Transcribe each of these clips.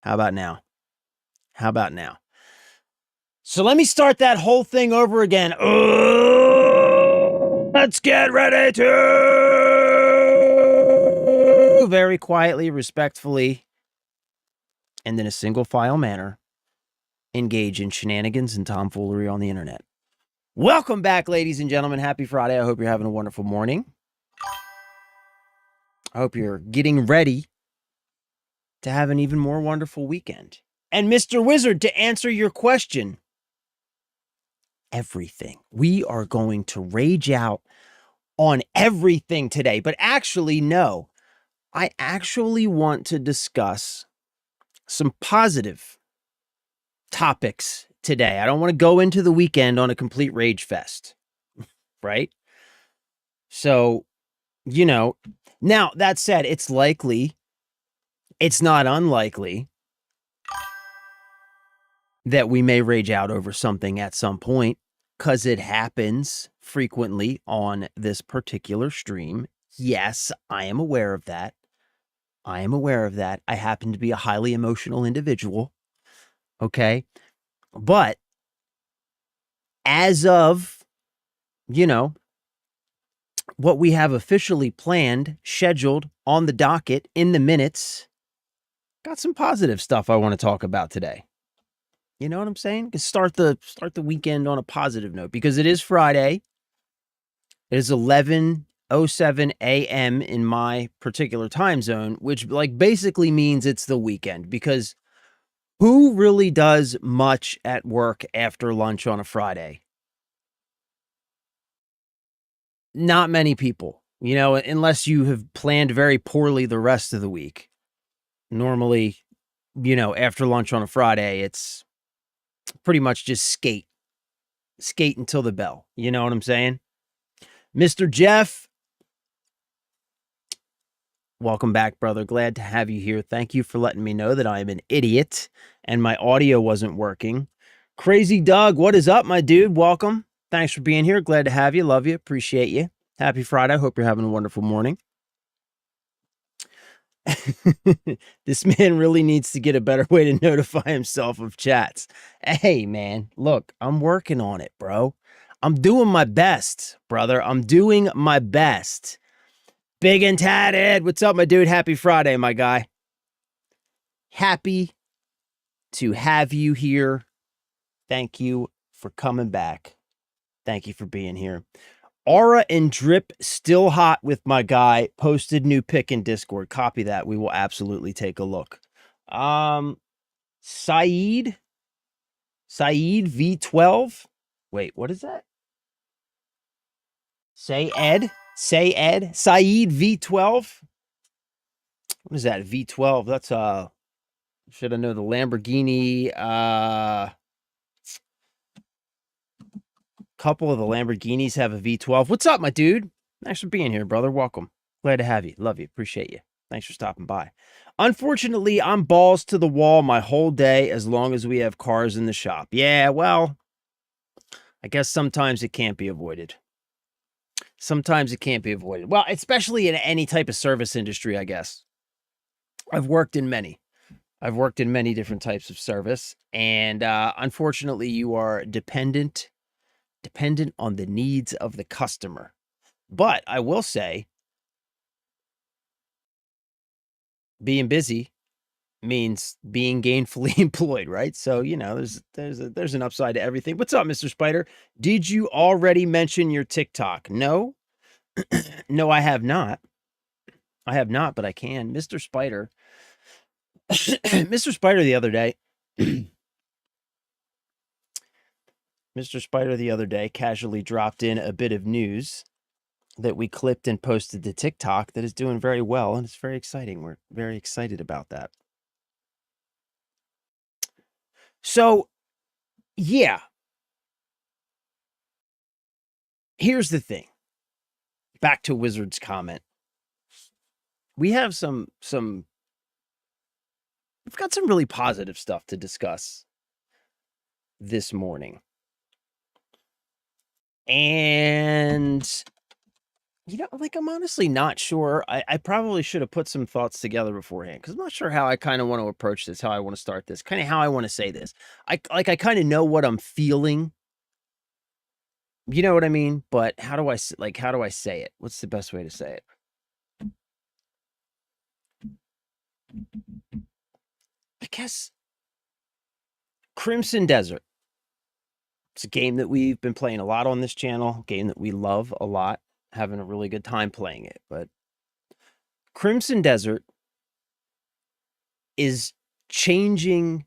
How about now? How about now? So let me start that whole thing over again. Let's get ready to very quietly, respectfully, and in a single file manner, engage in shenanigans and tomfoolery on the internet. Welcome back, ladies and gentlemen. Happy Friday. I hope you're having a wonderful morning. I hope you're getting ready to have an even more wonderful weekend. And Mr. Wizard, to answer your question, everything. We are going to rage out on everything today. But actually, no. I actually want to discuss some positive topics today. I don't want to go into the weekend on a complete rage fest, right? So, now that said, it's not unlikely that we may rage out over something at some point, because it happens frequently on this particular stream. Yes, I am aware of that. I happen to be a highly emotional individual. Okay. But as of, what we have officially planned, scheduled on the docket in the minutes, got some positive stuff I want to talk about today. You know what I'm saying? Start the weekend on a positive note, because it is Friday. It is 11:07 a.m. in my particular time zone, which basically means it's the weekend, because who really does much at work after lunch on a Friday? Not many people, unless you have planned very poorly the rest of the week. Normally, after lunch on a Friday, it's pretty much just skate until the bell. You know what I'm saying? Mr. Jeff, welcome back, brother. Glad to have you here. Thank you for letting me know that I'm an idiot and my audio wasn't working. Crazy Doug, what is up, my dude? Welcome. Thanks for being here. Glad to have you. Love you. Appreciate you. Happy Friday. Hope you're having a wonderful morning. This man really needs to get a better way to notify himself of chats. Hey, man, look, I'm working on it, bro. I'm doing my best, brother. I'm doing my best. Big and tatted. What's up, my dude? Happy Friday, my guy. Happy to have you here. Thank you for coming back. Thank you for being here. Aura and Drip still hot with my guy. Posted new pic in Discord. Copy that. We will absolutely take a look. Saeed V12. Wait, what is that? Say Ed. Saeed V12. What is that? V12. That's should I know the Lamborghini? Couple of the Lamborghinis have a V12. What's up, my dude? Thanks for being here, brother. Welcome. Glad to have you. Love you. Appreciate you. Thanks for stopping by. Unfortunately, I'm balls to the wall my whole day as long as we have cars in the shop. Yeah, well, I guess sometimes it can't be avoided. Well, especially in any type of service industry, I guess. I've worked in many different types of service, and unfortunately, you are dependent on the needs of the customer. But I will say, being busy means being gainfully employed, right? So, there's an upside to everything. What's up, Mr. Spider? Did you already mention your TikTok? No. No, I have not. But I can. Mr. Spider. Mr. Spider the other day. Mr. Spider the other day casually dropped in a bit of news that we clipped and posted to TikTok that is doing very well, and it's very exciting. We're very excited about that. So, yeah. Here's the thing. Back to Wizard's comment. We have we've got some really positive stuff to discuss this morning. And Like, I'm honestly not sure. I probably should have put some thoughts together beforehand because I'm not sure how I kind of want to approach this, how I want to start this, kind of how I want to say this. I kind of know what I'm feeling. You know what I mean? But how do I say it? What's the best way to say it? I guess Crimson Desert. It's a game that we've been playing a lot on this channel, game that we love a lot, having a really good time playing it. But Crimson Desert is changing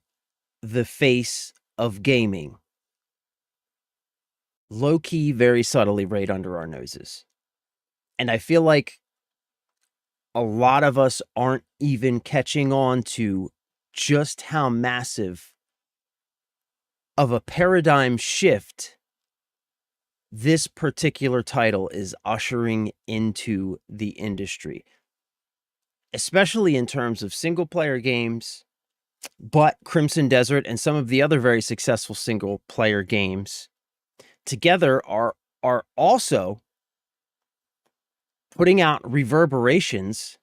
the face of gaming low key, very subtly right under our noses. And I feel like a lot of us aren't even catching on to just how massive of a paradigm shift this particular title is ushering into the industry, especially in terms of single player games. But Crimson Desert and some of the other very successful single player games together are also putting out reverberations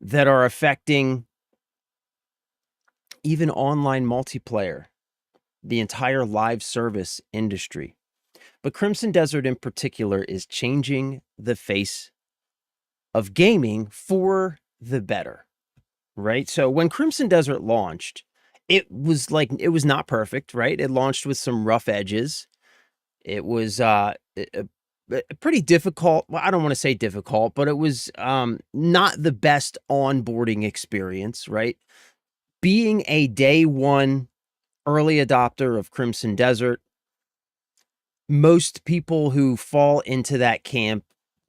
that are affecting even online multiplayer, the entire live service industry. But Crimson Desert in particular is changing the face of gaming for the better, right? So when Crimson Desert launched, it was not perfect, right? It launched with some rough edges. It was pretty difficult. Well, I don't want to say difficult, but it was not the best onboarding experience, right? Being a day one early adopter of Crimson Desert, most people who fall into that camp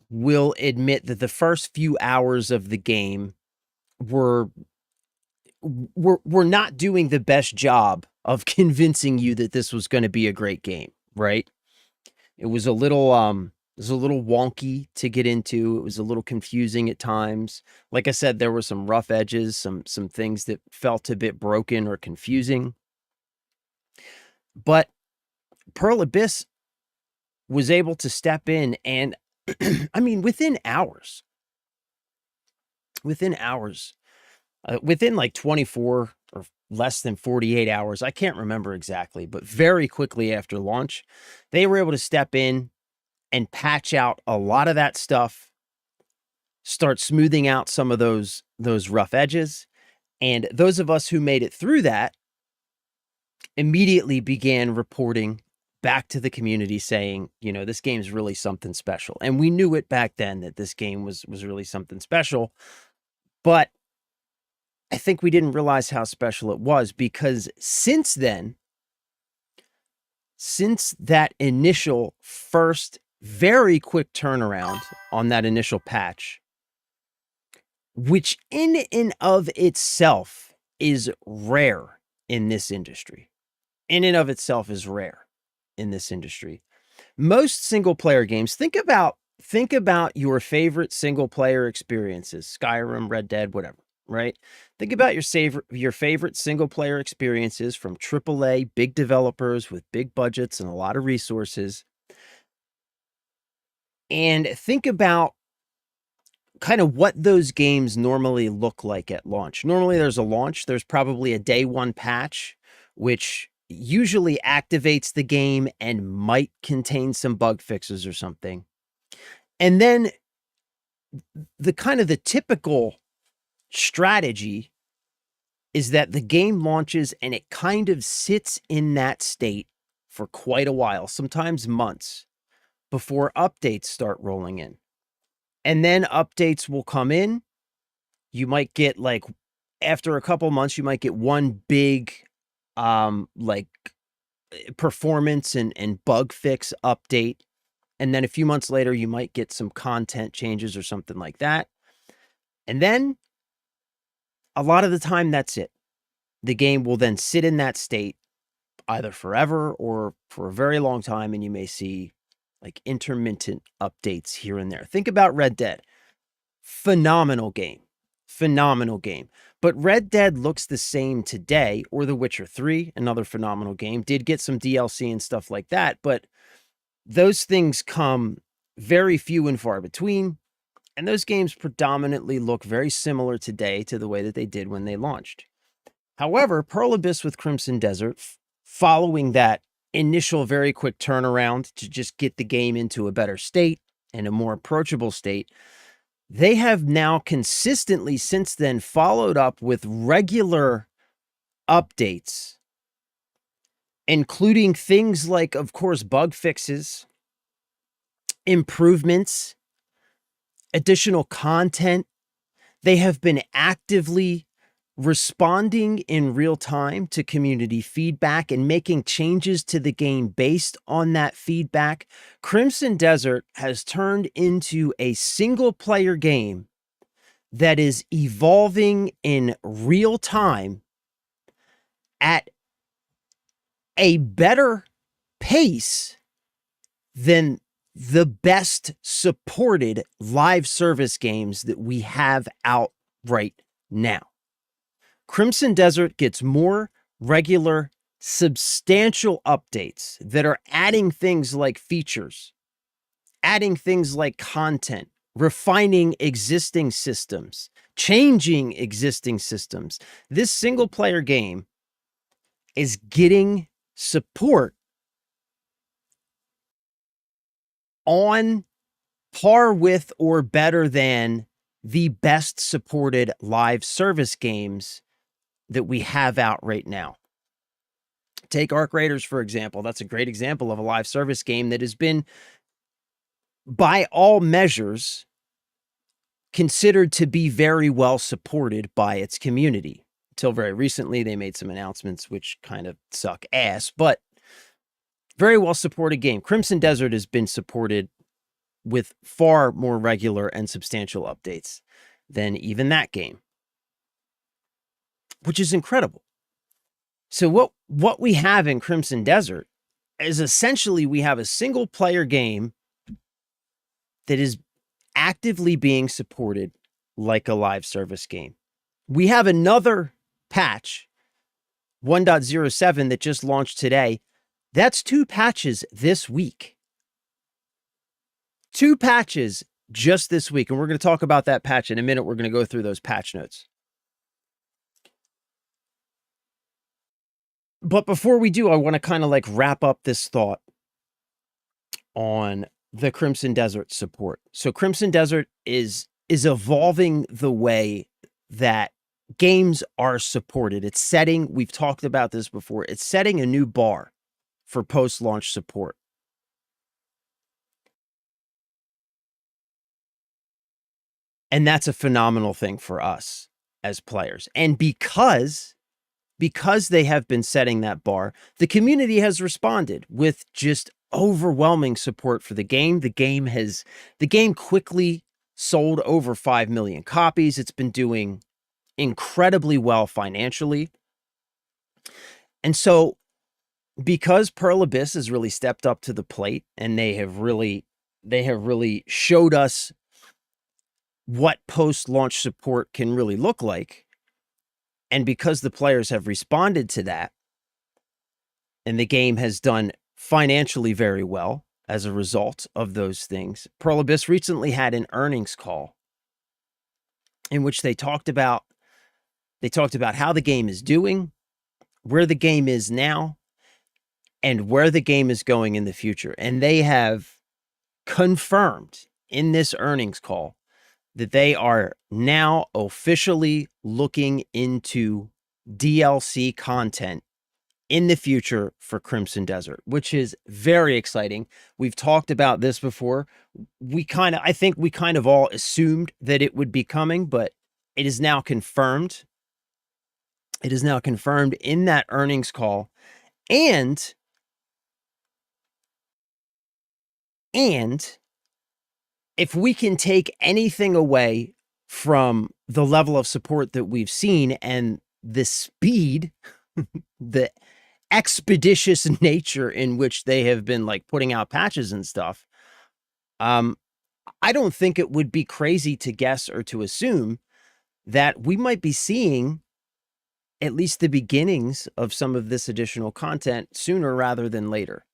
will admit that the first few hours of the game were not doing the best job of convincing you that this was going to be a great game, right? It was a little wonky to get into. It was a little confusing at times. Like I said, there were some rough edges, some things that felt a bit broken or confusing. But Pearl Abyss was able to step in and I mean, within hours, within like 24 or less than 48 hours, I can't remember exactly, but very quickly after launch, they were able to step in and patch out a lot of that stuff, start smoothing out some of those rough edges. And those of us who made it through that immediately began reporting back to the community saying, this game's really something special. And we knew it back then that this game was really something special. But I think we didn't realize how special it was because since then, since that initial first very quick turnaround on that initial patch, which in and of itself is rare in this industry, in and of itself is rare in this industry. Most single player games, think about your favorite single player experiences, Skyrim, Red Dead, whatever, right? Think about your favorite single player experiences from AAA, big developers with big budgets and a lot of resources. And think about kind of what those games normally look like at launch. Normally there's a launch, there's probably a day one patch, which usually activates the game and might contain some bug fixes or something. And then the typical strategy is that the game launches and it kind of sits in that state for quite a while, sometimes months, before updates start rolling in. And then updates will come in. You might get after a couple months, you might get one big performance and bug fix update. And then a few months later, you might get some content changes or something like that. And then a lot of the time, that's it. The game will then sit in that state either forever or for a very long time. And you may see intermittent updates here and there. Think about Red Dead. Phenomenal game. But Red Dead looks the same today, or The Witcher 3, another phenomenal game, did get some DLC and stuff like that. But those things come very few and far between. And those games predominantly look very similar today to the way that they did when they launched. However, Pearl Abyss with Crimson Desert, following that initial very quick turnaround to just get the game into a better state and a more approachable state, they have now consistently since then followed up with regular updates, including things like, of course, bug fixes, improvements, additional content. They have been actively responding in real time to community feedback and making changes to the game based on that feedback. Crimson Desert has turned into a single player game that is evolving in real time at a better pace than the best supported live service games that we have out right now. Crimson Desert gets more regular, substantial updates that are adding things like features, adding things like content, refining existing systems, changing existing systems. This single player game is getting support on par with or better than the best supported live service games that we have out right now. Take Arc Raiders, for example. That's a great example of a live service game that has been, by all measures, considered to be very well supported by its community. Until very recently, they made some announcements which kind of suck ass, but very well supported game. Crimson Desert has been supported with far more regular and substantial updates than even that game, which is incredible. So what we have in Crimson Desert is essentially we have a single player game that is actively being supported like a live service game. We have another patch, 1.07, that just launched today. That's 2 patches this week. 2 patches just this week. And we're going to talk about that patch in a minute. We're going to go through those patch notes. But before we do, I want to kind of like wrap up this thought on the Crimson Desert support. So Crimson Desert is evolving the way that games are supported. It's setting, we've talked about this before, it's setting a new bar for post-launch support. And that's a phenomenal thing for us as players. And because they have been setting that bar, the community has responded with just overwhelming support for the game. The game quickly sold over 5 million copies. It's been doing incredibly well financially. And so because Pearl Abyss has really stepped up to the plate and they have really showed us what post-launch support can really look like, and because the players have responded to that, and the game has done financially very well as a result of those things, Pearl Abyss recently had an earnings call in which they talked about how the game is doing, where the game is now, and where the game is going in the future. And they have confirmed in this earnings call that they are now officially looking into DLC content in the future for Crimson Desert, which is very exciting. We've talked about this before. I think we kind of all assumed that it would be coming, but it is now confirmed. It is now confirmed in that earnings call. And if we can take anything away from the level of support that we've seen and the speed, the expeditious nature in which they have been like putting out patches and stuff, I don't think it would be crazy to guess or to assume that we might be seeing at least the beginnings of some of this additional content sooner rather than later.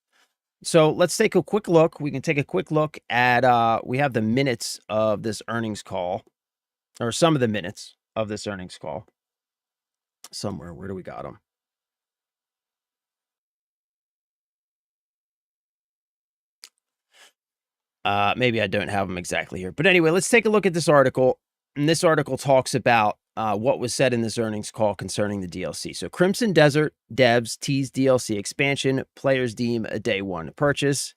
So let's take a quick look. We can take a quick look at, we have the minutes of this earnings call, or some of the minutes of this earnings call. Somewhere, where do we got them? Maybe I don't have them exactly here. But anyway, let's take a look at this article. And this article talks about what was said in this earnings call concerning the DLC. So Crimson Desert devs tease DLC expansion. Players deem a day one purchase.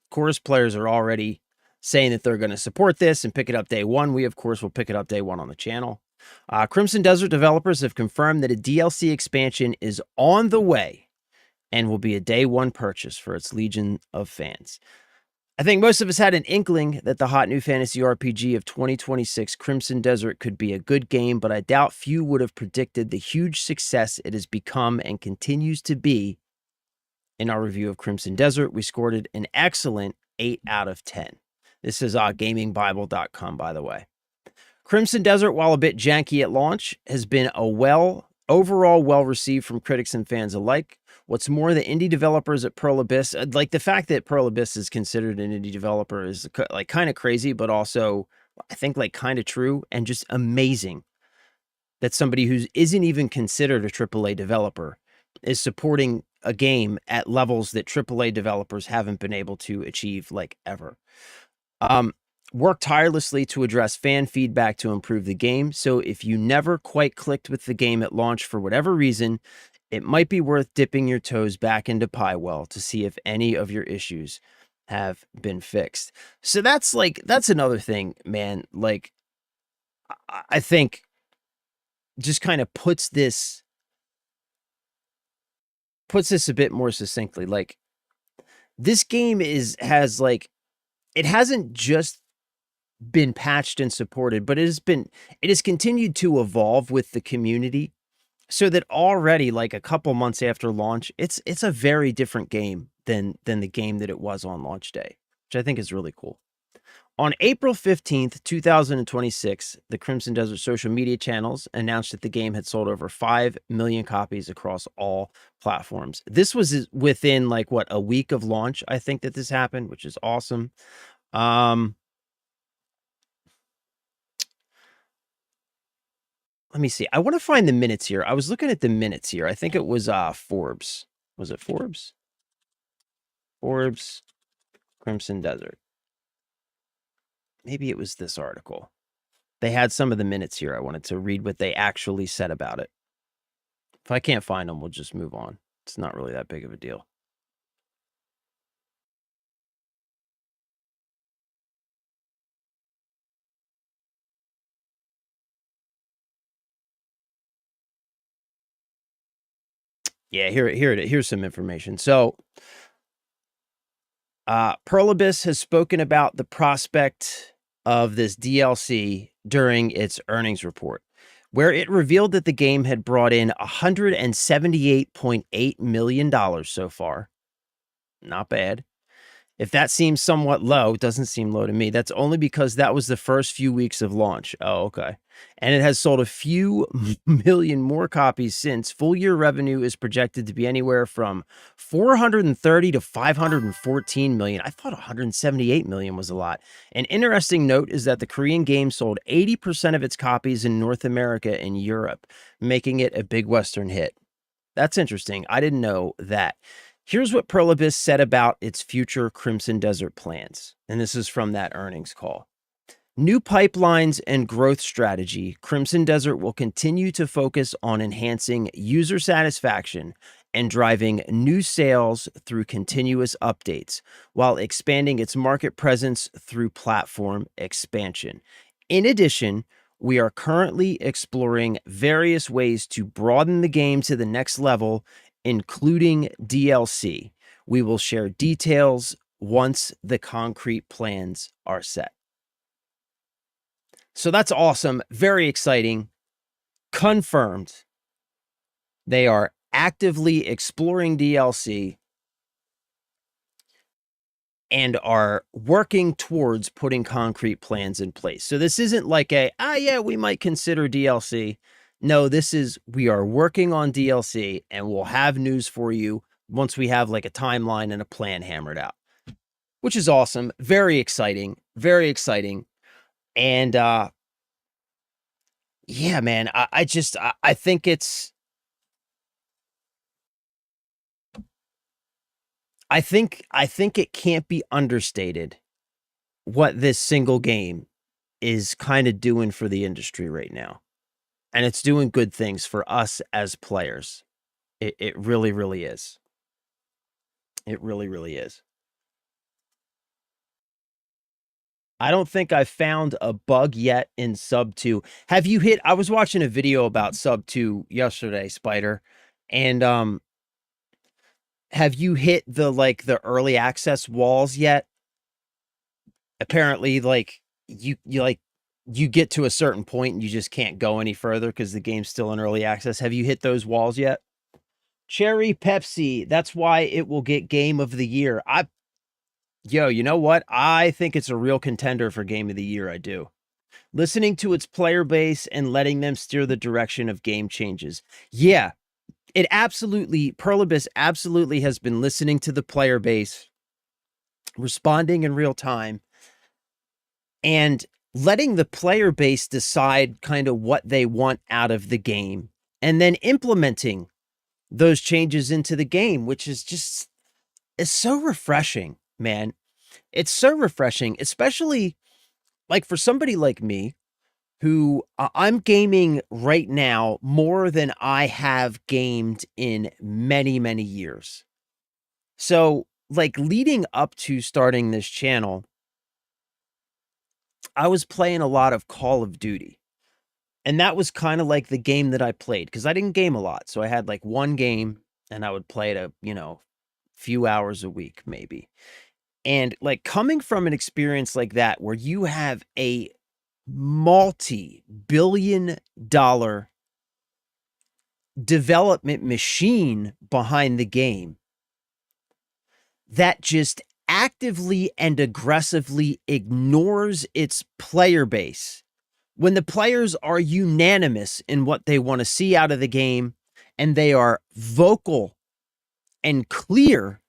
Of course, players are already saying that they're going to support this and pick it up day one. We, of course, will pick it up day one on the channel. Crimson Desert developers have confirmed that a DLC expansion is on the way and will be a day one purchase for its legion of fans. I think most of us had an inkling that the hot new fantasy RPG of 2026 Crimson Desert could be a good game, but I doubt few would have predicted the huge success it has become and continues to be. In our review of Crimson Desert, we scored it an excellent 8 out of 10. This is gamingbible.com, by the way. Crimson Desert, while a bit janky at launch, has been overall well received from critics and fans alike. What's more, the indie developers at Pearl Abyss, like the fact that Pearl Abyss is considered an indie developer is like kind of crazy, but also I think like kind of true and just amazing that somebody who isn't even considered a AAA developer is supporting a game at levels that AAA developers haven't been able to achieve like ever. Work tirelessly to address fan feedback to improve the game. So if you never quite clicked with the game at launch for whatever reason, it might be worth dipping your toes back into Piewell to see if any of your issues have been fixed. So that's another thing, man. Like, I think just kind of puts this a bit more succinctly. Like, this game it hasn't just been patched and supported, but it has continued to evolve with the community, so that already, like a couple months after launch, it's a very different game than the game that it was on launch day, which I think is really cool. On April 15th, 2026, the Crimson Desert social media channels announced that the game had sold over 5 million copies across all platforms. This was within like a week of launch, I think, that this happened, which is awesome. Let me see. I want to find the minutes here. I was looking at the minutes here. I think it was Forbes. Was it Forbes? Forbes, Crimson Desert. Maybe it was this article. They had some of the minutes here. I wanted to read what they actually said about it. If I can't find them, we'll just move on. It's not really that big of a deal. Yeah, here's some information. So, Pearl Abyss has spoken about the prospect of this DLC during its earnings report, where it revealed that the game had brought in $178.8 million so far. Not bad. If that seems somewhat low, it doesn't seem low to me. That's only because that was the first few weeks of launch. Oh, okay. And it has sold a few million more copies since. Full year revenue is projected to be anywhere from 430 to 514 million. I thought 178 million was a lot. An interesting note is that the Korean game sold 80% of its copies in North America and Europe, making it a big Western hit. That's interesting. I didn't know that. Here's what Pearl Abyss said about its future Crimson Desert plans. And this is from that earnings call. New pipelines and growth strategy. Crimson Desert will continue to focus on enhancing user satisfaction and driving new sales through continuous updates, while expanding its market presence through platform expansion. In addition, we are currently exploring various ways to broaden the game to the next level, including DLC. We will share details once the concrete plans are set. So that's awesome. Very exciting. Confirmed. They are actively exploring DLC and are working towards putting concrete plans in place. So this isn't like yeah, we might consider DLC. No, this is, we are working on DLC and we'll have news for you once we have like a timeline and a plan hammered out, which is awesome. Very exciting. Very exciting. And yeah, man, I think I think it can't be understated what this single game is kind of doing for the industry right now. And it's doing good things for us as players. It really, really is. It really, really is. I don't think I've found a bug yet in Sub 2. Have you hit I was watching a video about Sub 2 yesterday, Spider, and have you hit the like the early access walls yet? Apparently like you get to a certain point and you just can't go any further because the game's still in early access. Have you hit those walls yet? Cherry Pepsi, that's why it will get Game of the Year. Yo, you know what? I think it's a real contender for Game of the Year. I do. Listening to its player base and letting them steer the direction of game changes. Yeah, it absolutely, Perlibus absolutely has been listening to the player base, responding in real time, and letting the player base decide kind of what they want out of the game, and then implementing those changes into the game, which is just, it's so refreshing, man. It's so refreshing, especially like for somebody like me who I'm gaming right now more than I have gamed in many, many years. So, like leading up to starting this channel, I was playing a lot of Call of Duty. And that was kind of like the game that I played because I didn't game a lot. So I had like one game and I would play it few hours a week maybe. And like coming from an experience like that where you have a multi-billion-dollar development machine behind the game that just actively and aggressively ignores its player base when the players are unanimous in what they want to see out of the game and they are vocal and clear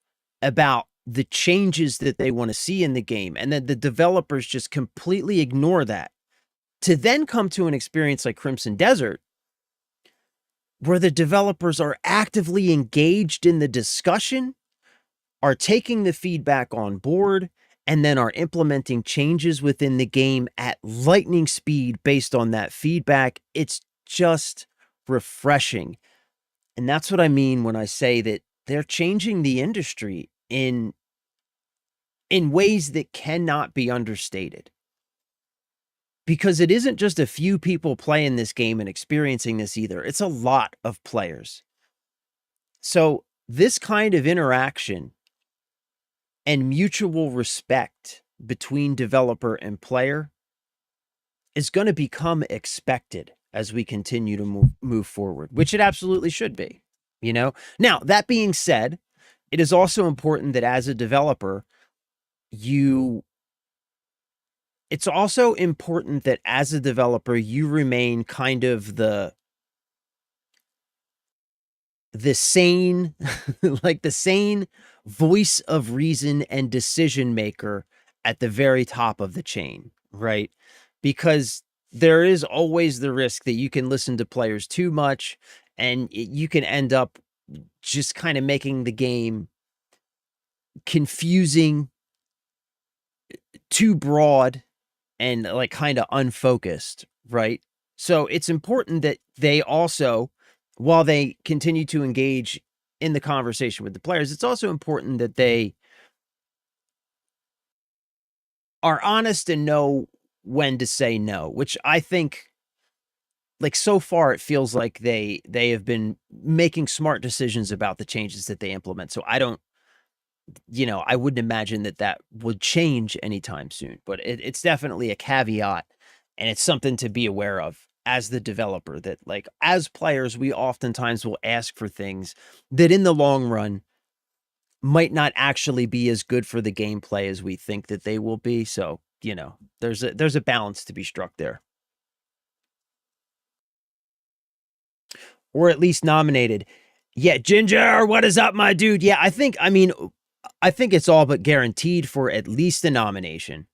about the changes that they want to see in the game, and then the developers just completely ignore that, to then come to an experience like Crimson Desert where the developers are actively engaged in the discussion, are taking the feedback on board, and then are implementing changes within the game at lightning speed based on that feedback. It's just refreshing. And that's what I mean when I say that they're changing the industry in ways that cannot be understated. Because it isn't just a few people playing this game and experiencing this either. It's a lot of players. So this kind of interaction and mutual respect between developer and player is going to become expected as we continue to move forward, which it absolutely should be, Now, that being said, it is also important that as a developer, it's also important that as a developer, you remain kind of the sane, like the sane voice of reason and decision maker at the very top of the chain, right? Because there is always the risk that you can listen to players too much and you can end up just kind of making the game confusing, too broad, and like kind of unfocused, right? So it's important that they also, while they continue to engage in the conversation with the players, it's also important that they are honest and know when to say no, which I think, like, so far it feels like they have been making smart decisions about the changes that they implement. So I don't, I wouldn't imagine that would change anytime soon, but it's definitely a caveat, and it's something to be aware of as the developer, that like as players, we oftentimes will ask for things that in the long run might not actually be as good for the gameplay as we think that they will be. So, there's a balance to be struck there. Or at least nominated. Yeah, Ginger, what is up, my dude? Yeah, I think it's all but guaranteed for at least a nomination.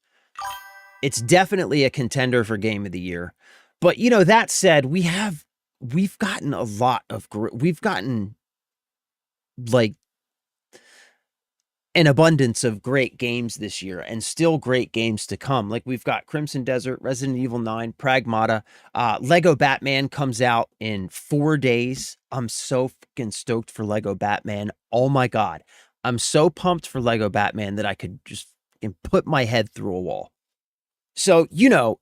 It's definitely a contender for game of the year. But that said, we've gotten a lot of we've gotten like an abundance of great games this year and still great games to come. Like we've got Crimson Desert, Resident Evil 9, Pragmata, Lego Batman comes out in 4 days. I'm so fucking stoked for Lego Batman. Oh my God. I'm so pumped for Lego Batman that I could just put my head through a wall. So,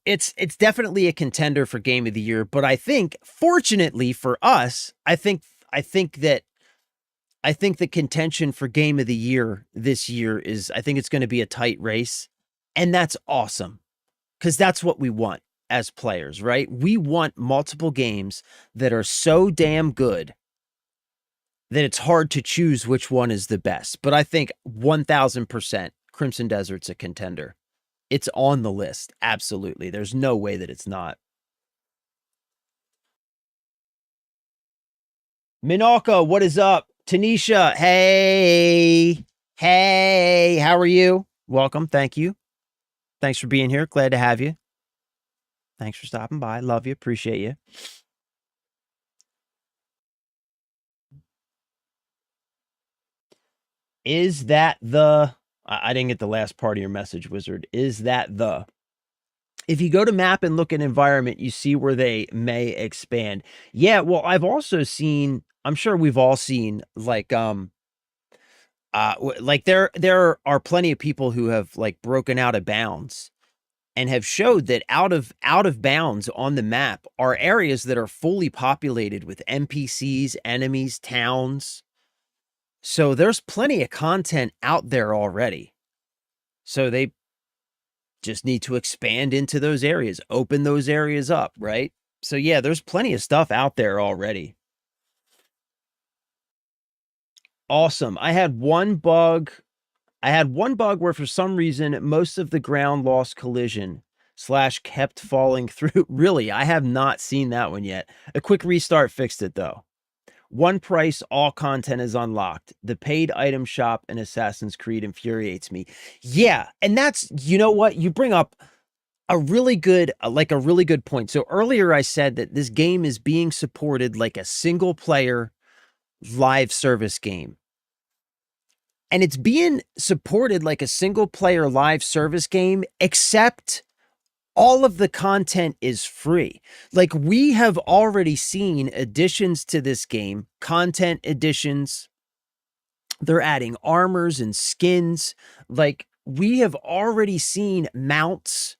it's definitely a contender for game of the year, but I think fortunately for us, I think that I think the contention for game of the year this year is I think it's going to be a tight race. And that's awesome because that's what we want as players, right? We want multiple games that are so damn good that it's hard to choose which one is the best. But I think 1000% Crimson Desert's a contender. It's on the list. Absolutely. There's no way that it's not. Minalka, what is up? Tanisha, hey. Hey, how are you? Welcome. Thank you. Thanks for being here. Glad to have you. Thanks for stopping by. Love you. Appreciate you. Is that the I didn't get the last part of your message, Wizard. Is that the if you go to map and look at environment, you see where they may expand. Yeah, well, I've also seen, I'm sure we've all seen like there are plenty of people who have like broken out of bounds and have showed that out of bounds on the map are areas that are fully populated with NPCs, enemies, towns. So there's plenty of content out there already. So they just need to expand into those areas, open those areas up, right? So yeah, there's plenty of stuff out there already. Awesome. I had one bug where for some reason most of the ground lost collision slash kept falling through. Really, I have not seen that one yet. A quick restart fixed it though. One price, all content is unlocked. The paid item shop in Assassin's Creed infuriates me. Yeah, and that's, you know what? You bring up a really good like a really good point. So earlier I said that this game is being supported like a single player live service game. And it's being supported like a single player live service game, except all of the content is free. Like we have already seen additions to this game, content additions. They're adding armors and skins. Like we have already seen mounts,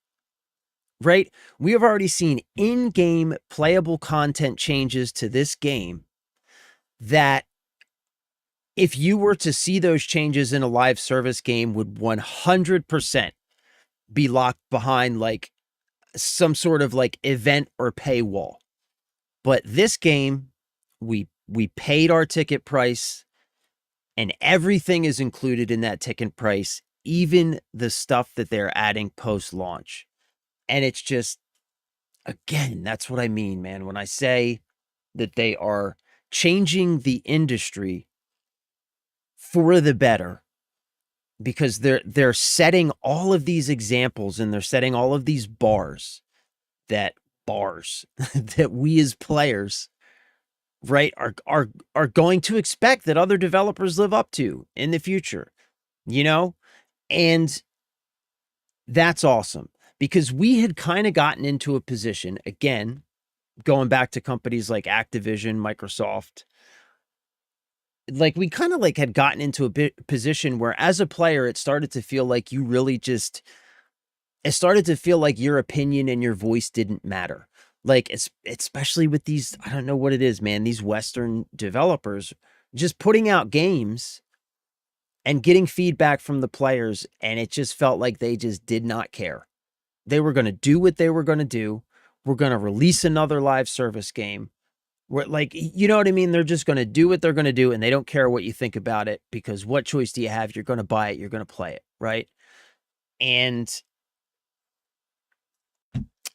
right? We have already seen in-game playable content changes to this game that if you were to see those changes in a live service game would 100% be locked behind like some sort of like event or paywall. But this game, we paid our ticket price and everything is included in that ticket price, even the stuff that they're adding post-launch. And it's just, again, that's what I mean, man, when I say that they are changing the industry for the better because they're setting all of these examples and they're setting all of these that bars that we as players, right, are going to expect that other developers live up to in the future, you know? And that's awesome because we had kind of gotten into a position, again, going back to companies like Activision, Microsoft, like we kind of like had gotten into a position where as a player, it started to feel like you really just it started to feel like your opinion and your voice didn't matter. Like it's especially with these, I don't know what it is, man, these Western developers just putting out games and getting feedback from the players. And it just felt like they just did not care. They were going to do what they were going to do. We're going to release another live service game. Where, like, you know what I mean? They're just going to do what they're going to do and they don't care what you think about it because what choice do you have? You're going to buy it. You're going to play it. Right. And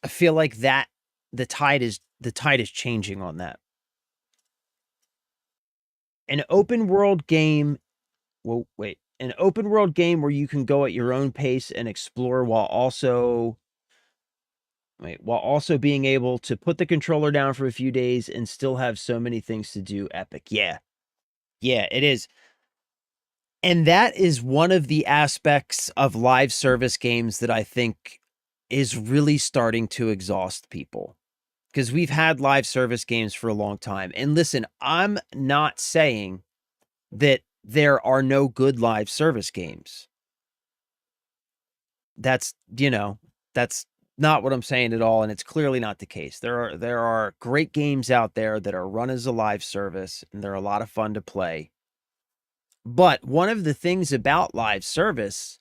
I feel like that the tide is changing on that. an open world game. Well, wait, an open world game where you can go at your own pace and explore while also being able to put the controller down for a few days and still have so many things to do. Epic. Yeah. Yeah, it is. And that is one of the aspects of live service games that I think is really starting to exhaust people. Because we've had live service games for a long time. And listen, I'm not saying that there are no good live service games. That's not what I'm saying at all, and it's clearly not the case. There are great games out there that are run as a live service, and they're a lot of fun to play. But one of the things about live service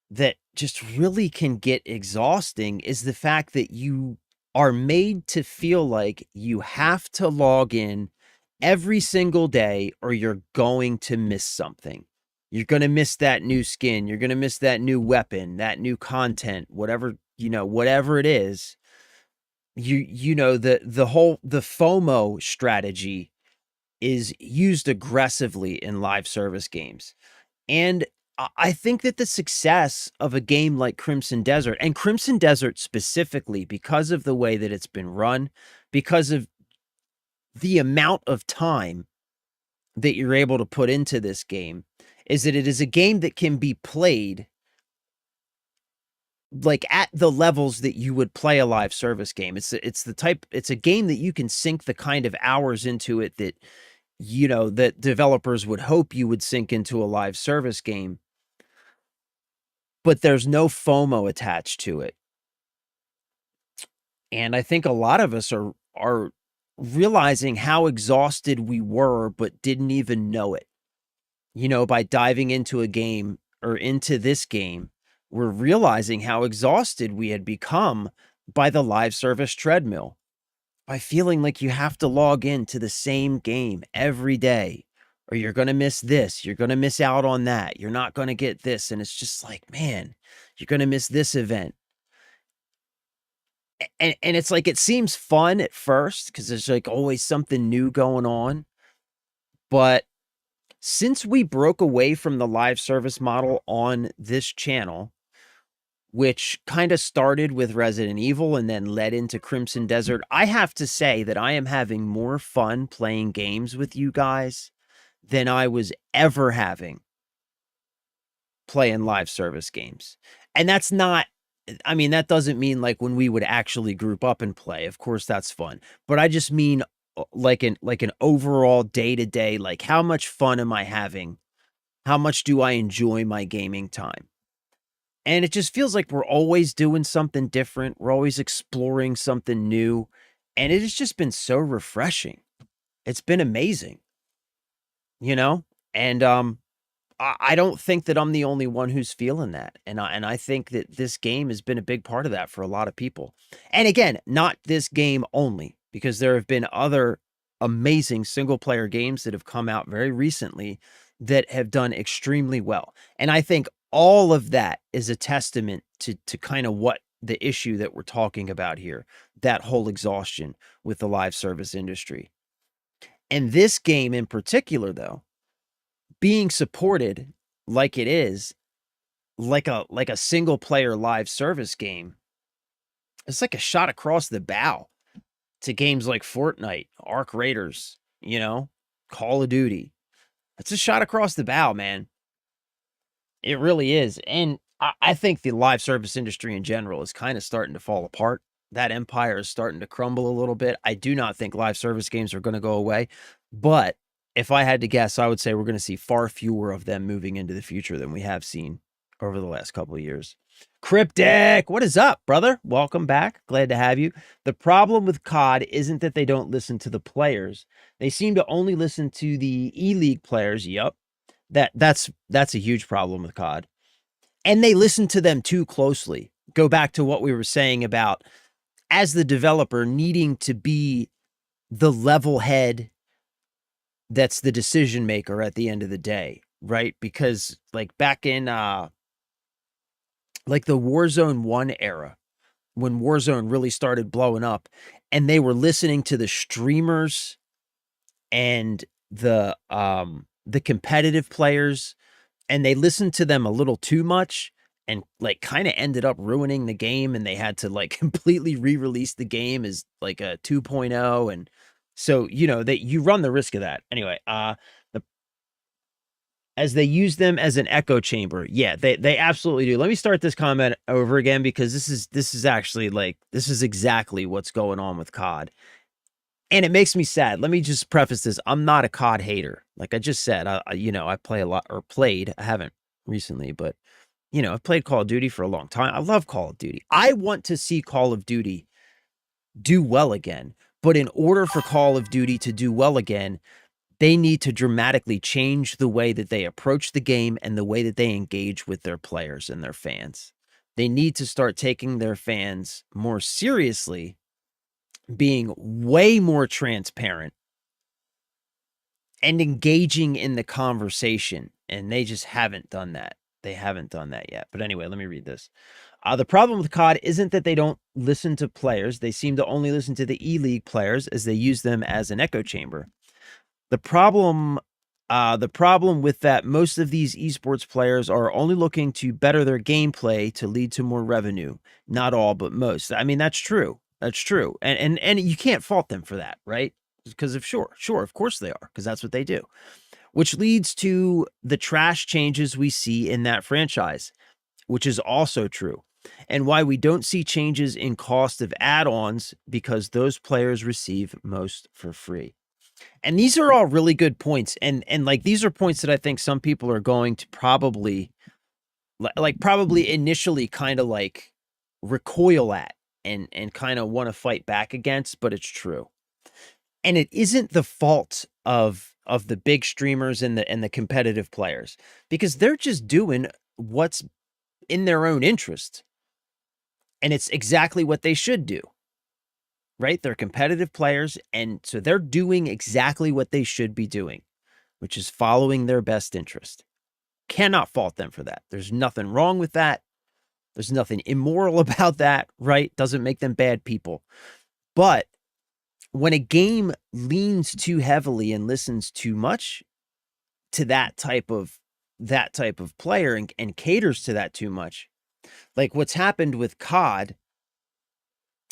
that just really can get exhausting is the fact that you are made to feel like you have to log in every single day or you're going to miss something. You're going to miss that new skin. You're going to miss that new weapon, that new content, whatever it is. The FOMO strategy is used aggressively in live service games. And I think that the success of a game like Crimson Desert, and Crimson Desert specifically, because of the way that it's been run, because of the amount of time that you're able to put into this game, is that it is a game that can be played like at the levels that you would play a live service game. It's a game that you can sink the kind of hours into it that that developers would hope you would sink into a live service game, but there's no FOMO attached to it. And I think a lot of us are realizing how exhausted we were but didn't even know it. By diving into a game or into this game, we're realizing how exhausted we had become by the live service treadmill, by feeling like you have to log into the same game every day, or you're going to miss this, you're going to miss out on that, you're not going to get this. And it's just like, man, you're going to miss this event. And it's like, it seems fun at first because there's like always something new going on. But since we broke away from the live service model on this channel, which kind of started with Resident Evil and then led into Crimson Desert, I have to say that I am having more fun playing games with you guys than I was ever having playing live service games. And that's not, I mean, that doesn't mean like when we would actually group up and play. Of course, that's fun. But I just mean like an overall day-to-day, like how much fun am I having? How much do I enjoy my gaming time? And it just feels like we're always doing something different. We're always exploring something new. And it has just been so refreshing. It's been amazing, you know? And I don't think that I'm the only one who's feeling that. And I think that this game has been a big part of that for a lot of people. And again, not this game only, because there have been other amazing single player games that have come out very recently that have done extremely well. And I think all of that is a testament to kind of what the issue that we're talking about here, that whole exhaustion with the live service industry. And this game in particular, though, being supported like it is, like a single player live service game, it's like a shot across the bow to games like Fortnite, Arc Raiders, Call of Duty. It's a shot across the bow, man. It really is. And I think the live service industry in general is kind of starting to fall apart. That empire is starting to crumble a little bit. I do not think live service games are going to go away, but if I had to guess, I would say we're going to see far fewer of them moving into the future than we have seen over the last couple of years. Cryptic, what is up, brother? Welcome back. Glad to have you. The problem with COD isn't that they don't listen to the players. They seem to only listen to the E-League players. Yep. That's a huge problem with COD. And they listen to them too closely. Go back to what we were saying about, as the developer, needing to be the level head that's the decision maker at the end of the day, right? Because like back in like the Warzone 1 era, when Warzone really started blowing up, and they were listening to the streamers and the competitive players, and they listened to them a little too much and like kind of ended up ruining the game, and they had to like completely re-release the game as like a 2.0. And so, you know, that you run the risk of that. Anyway, the as they use them as an echo chamber. Yeah, they absolutely do. Let me start this comment over again because this is actually like this is exactly what's going on with COD. And it makes me sad. Let me just preface this. I'm not a COD hater. Like I just said, you know, I play a lot or played. I haven't recently, but you know, I've played Call of Duty for a long time. I love Call of Duty. I want to see Call of Duty do well again. But in order for Call of Duty to do well again, they need to dramatically change the way that they approach the game and the way that they engage with their players and their fans. They need to start taking their fans more seriously, being way more transparent, and engaging in the conversation. And they just haven't done that. They haven't done that yet. But anyway, let me read this. The problem with COD isn't that they don't listen to players. They seem to only listen to the E-League players as they use them as an echo chamber. The problem with that, most of these esports players are only looking to better their gameplay to lead to more revenue. Not all, but most. I mean, that's true. That's true. And you can't fault them for that, right? Because of sure, of course they are, because that's what they do. Which leads to the trash changes we see in that franchise, which is also true. And why we don't see changes in cost of add-ons, because those players receive most for free. And these are all really good points. And like these are points that I think some people are going to probably probably initially kind of like recoil at and kind of want to fight back against, but it's true. And it isn't the fault of the big streamers and the competitive players, because they're just doing what's in their own interest. And it's exactly what they should do. Right? They're competitive players, and so they're doing exactly what they should be doing, which is following their best interest. Cannot fault them for that. There's nothing wrong with that. There's nothing immoral about that, right? Doesn't make them bad people. But when a game leans too heavily and listens too much to that type of player and caters to that too much, like what's happened with COD,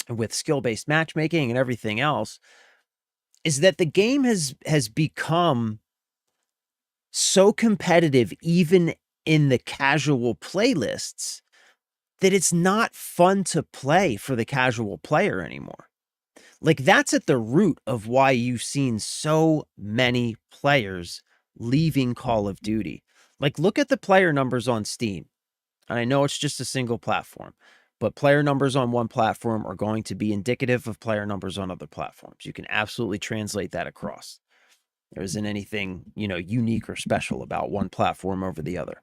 with skill-based matchmaking and everything else, is that the game has become so competitive, even in the casual playlists, that it's not fun to play for the casual player anymore. Like that's at the root of why you've seen so many players leaving Call of Duty. Like look at the player numbers on Steam. And I know it's just a single platform, but player numbers on one platform are going to be indicative of player numbers on other platforms. You can absolutely translate that across. There isn't anything, you know, unique or special about one platform over the other.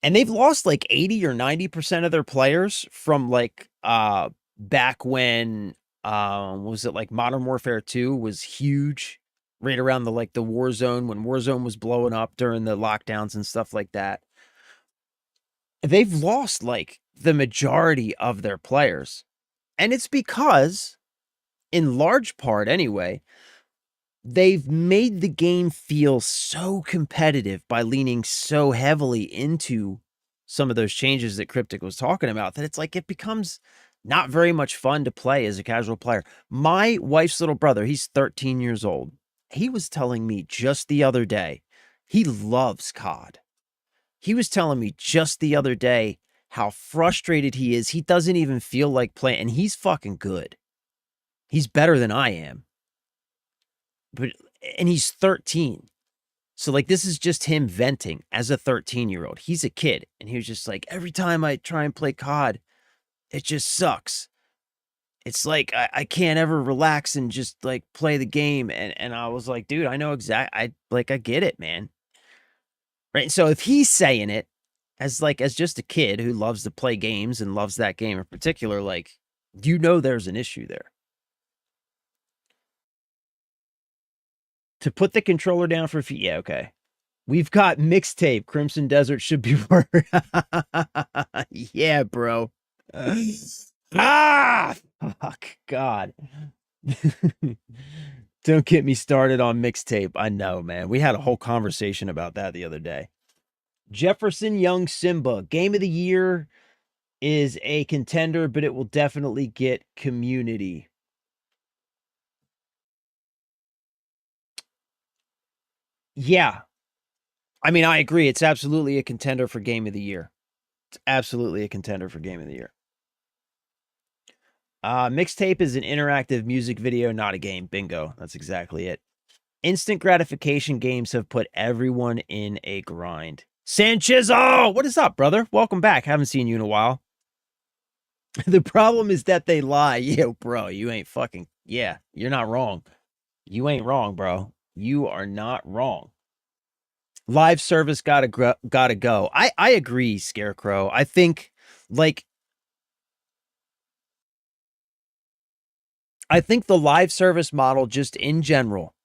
And they've lost like 80 or 90% of their players from like back when was it like Modern Warfare 2 was huge, right around the like the Warzone, when Warzone was blowing up during the lockdowns and stuff like that. They've lost like the majority of their players. And it's because, in large part anyway, they've made the game feel so competitive by leaning so heavily into some of those changes that Cryptic was talking about, that it's like it becomes not very much fun to play as a casual player. My wife's little brother, he's 13 years old. He was telling me just the other day, he loves COD. He was telling me just the other day how frustrated he is. He doesn't even feel like playing, and he's fucking good. He's better than I am. And he's 13. So like this is just him venting as a 13-year-old. He's a kid, and he was just like, every time I try and play COD, it just sucks. It's like I can't ever relax and just like play the game. And I was like, dude, I know exactly. I get it, man. Right. So if he's saying it as just a kid who loves to play games and loves that game in particular, like, you know, there's an issue there. To put the controller down for a few. Yeah, okay. We've got mixtape. Crimson Desert should be worth. Yeah, bro. Fuck. God. Don't get me started on mixtape. I know, man. We had a whole conversation about that the other day. Jefferson Young Simba, game of the year is a contender, but it will definitely get community. Yeah. I mean, I agree. It's absolutely a contender for game of the year. It's absolutely a contender for game of the year. Mixtape is an interactive music video, not a game. Bingo. That's exactly it. Instant gratification games have put everyone in a grind. Sanchez, oh, what is up, brother? Welcome back. Haven't seen you in a while. The problem is that they lie. Yo, bro, you ain't fucking, yeah, you're not wrong. You ain't wrong, bro. You are not wrong. Live service gotta go. I agree, Scarecrow. I think, like, I think the live service model, just in general,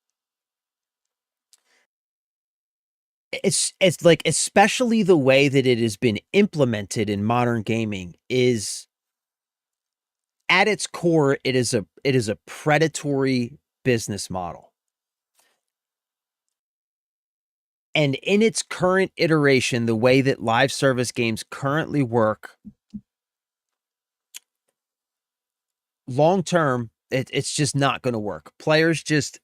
it's like, especially the way that it has been implemented in modern gaming, is at its core, it is a predatory business model. And in its current iteration, the way that live service games currently work, long term, it's just not going to work. Players just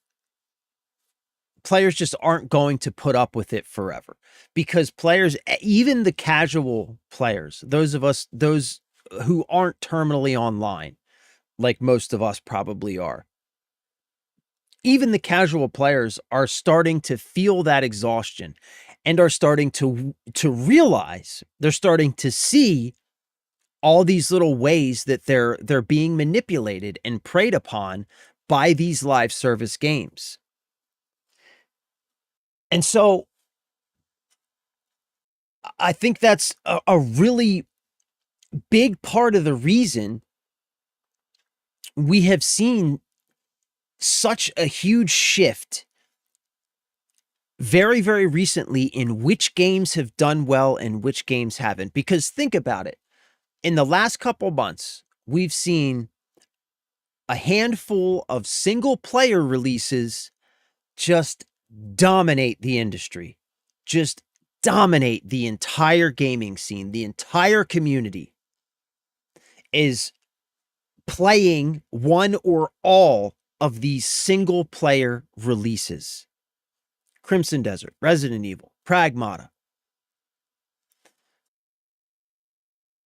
aren't going to put up with it forever, because players, even the casual players, those who aren't terminally online, like most of us probably are, even the casual players are starting to feel that exhaustion and are starting to realize, they're starting to see all these little ways that they're being manipulated and preyed upon by these live service games. And so I think that's a really big part of the reason we have seen such a huge shift very, very recently in which games have done well and which games haven't. Because think about it. In the last couple months, we've seen a handful of single player releases just dominate the industry, just dominate the entire gaming scene. The entire community is playing one or all of these single player releases. Crimson Desert, Resident Evil, Pragmata,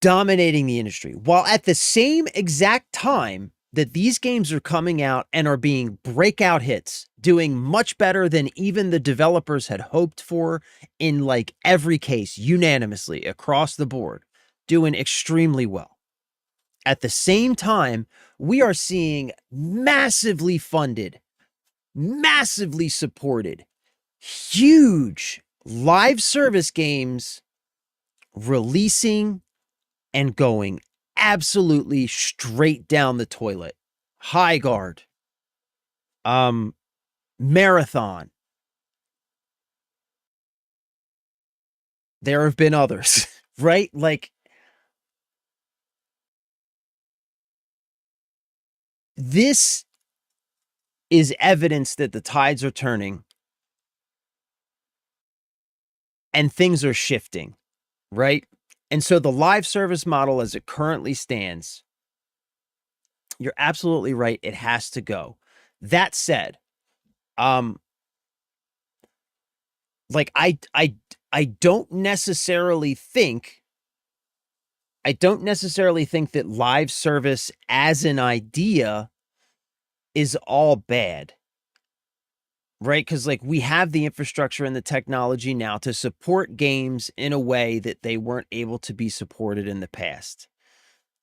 dominating the industry, while at the same exact time that these games are coming out and are being breakout hits, doing much better than even the developers had hoped for in like every case, unanimously across the board, doing extremely well. At the same time, we are seeing massively funded, massively supported, huge live service games releasing and going absolutely straight down the toilet. High Guard, Marathon. There have been others, right? Like, this is evidence that the tides are turning and things are shifting, right? And so the live service model as it currently stands, you're absolutely right, it has to go. That said, like, I don't necessarily think that live service as an idea is all bad, right? Because, like, we have the infrastructure and the technology now to support games in a way that they weren't able to be supported in the past.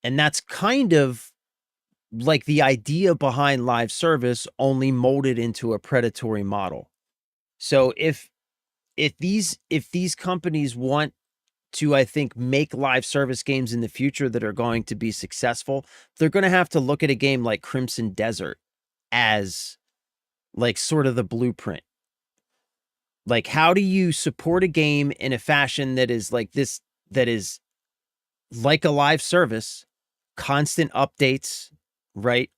And that's kind of like the idea behind live service, only molded into a predatory model. So if these companies want to, I think, make live service games in the future that are going to be successful, they're going to have to look at a game like Crimson Desert as like sort of the blueprint. Like, how do you support a game in a fashion that is like this, that is like a live service, constant updates, right?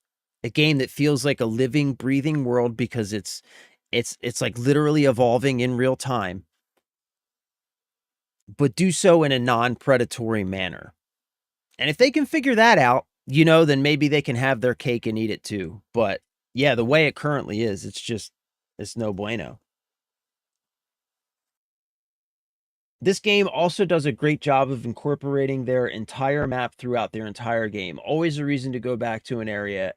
A game that feels like a living, breathing world because it's like literally evolving in real time, but do so in a non-predatory manner. And if they can figure that out, then maybe they can have their cake and eat it too. But yeah, the way it currently is, it's no bueno. This game also does a great job of incorporating their entire map throughout their entire game. Always a reason to go back to an area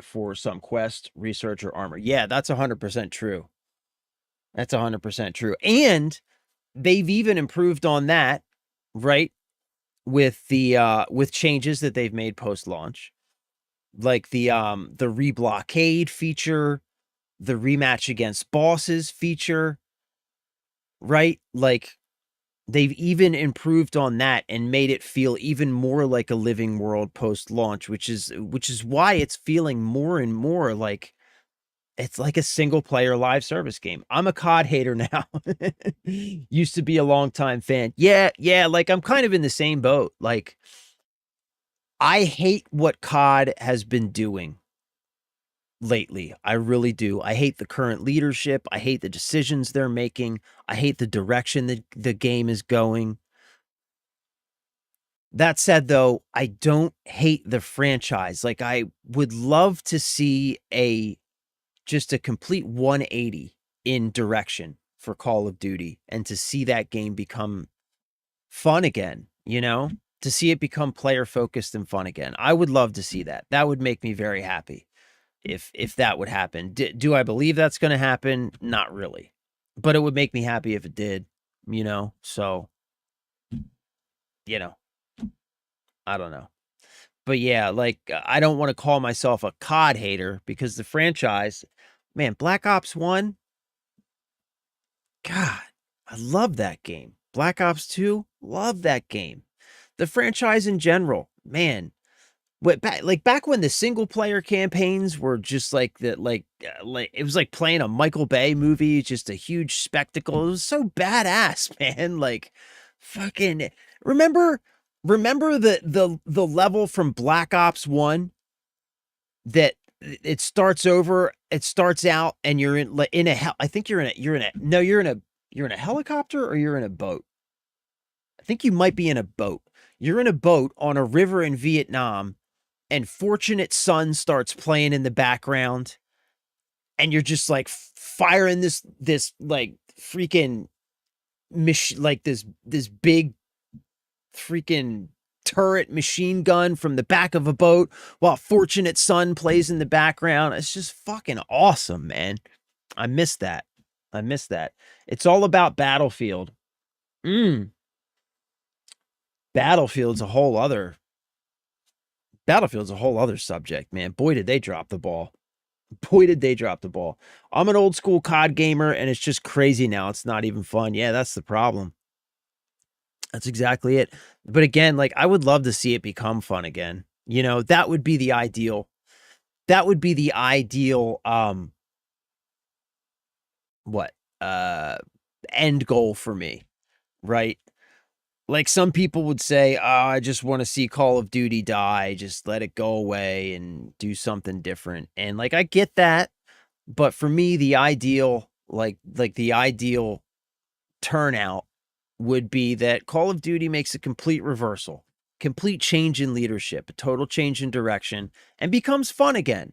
for some quest, research, or armor. Yeah, that's 100% true. That's 100% true. And they've even improved on that, right? With changes that they've made post-launch. Like the reblockade feature, the rematch against bosses feature, right? Like they've even improved on that and made it feel even more like a living world post-launch, which is why it's feeling more and more like it's like a single player live service game. I'm a COD hater now. Used to be a longtime fan. Yeah, like I'm kind of in the same boat. Like I hate what COD has been doing lately. I really do. I hate the current leadership. I hate the decisions they're making. I hate the direction that the game is going. That said, though, I don't hate the franchise. Like I would love to see just a complete 180 in direction for Call of Duty and to see that game become fun again, to see it become player focused and fun again. I would love to see that. That would make me very happy if that would happen. Do I believe that's going to happen? Not really. But it would make me happy if it did, So, I don't know. But yeah, like I don't want to call myself a COD hater because the franchise, man, Black Ops 1, God, I love that game. Black Ops 2, love that game. The franchise in general, man. Back when the single player campaigns were just like that, like it was like playing a Michael Bay movie, just a huge spectacle. It was so badass, man. Like, fucking remember the level from Black Ops 1 that it starts over, it starts out, and you're in a hell. I think you're in a helicopter or you're in a boat. I think you might be in a boat. You're in a boat on a river in Vietnam, and Fortunate Son starts playing in the background, and you're just like firing this like freaking like this big freaking turret machine gun from the back of a boat while Fortunate Son plays in the background. It's just fucking awesome, man. I miss that. It's all about Battlefield. Battlefield's a whole other subject, man. Boy, did they drop the ball. I'm an old school COD gamer, and it's just crazy now. It's not even fun. Yeah, that's the problem. That's exactly it. But again, like I would love to see it become fun again. That would be the ideal. That would be the ideal what? End goal for me, right? Like some people would say, "Oh, I just want to see Call of Duty die, just let it go away and do something different." And like I get that, but for me the ideal like the ideal turnout would be that Call of Duty makes a complete reversal, complete change in leadership, a total change in direction, and becomes fun again.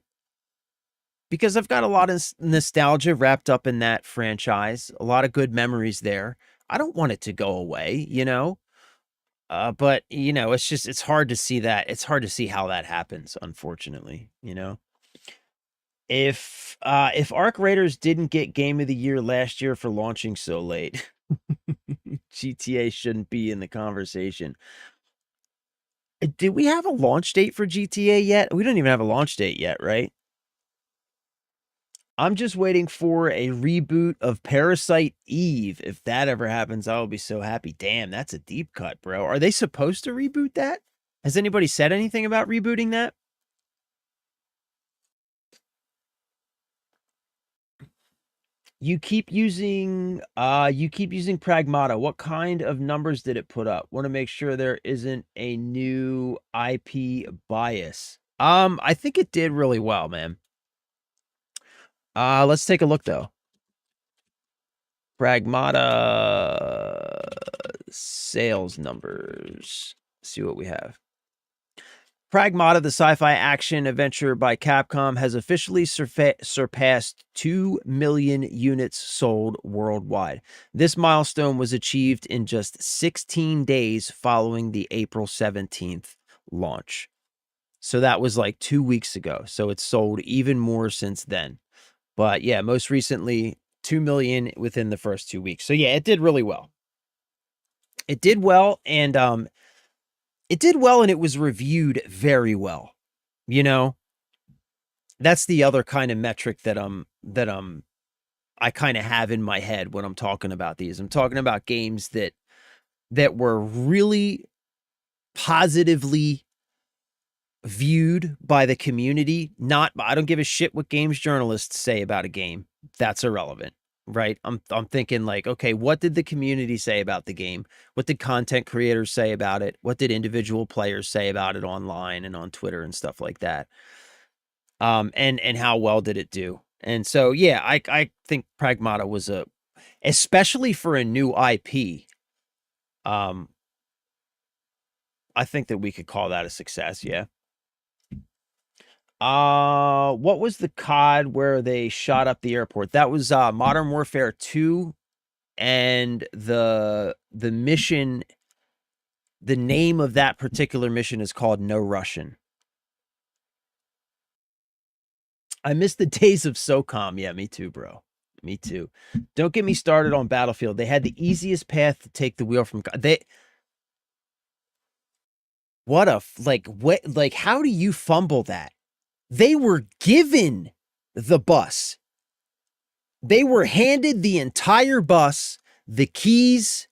Because I've got a lot of nostalgia wrapped up in that franchise, a lot of good memories there. I don't want it to go away, but it's hard to see that. It's hard to see how that happens, unfortunately. If Arc Raiders didn't get Game of the Year last year for launching so late, GTA shouldn't be in the conversation. Did we have a launch date for GTA yet? We don't even have a launch date yet, right? I'm just waiting for a reboot of Parasite Eve. If that ever happens, I will be so happy. Damn, that's a deep cut, bro. Are they supposed to reboot that? Has anybody said anything about rebooting that? You keep using Pragmata. What kind of numbers did it put up? Want to make sure there isn't a new IP bias. I think it did really well, man. Let's take a look though. Pragmata sales numbers. See what we have. Pragmata, the sci-fi action adventure by Capcom, has officially surpassed 2 million units sold worldwide. This milestone was achieved in just 16 days following the April 17th launch. So that was like 2 weeks ago. So it's sold even more since then. But yeah, most recently 2 million within the first 2 weeks. So yeah, it did really well. It did well, and it was reviewed very well. You know, that's the other kind of metric that I kind of have in my head when I'm talking about these. I'm talking about games that were really positively viewed by the community. Not, I don't give a shit what games journalists say about a game. That's irrelevant, right? I'm thinking like, okay, what did the community say about the game? What did content creators say about it? What did individual players say about it online and on Twitter and stuff like that? And how well did it do? And so yeah, I think Pragmata was especially for a new IP. Um, I think that we could call that a success. Yeah. What was the COD where they shot up the airport? That was Modern Warfare 2, and the mission, the name of that particular mission is called No Russian. I miss the days of SOCOM. Yeah, me too, bro. Me too. Don't get me started on Battlefield. They had the easiest path to take the wheel from they. What a like how do you fumble that? They were given the bus. They were handed the entire bus, the keys.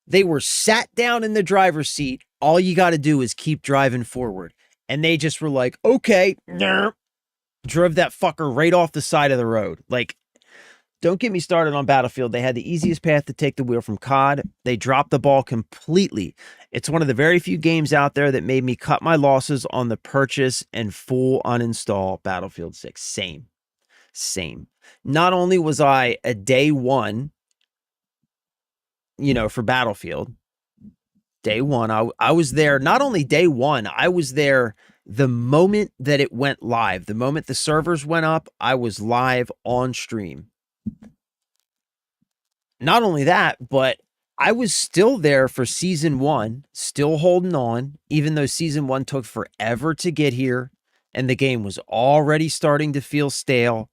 They were sat down in the driver's seat. All you got to do is keep driving forward. And they just were like, okay, drove that fucker right off the side of the road. Like, don't get me started on Battlefield. They had the easiest path to take the wheel from COD. They dropped the ball completely. It's one of the very few games out there that made me cut my losses on the purchase and full uninstall Battlefield 6. Same. Not only was I a day one, for Battlefield, day one, I was there. Not only day one, I was there the moment that it went live. The moment the servers went up, I was live on stream. Not only that, but I was still there for season 1, still holding on, even though season 1 took forever to get here and the game was already starting to feel stale.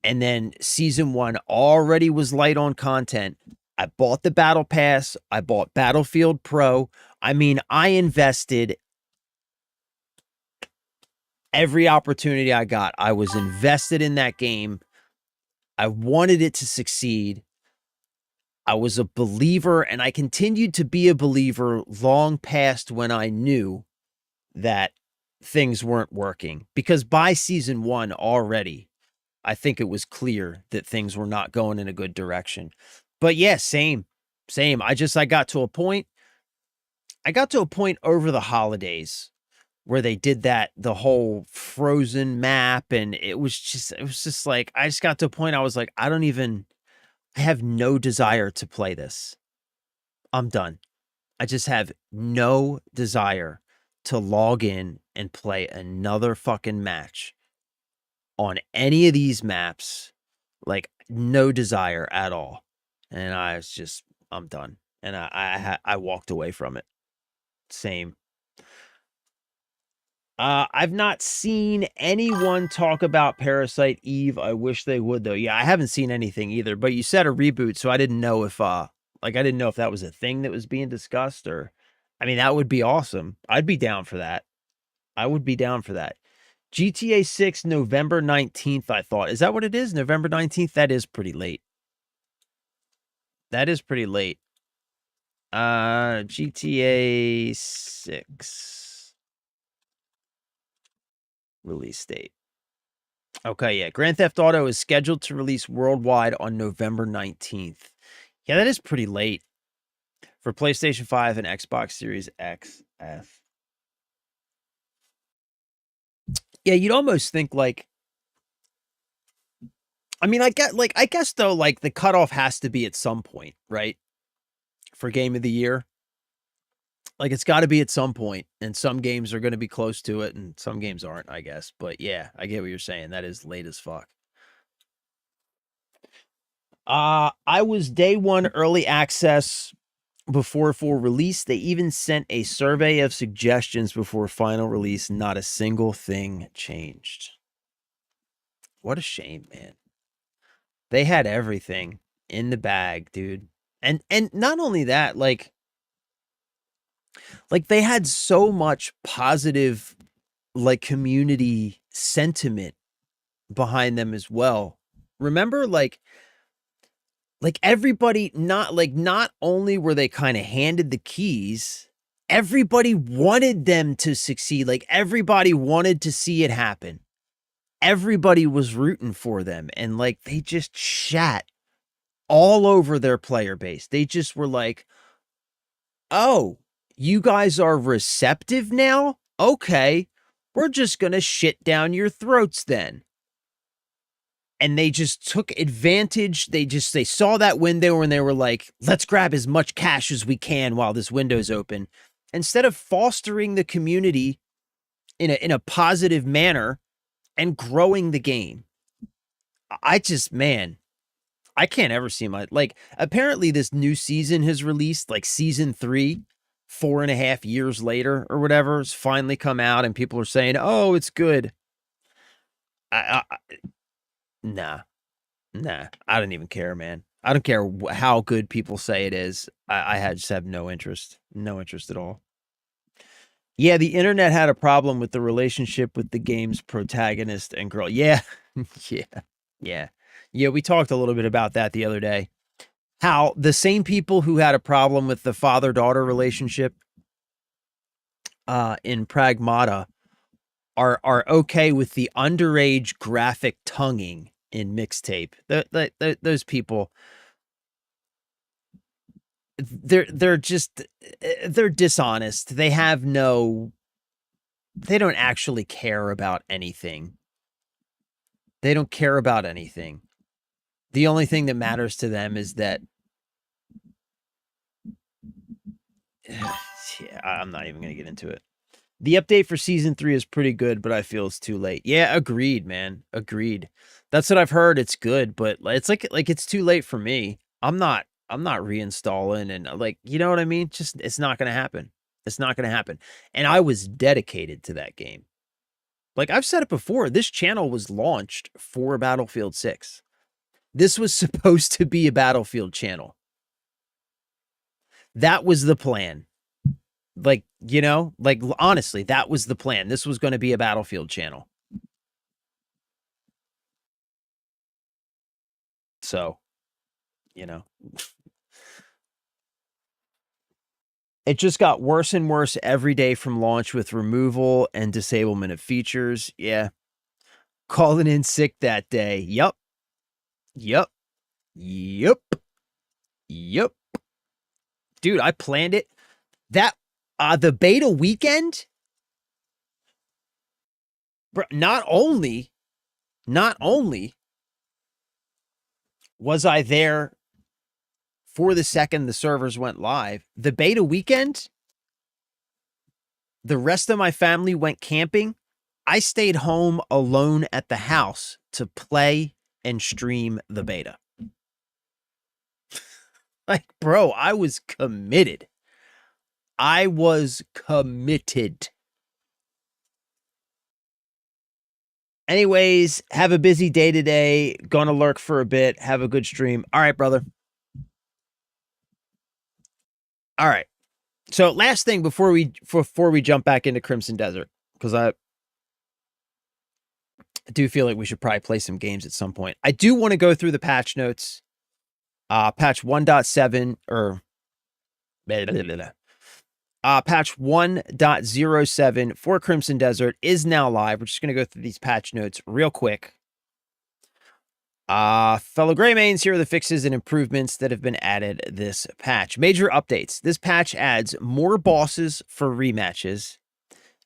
And then season 1 already was light on content. I bought the Battle Pass. I bought Battlefield Pro. I mean, I invested every opportunity I got. I was invested in that game. I wanted it to succeed. I was a believer, and I continued to be a believer long past when I knew that things weren't working. Because by season 1 already, I think it was clear that things were not going in a good direction. But yeah, same. I got to a point over the holidays where they did the whole Frozen map, and it was just like, I just got to a point I was like, I have no desire to play this. I'm done. I just have no desire to log in and play another fucking match on any of these maps. Like, no desire at all. And I'm done. And I walked away from it. Same. I've not seen anyone talk about Parasite Eve. I wish they would though. Yeah, I haven't seen anything either, but you said a reboot, so I didn't know if I didn't know if that was a thing that was being discussed, or I mean, that would be awesome. I'd be down for that. I would be down for that. GTA 6 November 19th, I thought. Is that what it is? November 19th? That is pretty late. That is pretty late. GTA 6 release date. Okay, yeah. Grand Theft Auto is scheduled to release worldwide on November 19th. Yeah, that is pretty late for PlayStation 5 and Xbox Series X, F. Yeah, you'd almost think like, I mean, I guess though, like the cutoff has to be at some point, right? For game of the year. Like it's got to be at some point, and some games are going to be close to it, and some games aren't, I guess. But yeah, I get what you're saying. That is late as fuck. I was day one early access before full release. They even sent a survey of suggestions before final release. Not a single thing changed. What a shame, man. They had everything in the bag, dude. And not only that, like they had so much positive like community sentiment behind them as well. Remember like everybody not only were they kind of handed the keys, everybody wanted them to succeed. Like everybody wanted to see it happen. Everybody was rooting for them, and like they just shat all over their player base. They just were like, "Oh, you guys are receptive now? Okay. We're just going to shit down your throats then." And they just took advantage. They saw that window and they were like, let's grab as much cash as we can while this window's open. Instead of fostering the community in a positive manner and growing the game. I just, man, I can't ever see like, apparently this new season has released, like season 3, 4.5 years later or whatever, has finally come out and people are saying, oh, it's good. Nah. Nah, I don't even care, man. I don't care how good people say it is. I just have no interest. No interest at all. Yeah, the internet had a problem with the relationship with the game's protagonist and girl. Yeah. Yeah. Yeah. Yeah, we talked a little bit about that the other day. How the same people who had a problem with the father-daughter relationship in Pragmata are okay with the underage graphic tonguing in Mixtape. Those people, they're just they're dishonest. They don't actually care about anything. They don't care about anything. The only thing that matters to them is that yeah, I'm not even going to get into it. The update for season 3 is pretty good, but I feel it's too late. Yeah, agreed, man. Agreed. That's what I've heard. It's good, but it's like it's too late for me. I'm not reinstalling and like, you know what I mean? Just it's not going to happen. It's not going to happen. And I was dedicated to that game. Like I've said it before, this channel was launched for Battlefield 6. This was supposed to be a Battlefield channel. That was the plan. Like, you know, like honestly, that was the plan. This was going to be a Battlefield channel. So, you know, it just got worse and worse every day from launch with removal and disablement of features. Yeah. Calling in sick that day. Yup. Yup. Yup. Yup. Dude, I planned it. That, the beta weekend, bro, not only was I there for the second the servers went live, the beta weekend, the rest of my family went camping. I stayed home alone at the house to play and stream the beta. Like, bro, I was committed. I was committed. Anyways, have a busy day today. Gonna lurk for a bit. Have a good stream. All right, brother. All right. So last thing before we jump back into Crimson Desert, because I do feel like we should probably play some games at some point. I do want to go through the patch notes. Patch 1.7 or patch 1.07 for Crimson Desert is now live. We're just going to go through these patch notes real quick. Fellow Greymanes, here are the fixes and improvements that have been added this patch. Major updates. This patch adds more bosses for rematches,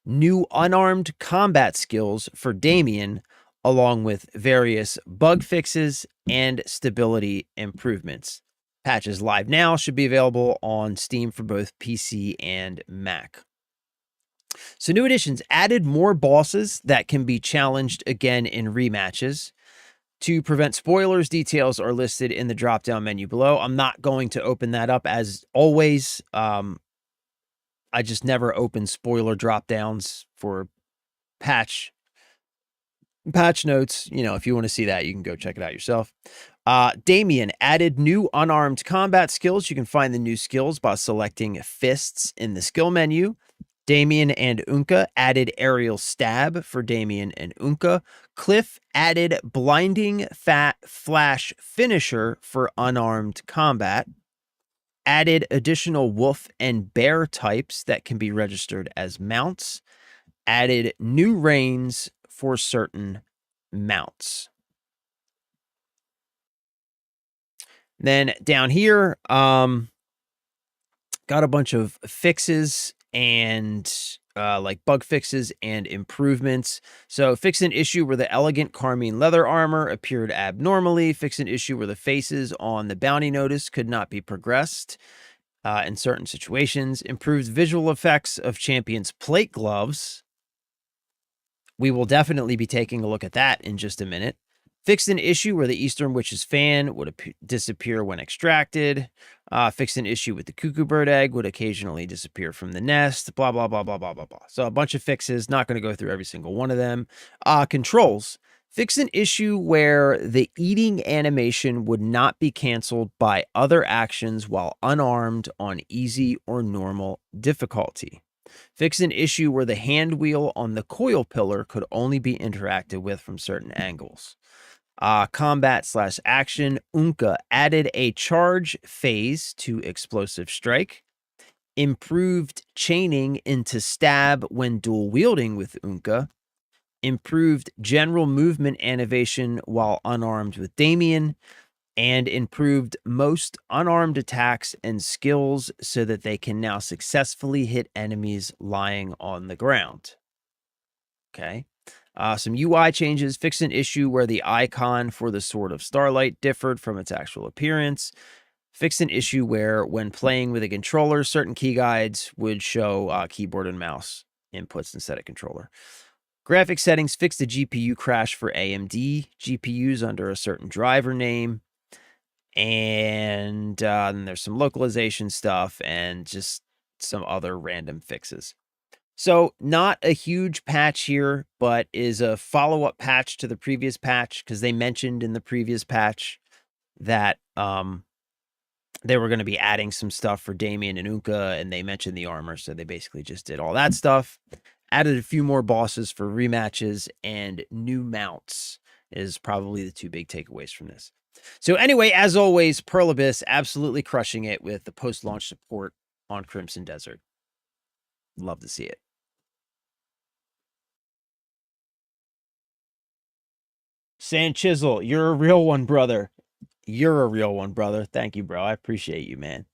new unarmed combat skills for Damien, along with various bug fixes and stability improvements. Patch is live now, should be available on Steam for both PC and Mac. So, new additions added more bosses that can be challenged again in rematches. To prevent spoilers, details are listed in the drop down menu below. I'm not going to open that up as always. I just never open spoiler drop downs for patch notes. You know, if you want to see that, you can go check it out yourself. Damien added new unarmed combat skills. You can find the new skills by selecting fists in the skill menu. Damien and Unka added aerial stab for Damien and Unka. Cliff added blinding flash finisher for unarmed combat. Added additional wolf and bear types that can be registered as mounts. Added new reins for certain mounts. Then down here, got a bunch of fixes and like bug fixes and improvements. So fix an issue where the elegant carmine leather armor appeared abnormally. Fix an issue where the faces on the bounty notice could not be progressed in certain situations. Improved visual effects of champions' plate gloves. We will definitely be taking a look at that in just a minute. Fixed an issue where the Eastern Witch's fan would disappear when extracted. Fixed an issue with the cuckoo bird egg would occasionally disappear from the nest. Blah, blah, blah, blah, blah, blah, blah. So a bunch of fixes. Not going to go through every single one of them. Controls. Fix an issue where the eating animation would not be canceled by other actions while unarmed on easy or normal difficulty. Fix an issue where the hand wheel on the coil pillar could only be interacted with from certain angles. Combat/action. Unka added a charge phase to explosive strike. Improved chaining into stab when dual wielding with Unka. Improved general movement animation while unarmed with Damien. And improved most unarmed attacks and skills so that they can now successfully hit enemies lying on the ground. Okay. Some UI changes. Fix an issue where the icon for the Sword of Starlight differed from its actual appearance. Fix an issue where, when playing with a controller, certain key guides would show keyboard and mouse inputs instead of controller. Graphic settings. Fix the GPU crash for AMD GPUs under a certain driver name. And then there's some localization stuff and just some other random fixes. So not a huge patch here, but is a follow-up patch to the previous patch, because they mentioned in the previous patch that they were going to be adding some stuff for Damien and Unka, and they mentioned the armor, so they basically just did all that stuff. Added a few more bosses for rematches, and new mounts is probably the two big takeaways from this. So anyway, as always, Pearl Abyss absolutely crushing it with the post-launch support on Crimson Desert. Love to see it. Sand Chisel, you're a real one, brother. You're a real one, brother. Thank you, bro. I appreciate you, man.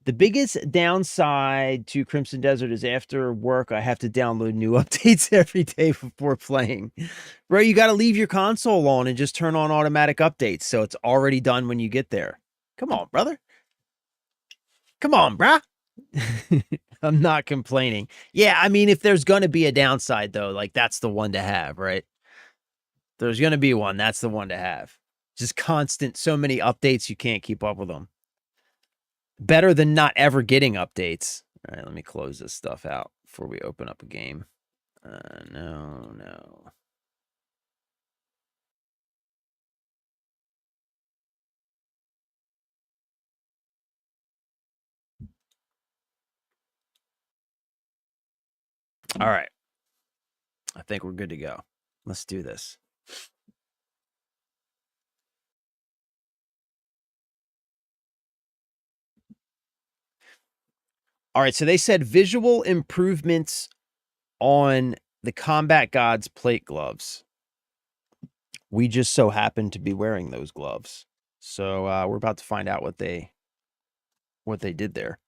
The biggest downside to Crimson Desert is after work, I have to download new updates every day before playing. Bro, you got to leave your console on and just turn on automatic updates so it's already done when you get there. Come on, brother. Come on, bruh. I'm not complaining. Yeah, I mean, if there's going to be a downside, though, like that's the one to have, right? There's going to be one. That's the one to have. Just constant, so many updates, you can't keep up with them. Better than not ever getting updates. All right, let me close this stuff out before we open up a game. No. All right. I think we're good to go. Let's do this. All right, so they said visual improvements on the Combat Gods plate gloves. We just so happen to be wearing those gloves. So we're about to find out what they did there.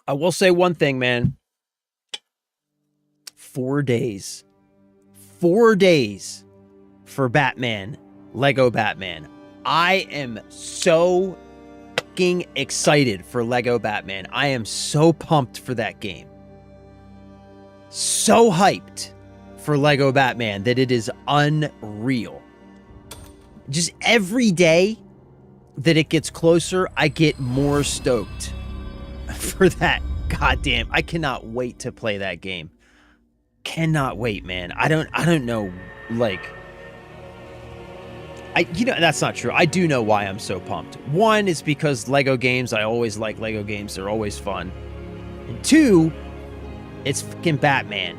I will say one thing, man. 4 days. 4 days for Batman. Lego Batman. I am so fucking excited for Lego Batman. I am so pumped for that game. So hyped for Lego Batman that it is unreal. Just every day that it gets closer, I get more stoked for that. Goddamn, I cannot wait to play that game. Cannot wait, man. I don't know, like, you know, that's not true. I do know why I'm so pumped. One is because Lego games, I always like Lego games. They're always fun. And two, it's fucking Batman.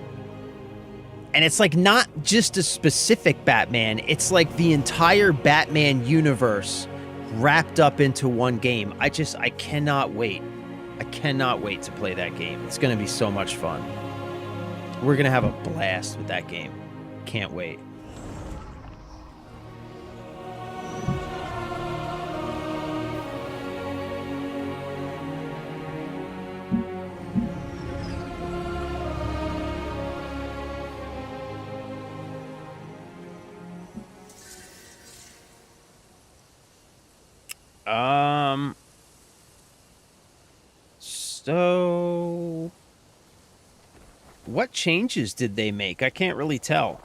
And it's like not just a specific Batman. It's like the entire Batman universe wrapped up into one game. I cannot wait. I cannot wait to play that game. It's going to be so much fun. We're going to have a blast with that game. Can't wait. So what changes did they make? I can't really tell.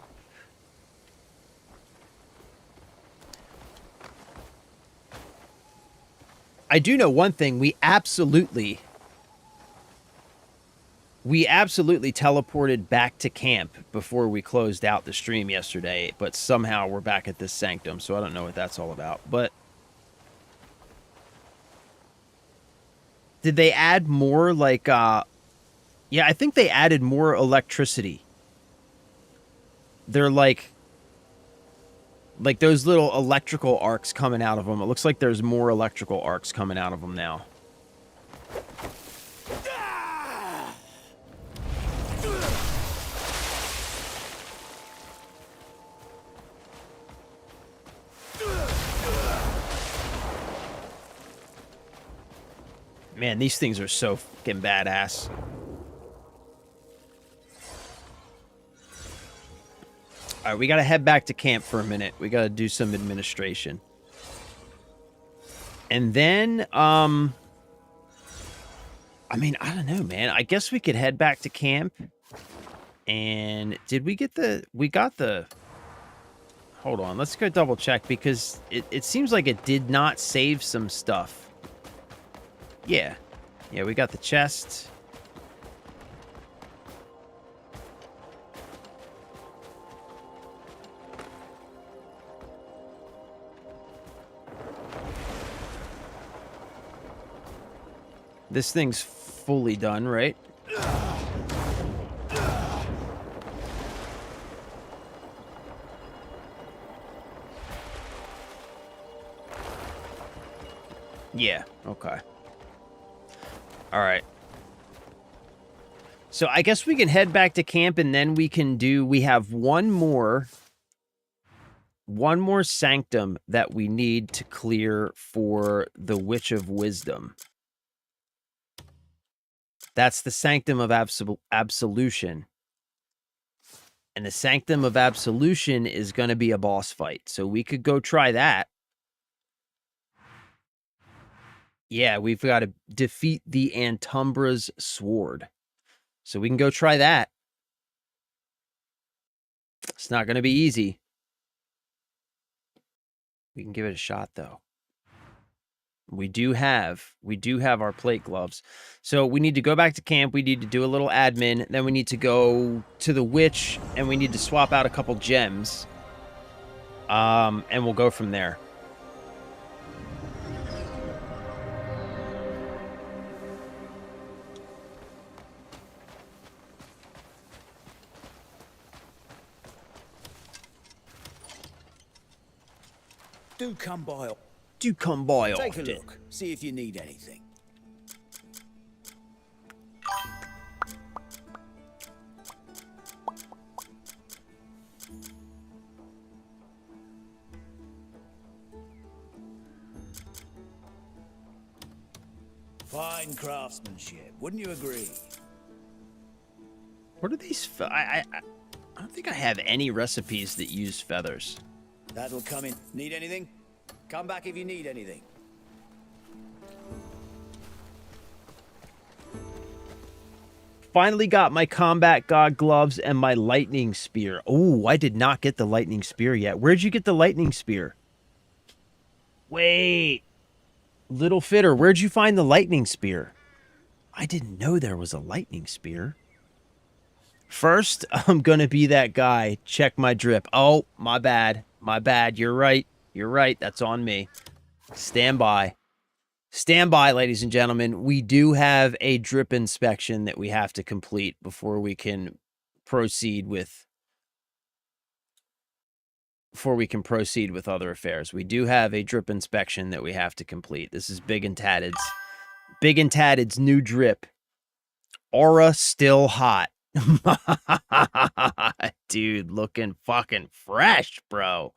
I do know one thing. We absolutely teleported back to camp before we closed out the stream yesterday, but somehow we're back at this sanctum, so I don't know what that's all about. But did they add more, like, yeah, I think they added more electricity. They're like those little electrical arcs coming out of them. It looks like there's more electrical arcs coming out of them now. Man, these things are so fucking badass. All right, we got to head back to camp for a minute. We got to do some administration. And then, I mean, I don't know, man. I guess we could head back to camp. And did we get we got the, hold on, let's go double check because it seems like it did not save some stuff. Yeah. Yeah, we got the chest. This thing's fully done, right? Yeah, okay. All right. So I guess we can head back to camp and then we can we have one more sanctum that we need to clear for the Witch of Wisdom. That's the Sanctum of Absolution. And the Sanctum of Absolution is going to be a boss fight. So we could go try that. Yeah, we've got to defeat the Antumbra's Sword. So we can go try that. It's not going to be easy. We can give it a shot, though. We do have our plate gloves. So we need to go back to camp. We need to do a little admin. Then we need to go to the witch, and we need to swap out a couple gems. And we'll go from there. Do come by. Do come by Take often. a look. See if you need anything. Fine craftsmanship, wouldn't you agree? What are these? I don't think I have any recipes that use feathers. That'll come in. Need anything? Come back if you need anything. Finally got my combat god gloves and my lightning spear. Oh, I did not get the lightning spear yet. Where'd you get the lightning spear? Wait. Little Fitter, where'd you find the lightning spear? I didn't know there was a lightning spear. First, I'm going to be that guy. Check my drip. Oh, my bad. My bad. You're right. You're right. That's on me. Stand by. Stand by, ladies and gentlemen. We do have a drip inspection that we have to complete before we can proceed with other affairs. We do have a drip inspection that we have to complete. This is Big and Tatted's. Big and Tatted's new drip. Aura still hot. Dude, looking fucking fresh, bro.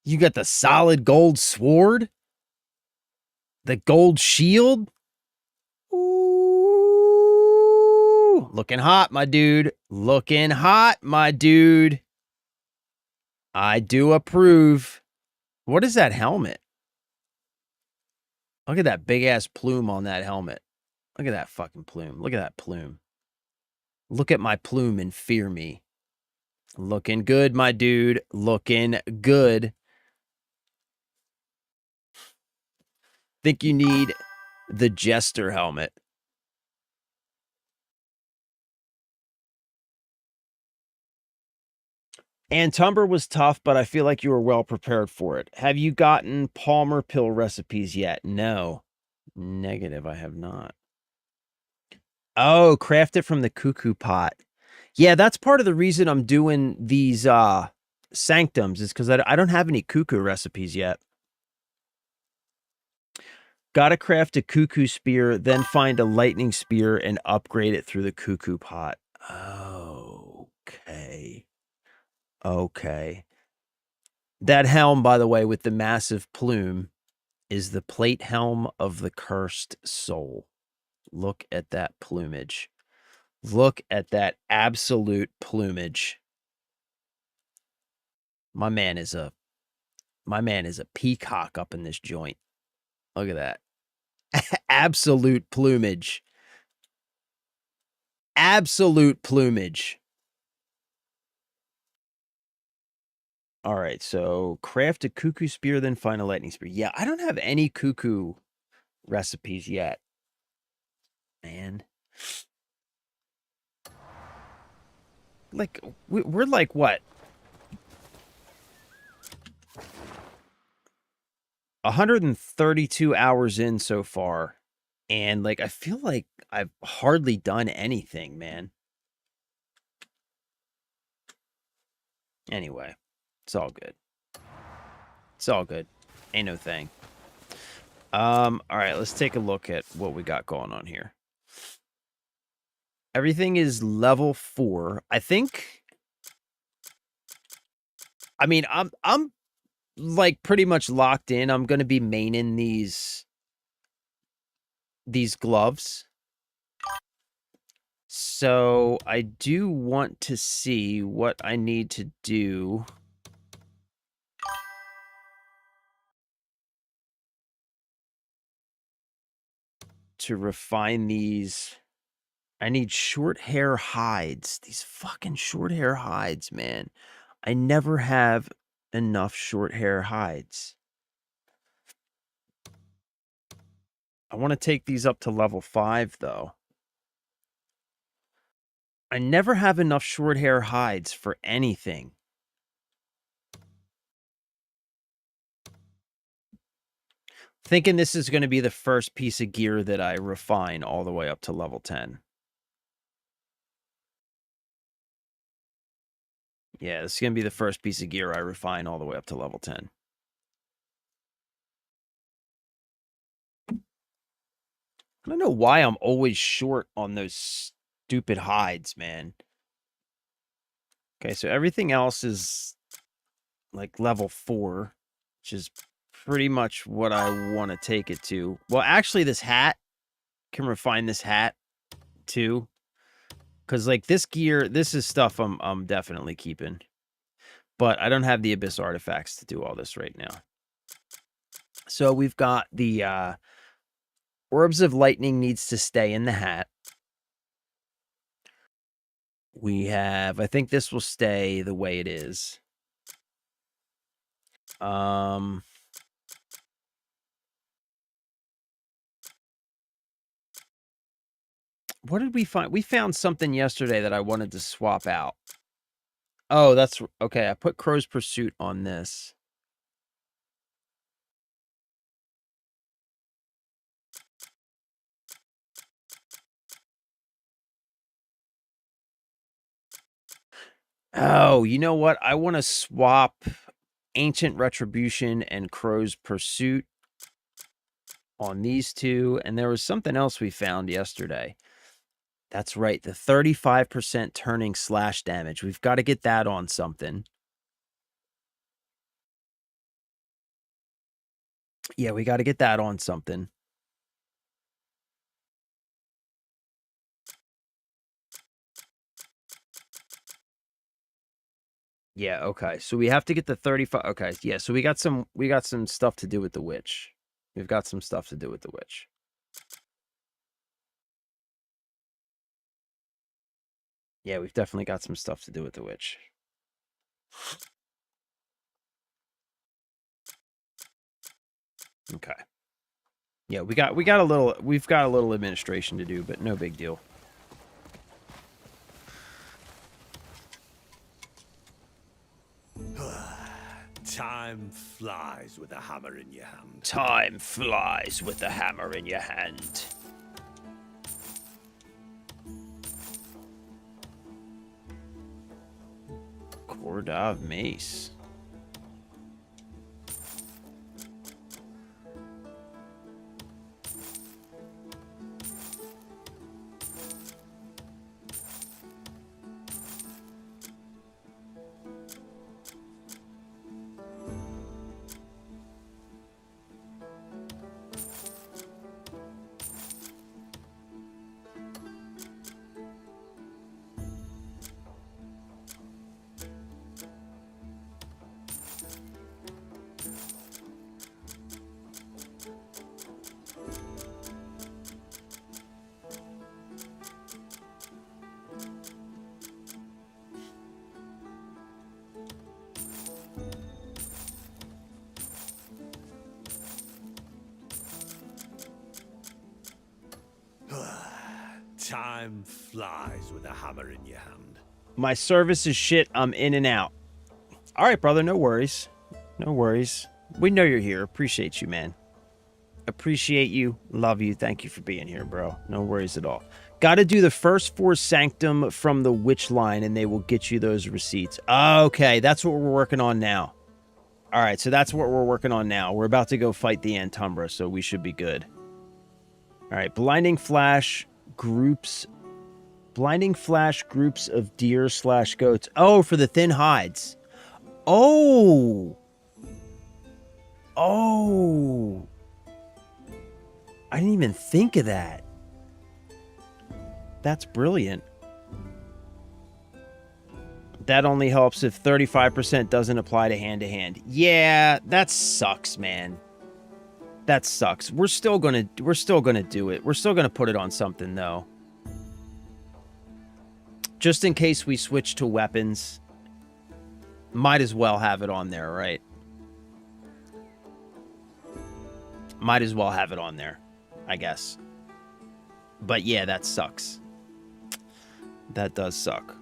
You got the solid gold sword? The gold shield? Ooh, looking hot, my dude. Looking hot, my dude. I do approve. What is that helmet? Look at that big-ass plume on that helmet. Look at that fucking plume. Look at that plume. Look at my plume and fear me. Looking good, my dude. Looking good. Think you need the Jester helmet. Antumber was tough, but I feel like you were well prepared for it. Have you gotten Palmer pill recipes yet? No. Negative, I have not. Oh, craft it from the cuckoo pot. Yeah, that's part of the reason I'm doing these sanctums is because I don't have any cuckoo recipes yet. Gotta craft a cuckoo spear, then find a lightning spear and upgrade it through the cuckoo pot. Okay. Okay. That helm, by the way, with the massive plume, is the plate helm of the cursed soul. Look at that plumage. Look at that absolute plumage. My man is a peacock up in this joint. Look at that. Absolute plumage. Absolute plumage. All right, so craft a cuckoo spear, then find a lightning spear. Yeah, I don't have any cuckoo recipes yet. Man. Like, we're like, what? 132 hours in so far. And, like, I feel like I've hardly done anything, man. Anyway, it's all good. It's all good. Ain't no thing. All right, let's take a look at what we got going on here. Everything is level 4. I think. I mean, I'm like pretty much locked in. I'm gonna be maining these gloves. So I do want to see what I need to do to refine these. I need short hair hides. These fucking short hair hides, man. I never have enough short hair hides. I want to take these up to level 5, though. I never have enough short hair hides for anything. Thinking this is going to be the first piece of gear that I refine all the way up to level 10. Yeah, this is going to be the first piece of gear I refine all the way up to level 10. I don't know why I'm always short on those stupid hides, man. Okay, so everything else is like level 4, which is pretty much what I want to take it to. Well, actually, this hat can refine this hat too. Because like this gear, this is stuff I'm definitely keeping. But I don't have the Abyss artifacts to do all this right now. So we've got the Orbs of Lightning needs to stay in the hat. We have, I think this will stay the way it is. What did we find? We found something yesterday that I wanted to swap out. Oh, that's okay. I put Crow's Pursuit on this. Oh, you know what? I want to swap Ancient Retribution and Crow's Pursuit on these two. And there was something else we found yesterday. That's right. The 35% turning slash damage. We've got to get that on something. Yeah, we got to get that on something. Yeah, okay. So we have to get the 35. Okay, yeah. So we got some stuff to do with the witch. We've got some stuff to do with the witch. Yeah, we've definitely got some stuff to do with the witch. Okay. Yeah, we've got a little administration to do, but no big deal. Time flies with a hammer in your hand. Time flies with a hammer in your hand. Kordav Mace. Time flies with a hammer in your hand. My service is shit. I'm in and out. All right, brother. No worries. No worries. We know you're here. Appreciate you, man. Appreciate you. Love you. Thank you for being here, bro. No worries at all. Got to do the first 4 Sanctum from the Witch line, and they will get you those receipts. Okay, that's what we're working on now. All right, so that's what we're working on now. We're about to go fight the Antumbra, so we should be good. All right, Blinding Flash groups of deer / goats. Oh, for the thin hides. Oh. Oh. I didn't even think of that. That's brilliant. That only helps if 35% doesn't apply to hand-to-hand. Yeah, that sucks, man. That sucks. We're still gonna do it. We're still gonna put it on something though. Just in case we switch to weapons. Might as well have it on there, right? Might as well have it on there, I guess. But yeah, that sucks. That does suck.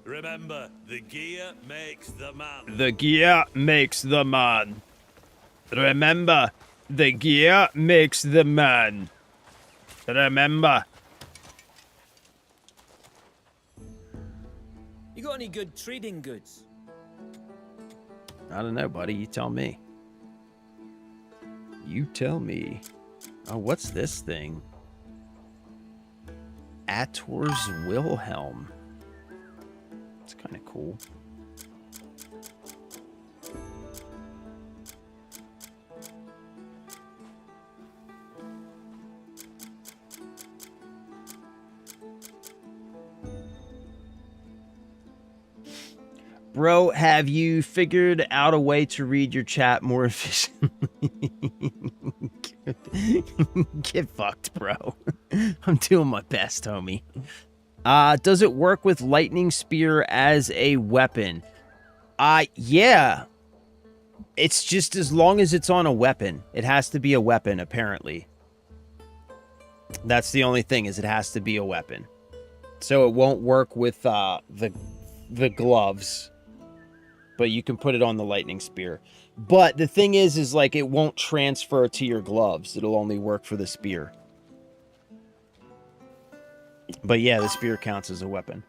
Remember, the gear makes the man. The gear makes the man. Remember, the gear makes the man. Remember. You got any good trading goods? I don't know, buddy. You tell me. You tell me. Oh, what's this thing? Ator's Wilhelm. It's kind of cool. Bro, have you figured out a way to read your chat more efficiently? Get fucked, bro. I'm doing my best, homie. Does it work with lightning spear as a weapon? Yeah. It's just as long as it's on a weapon. It has to be a weapon, apparently. That's the only thing, is it has to be a weapon. So it won't work with the gloves. But you can put it on the lightning spear. But the thing is like it won't transfer to your gloves. It'll only work for the spear. But yeah, the spear counts as a weapon.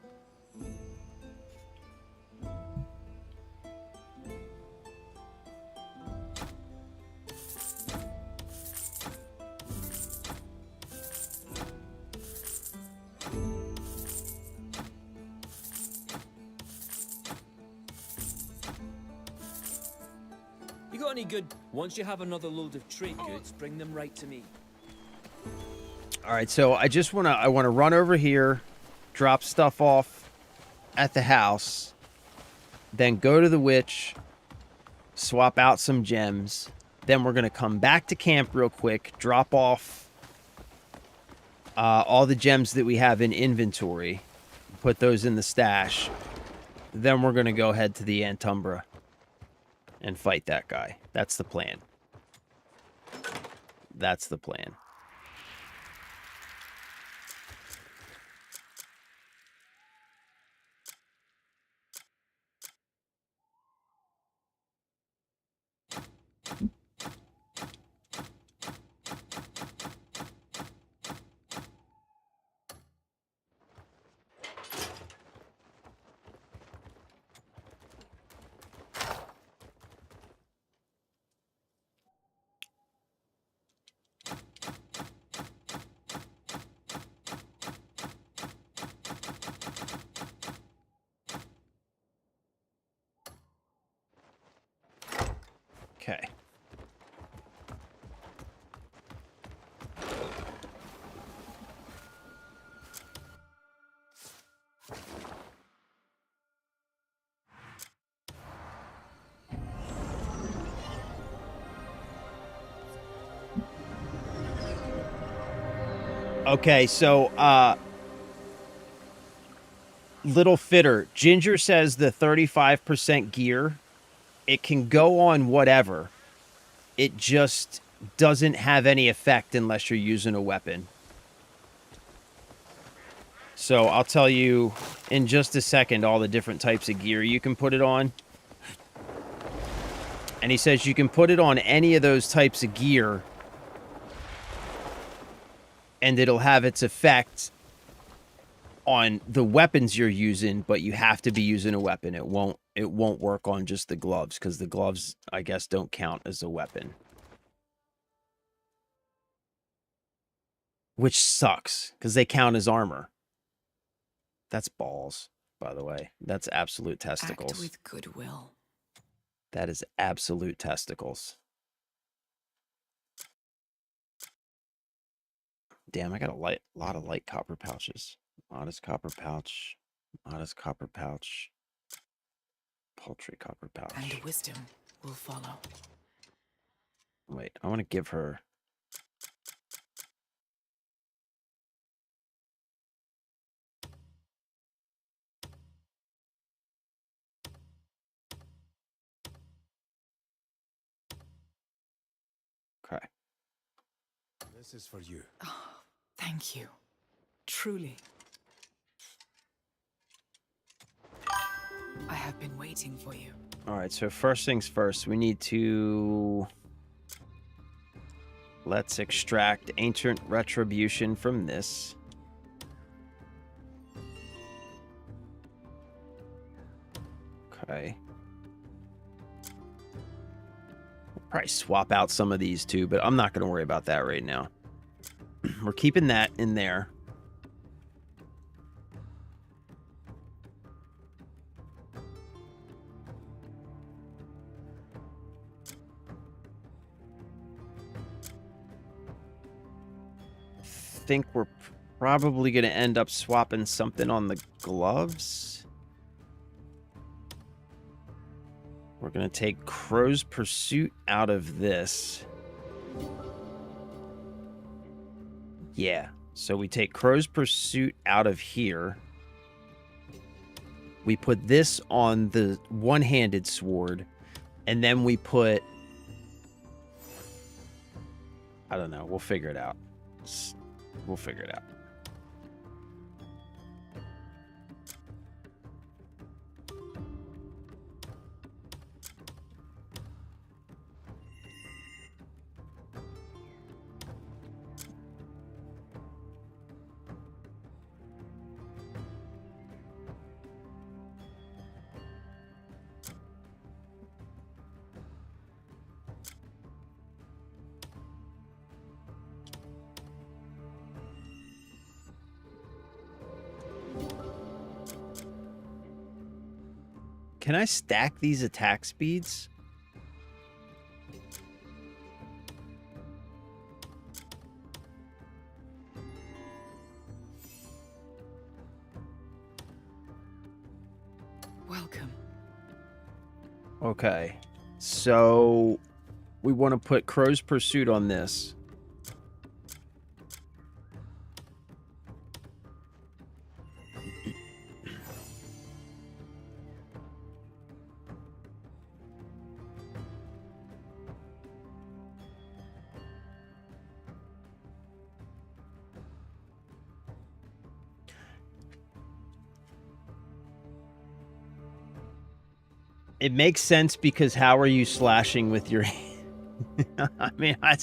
You got any good? Once you have another load of trade goods, bring them right to me. All right, so I want to run over here, drop stuff off at the house, then go to the witch, swap out some gems. Then we're going to come back to camp real quick, drop off all the gems that we have in inventory, put those in the stash. Then we're going to go head to the Antumbra and fight that guy. That's the plan. That's the plan. Okay. Okay, so, Little Fitter, Ginger says the 35% gear, it can go on whatever. It just doesn't have any effect unless you're using a weapon. So I'll tell you in just a second all the different types of gear you can put it on. And he says you can put it on any of those types of gear and it'll have its effect on the weapons you're using, but you have to be using a weapon. It won't work on just the gloves, because the gloves, I guess, don't count as a weapon. Which sucks, because they count as armor. That's balls, by the way. That's absolute testicles. Act with goodwill. That is absolute testicles. Damn, I got a lot of light copper pouches. Modest copper pouch. Modest copper pouch. Paltry copper pouch. And wisdom will follow. Wait, I want to give her... Okay. This is for you. Oh, thank you. Truly. I have been waiting for you. All right, so first things first, we need to... Let's extract Ancient Retribution from this. Okay. We'll probably swap out some of these too, but I'm not going to worry about that right now. We're keeping that in there. Think we're probably going to end up swapping something on the gloves. We're going to take Crow's Pursuit out of this. Yeah. So we take Crow's Pursuit out of here. We put this on the one-handed sword. And then we put... I don't know. We'll figure it out. We'll figure it out. Can I stack these attack speeds? Welcome. Okay. So we want to put Crow's Pursuit on this. It makes sense because how are you slashing with your... I mean, I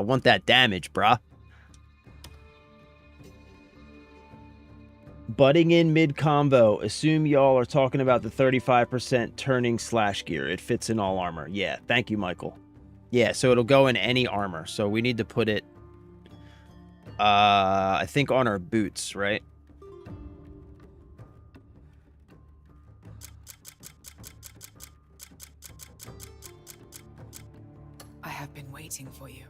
want that damage, bruh. Butting in mid-combo. Assume y'all are talking about the 35% turning slash gear. It fits in all armor. Yeah, thank you, Michael. Yeah, so it'll go in any armor. So we need to put it, I think on our boots, right? I have been waiting for you.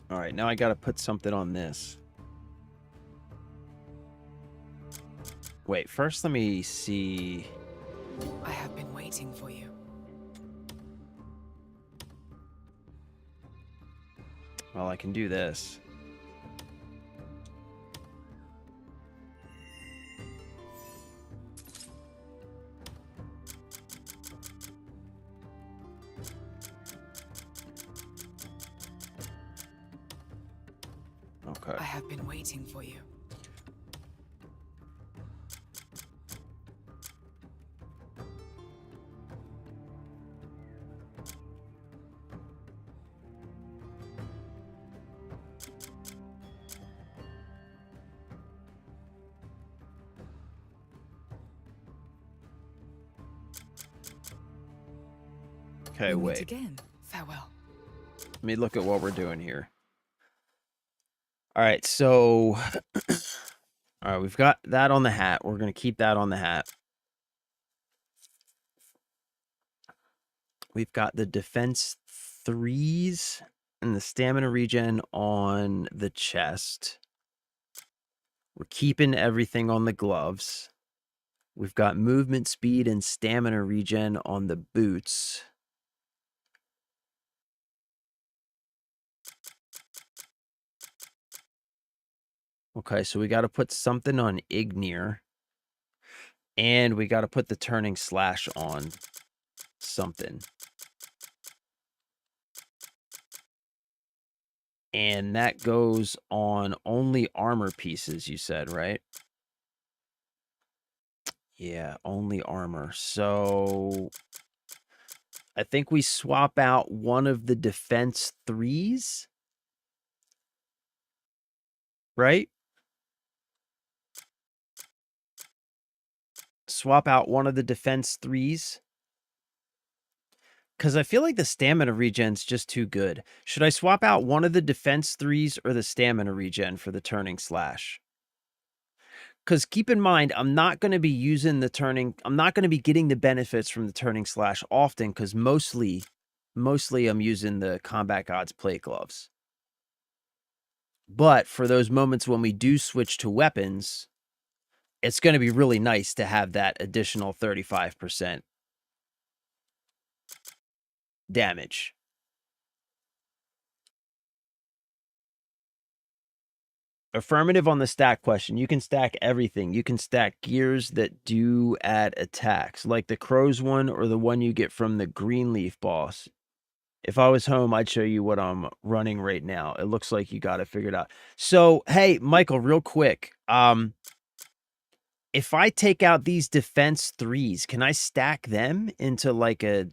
All right, now I got to put something on this. Wait, first let me see. I have been waiting for you. Well, I can do this. Okay. I have been waiting for you. Okay, We'll meet wait. again. Farewell. Let me look at what we're doing here. All right, so... All right, we've got that on the hat. We're going to keep that on the hat. We've got the defense 3s and the stamina regen on the chest. We're keeping everything on the gloves. We've got movement speed and stamina regen on the boots. Okay, so we got to put something on Ignir. And we got to put the turning slash on something. And that goes on only armor pieces, you said, right? Yeah, only armor. So I think we swap out one of the defense 3s. Right? Swap out one of the defense 3s. Because I feel like the stamina regen's just too good. Should I swap out one of the defense 3s or the stamina regen for the turning slash? Because keep in mind, I'm not going to be using the turning... I'm not going to be getting the benefits from the turning slash often because mostly I'm using the Combat Gods plate gloves. But for those moments when we do switch to weapons, it's going to be really nice to have that additional 35% damage. Affirmative on the stack question. You can stack everything. You can stack gears that do add attacks, like the crows one or the one you get from the Greenleaf boss. If I was home, I'd show you what I'm running right now. It looks like you got it figured out. So, hey, Michael, real quick. If I take out these defense 3s, can I stack them into like a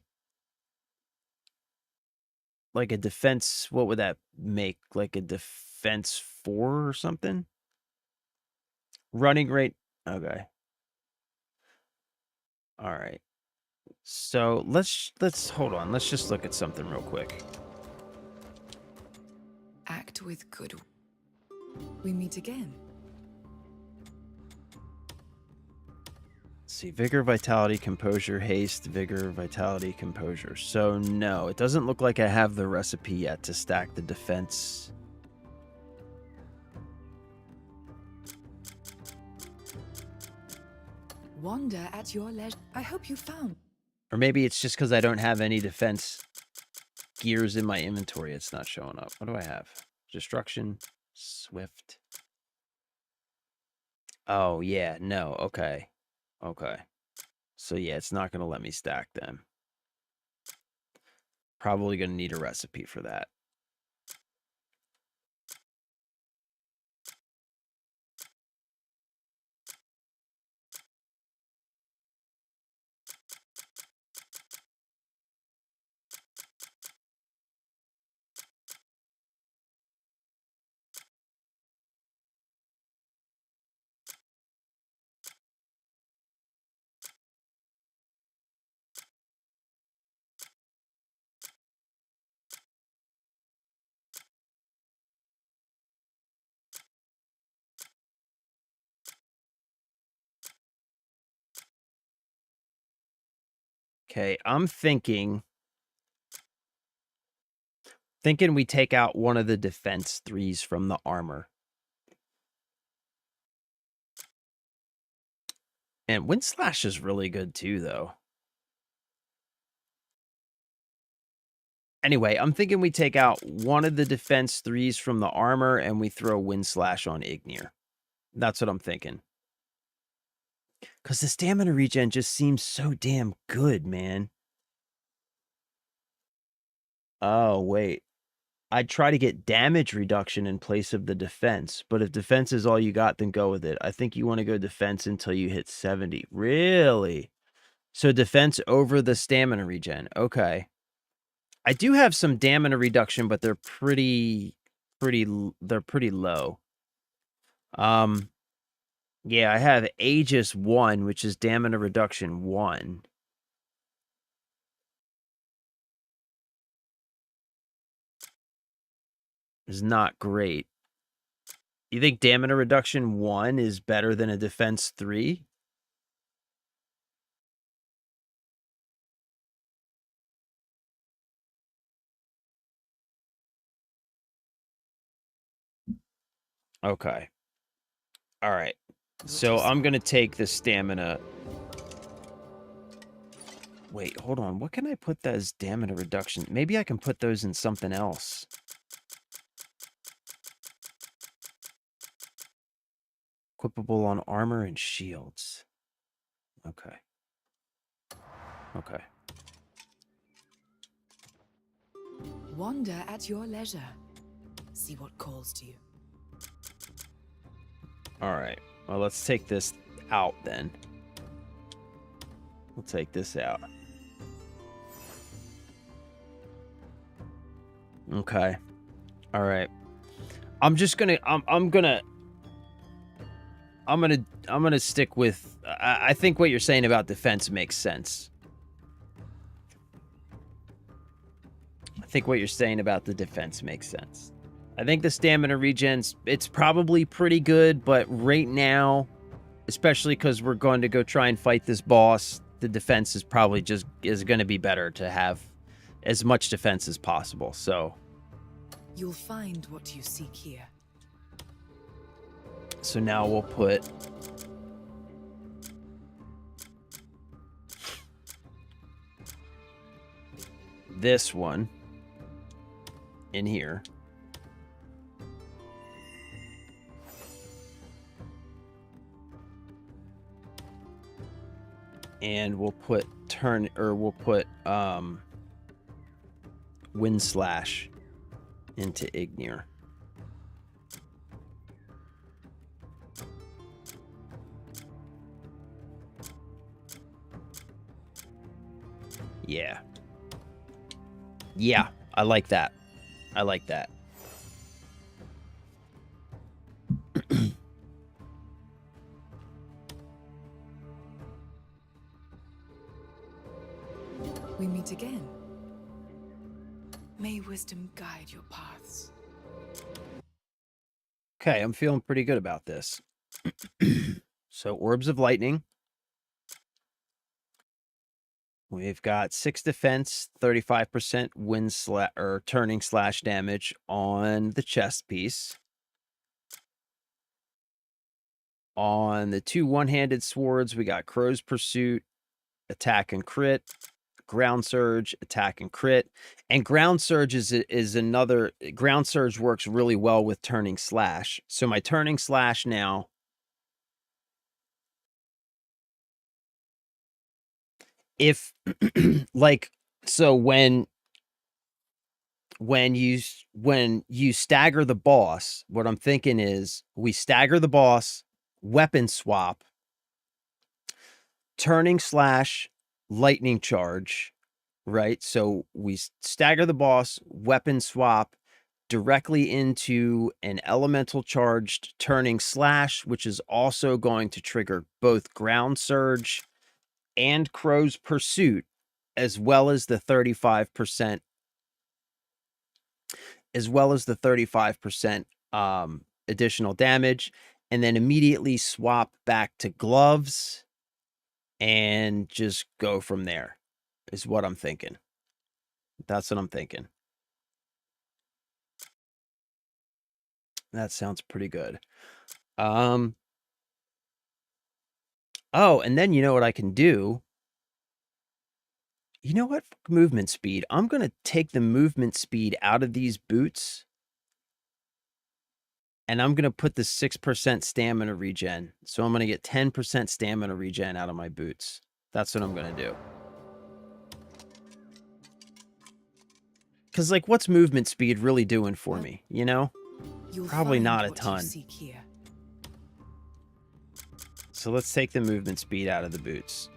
defense? What would that make? Like a defense 4 or something? Running rate. Okay. All right. So let's hold on. Let's just look at something real quick. Act with good. We meet again. Let's see, vigor, vitality, composure, haste, vigor, vitality, composure. So no, it doesn't look like I have the recipe yet to stack the defense. Wander at your leisure. I hope you found. Or maybe it's just because I don't have any defense gears in my inventory. It's not showing up. What do I have? Destruction, swift. Oh, yeah. No. Okay. Okay. So, yeah, it's not going to let me stack them. Probably going to need a recipe for that. Okay, I'm thinking we take out one of the defense 3s from the armor. And Wind Slash is really good too, though. Anyway, I'm thinking we take out one of the defense 3s from the armor and we throw Wind Slash on Ignir. That's what I'm thinking. Because the stamina regen just seems so damn good, man. Oh, wait. I'd try to get damage reduction in place of the defense. But if defense is all you got, then go with it. I think you want to go defense until you hit 70. Really? So defense over the stamina regen. Okay. I do have some stamina reduction, but they're pretty low. Yeah, I have Aegis 1, which is stamina reduction 1. Is not great. You think stamina reduction 1 is better than a defense 3? Okay. All right. So I'm going to take the stamina. Wait, hold on. What can I put that as stamina reduction? Maybe I can put those in something else. Equipable on armor and shields. Okay. Okay. Wander at your leisure. See what calls to you. All right. Well, let's take this out then. We'll take this out. Okay. All right. I'm just gonna. I'm gonna stick with. I think what you're saying about defense makes sense. I think what you're saying about the defense makes sense. I think the stamina regens, it's probably pretty good, but right now, especially because we're going to go try and fight this boss, the defense is probably is going to be better to have as much defense as possible. So You'll find what you seek here. So now we'll put this one in here. And we'll put Wind Slash into Ignir. Yeah. Yeah, I like that. I like that. We meet again. May wisdom guide your paths. Okay, I'm feeling pretty good about this. So, Orbs of Lightning. We've got 6 defense, 35% wind or turning slash damage on the chest piece. On the 2 one-handed swords, we got Crow's Pursuit, attack and crit, Ground Surge, attack and crit. And Ground Surge is another... Ground Surge works really well with turning slash. So my turning slash now... If, like, so when you stagger the boss, what I'm thinking is we stagger the boss, weapon swap, turning slash, lightning charge, right? So we stagger the boss, weapon swap directly into an elemental charged turning slash, which is also going to trigger both Ground Surge and Crow's Pursuit, as well as the 35%, additional damage, and then immediately swap back to gloves and just go from there, is what I'm thinking. That's what I'm thinking. That sounds pretty good. Oh, and then you know what I can do? You know what? Movement speed. I'm going to take the movement speed out of these boots. And I'm going to put the 6% stamina regen. So I'm going to get 10% stamina regen out of my boots. That's what I'm going to do. Because, like, what's movement speed really doing for me? You know? Probably not a ton. So let's take the movement speed out of the boots.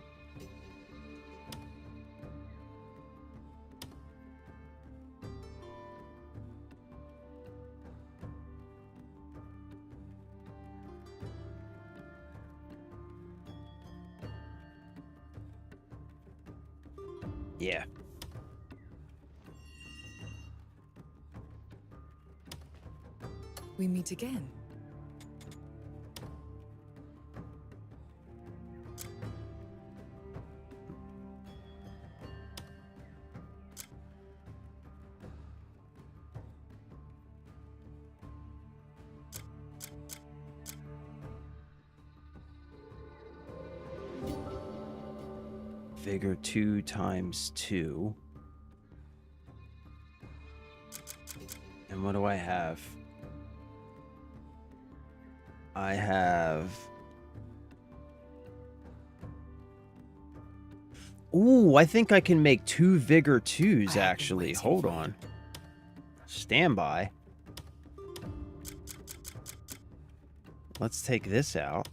Yeah. We meet again. Vigor 2 times 2. And what do I have? I have... Ooh, I think I can make 2 Vigor 2s, actually. Hold on. Stand by. Let's take this out.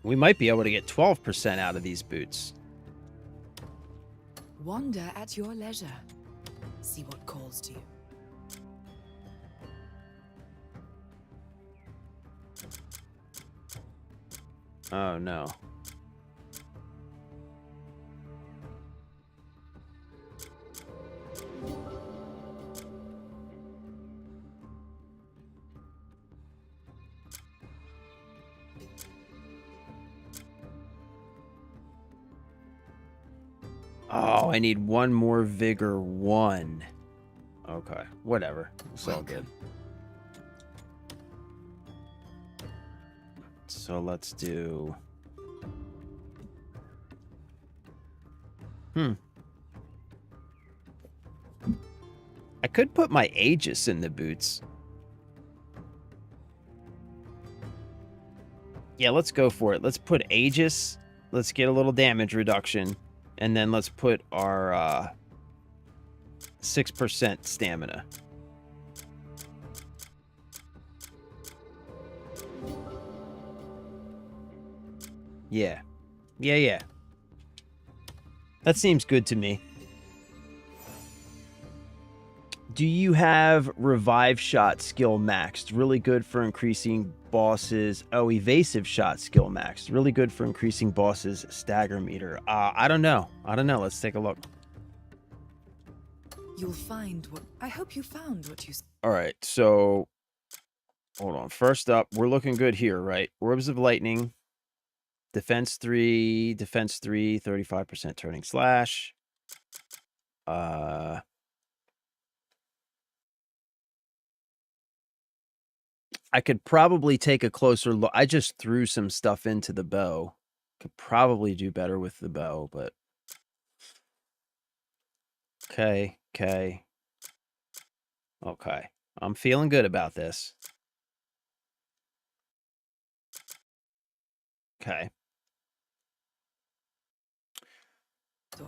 We might be able to get 12% out of these boots. Wander at your leisure. See what calls to you. Oh, no. Oh, I need one more Vigor 1. Okay, whatever. It's all good. So let's do... I could put my Aegis in the boots. Yeah, let's go for it. Let's put Aegis. Let's get a little damage reduction. And then let's put our 6% stamina. Yeah. Yeah. That seems good to me. Do you have Revive Shot skill maxed? Really good for increasing bosses. Oh, Evasive Shot skill maxed. Really good for increasing bosses' stagger meter. I don't know. Let's take a look. You'll find what... I hope you found what you... All right, so... Hold on. First up, we're looking good here, right? Orbs of Lightning. Defense 3, 35% turning slash. I could probably take a closer look. I just threw some stuff into the bow. Could probably do better with the bow, but... Okay. I'm feeling good about this. Okay. thought.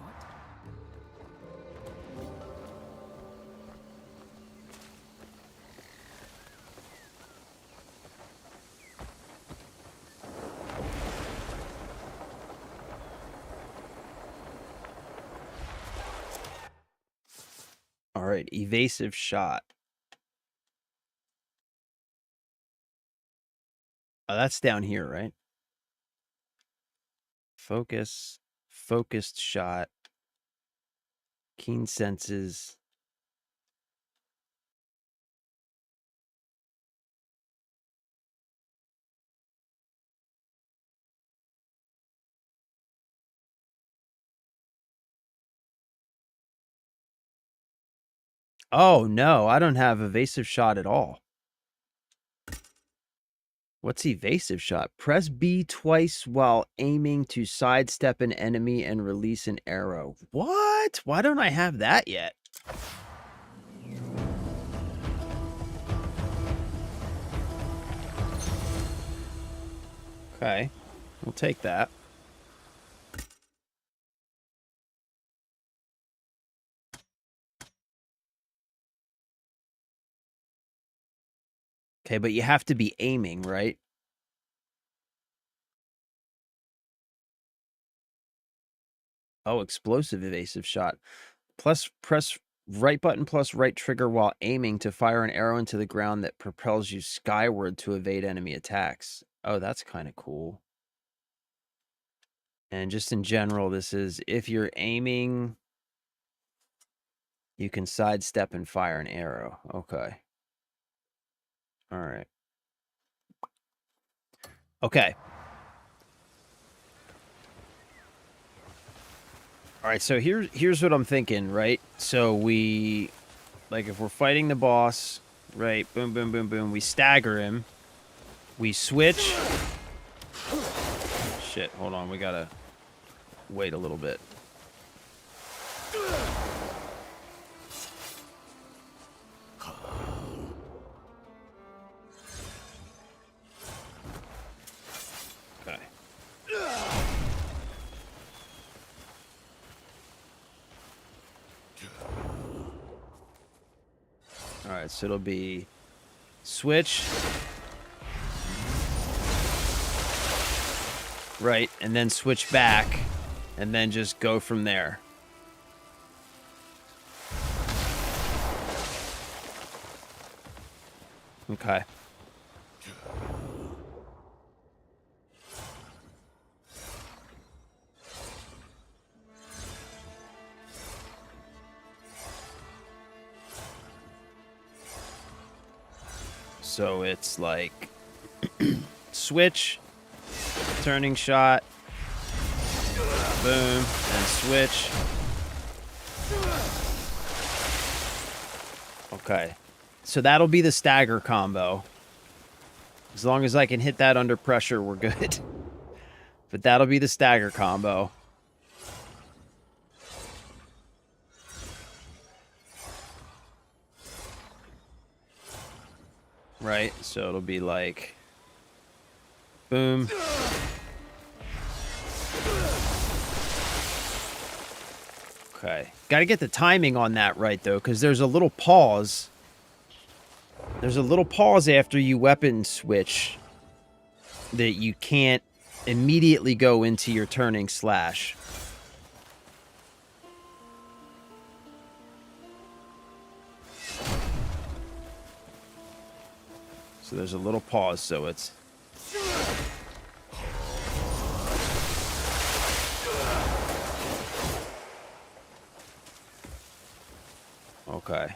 All right, Evasive Shot. Oh, that's down here, right? Focused shot, keen senses. Oh, no, I don't have evasive shot at all. What's evasive shot? Press B twice while aiming to sidestep an enemy and release an arrow. What? Why don't I have that yet? Okay, we'll take that. Okay, but you have to be aiming, right? Oh, explosive evasive shot. Plus, press right button plus right trigger while aiming to fire an arrow into the ground that propels you skyward to evade enemy attacks. Oh, that's kind of cool. And just in general, this is if you're aiming, you can sidestep and fire an arrow. Okay. All right. Okay. All right, so here's what I'm thinking, right? So we, like, if we're fighting the boss, right? Boom, boom, boom, boom. We stagger him. We switch. Shit, hold on. We gotta wait a little bit. Okay. All right, so it'll be switch. Right, and then switch back, and then just go from there. Okay. So it's like switch, turning shot, boom, and switch. Okay. So that'll be the stagger combo. As long as I can hit that under pressure, we're good. But that'll be the stagger combo. Right, so it'll be like... boom. Okay. Gotta get the timing on that right, though, because there's a little pause. There's a little pause after you weapon switch that you can't immediately go into your turning slash. So there's a little pause, so it's... okay.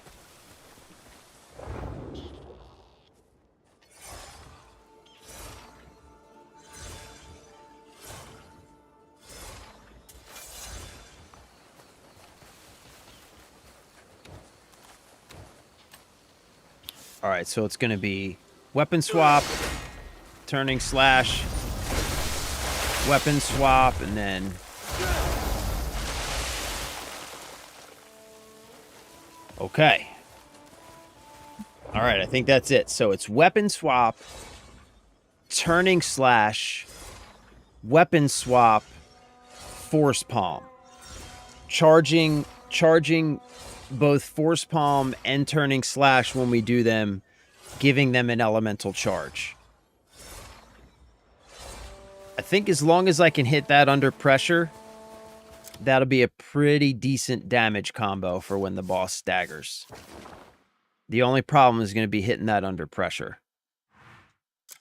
Alright, so it's going to be weapon swap, turning slash, weapon swap, and then... okay. Alright, I think that's it. So it's weapon swap, turning slash, weapon swap, force palm. Charging both force palm and turning slash when we do them, giving them an elemental charge. I think as long as I can hit that under pressure, that'll be a pretty decent damage combo for when the boss staggers. The only problem is going to be hitting that under pressure,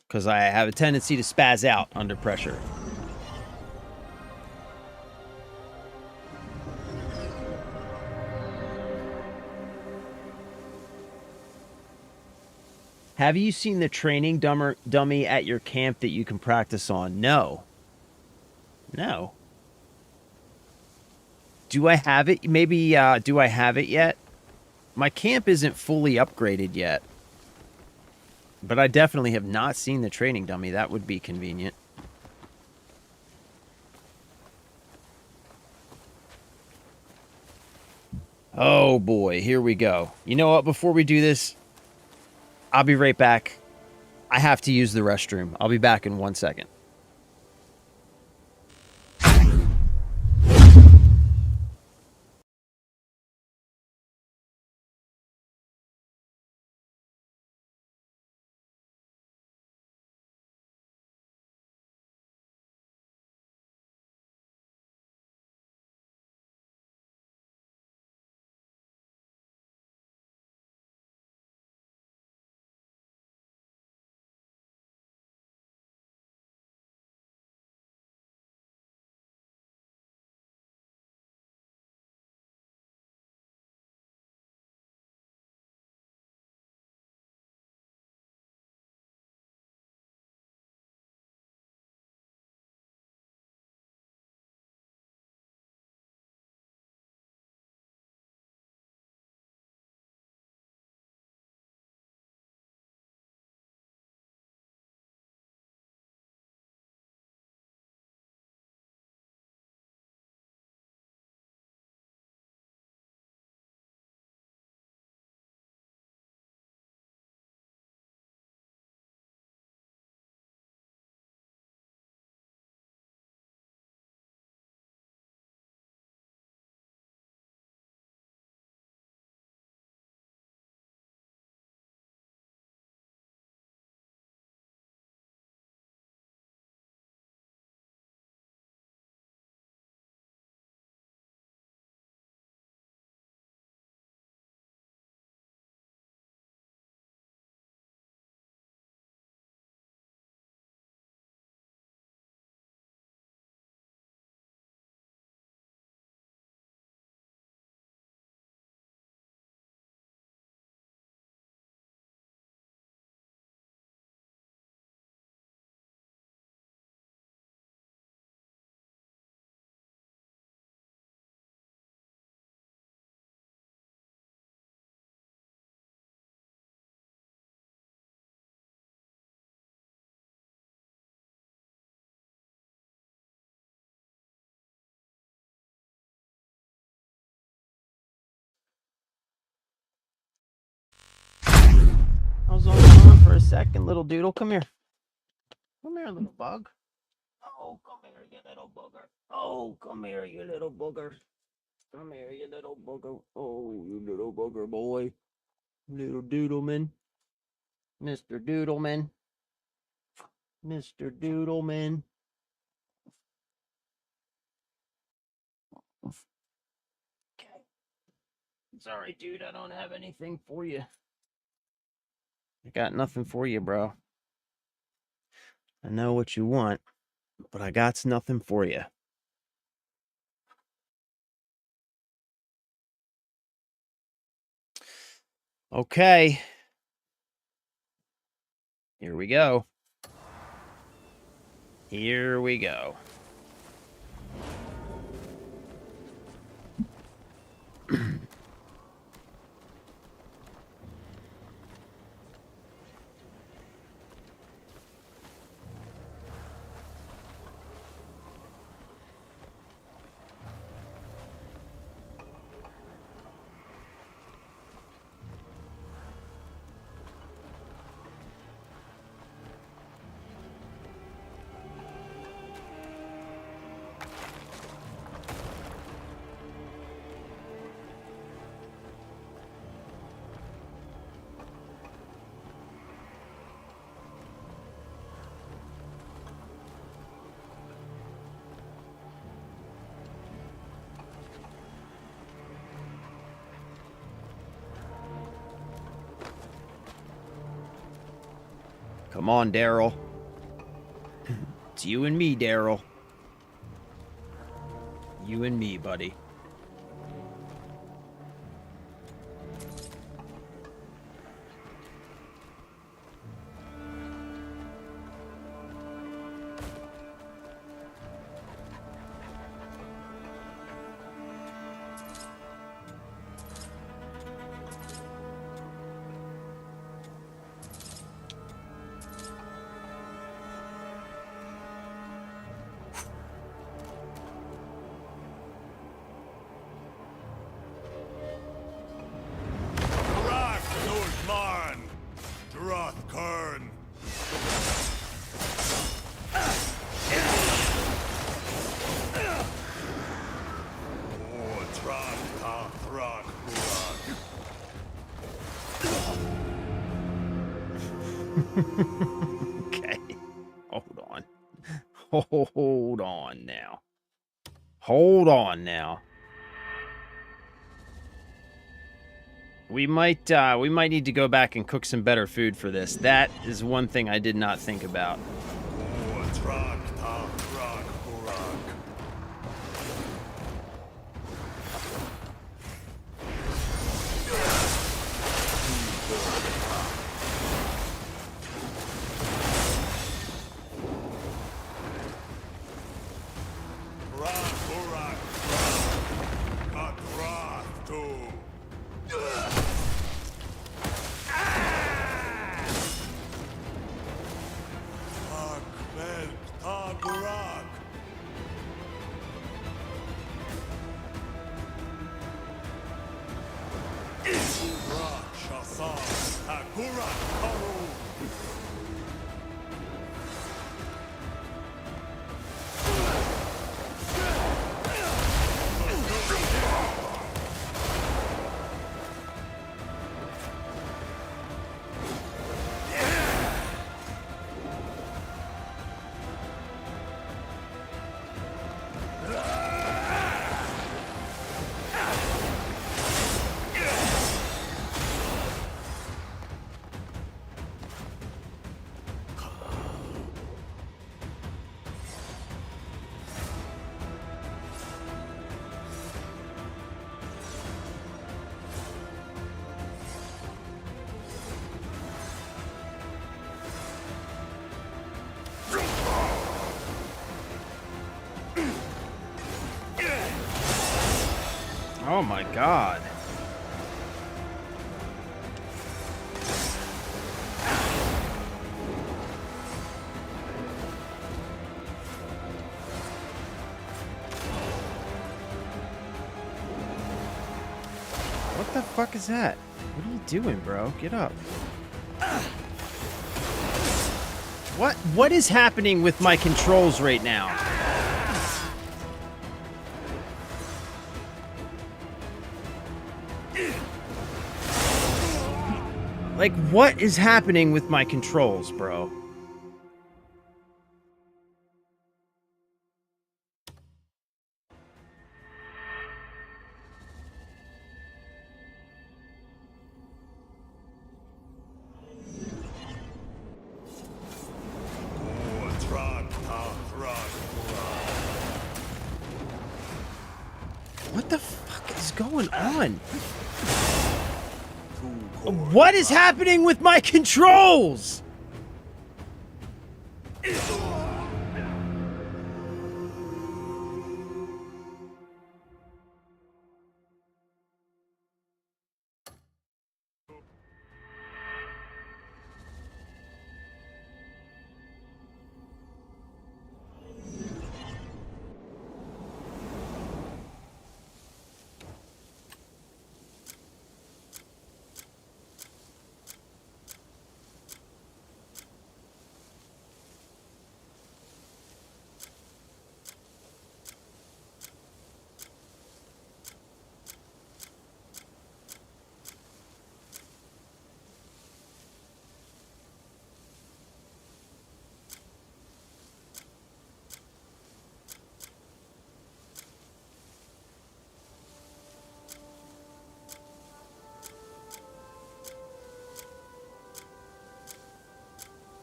because I have a tendency to spaz out under pressure. Have you seen the training dummy at your camp that you can practice on? No. No. Do I have it? Maybe, do I have it yet? My camp isn't fully upgraded yet. But I definitely have not seen the training dummy. That would be convenient. Oh boy, here we go. You know what? Before we do this, I'll be right back. I have to use the restroom. I'll be back in 1 second. second, little doodle. Come here. Come here, little bug. Oh, come here, you little booger. Oh, come here, you little booger. Come here, you little booger. Oh, you little booger boy. Little Doodleman. Mr. Doodleman. Mr. Doodleman. Okay. Sorry, dude, I don't have anything for you. I got nothing for you, bro. I know what you want, but I got nothing for you. Okay. Here we go. Here we go. Come on, Daryl. It's you and me, Daryl. You and me, buddy. Okay. Hold on. Hold on now. Hold on now. We might need to go back and cook some better food for this. That is one thing I did not think about. Oh my god. What the fuck is that? What are you doing, bro? Get up. What is happening with my controls right now? Like, what is happening with my controls, bro? What the fuck is going on? What is happening with my controls?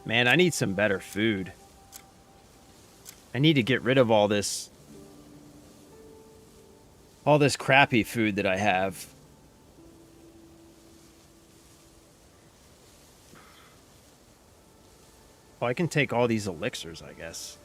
Man, I need some better food. I need to get rid of all this crappy food that I have. Oh, I can take all these elixirs, I guess.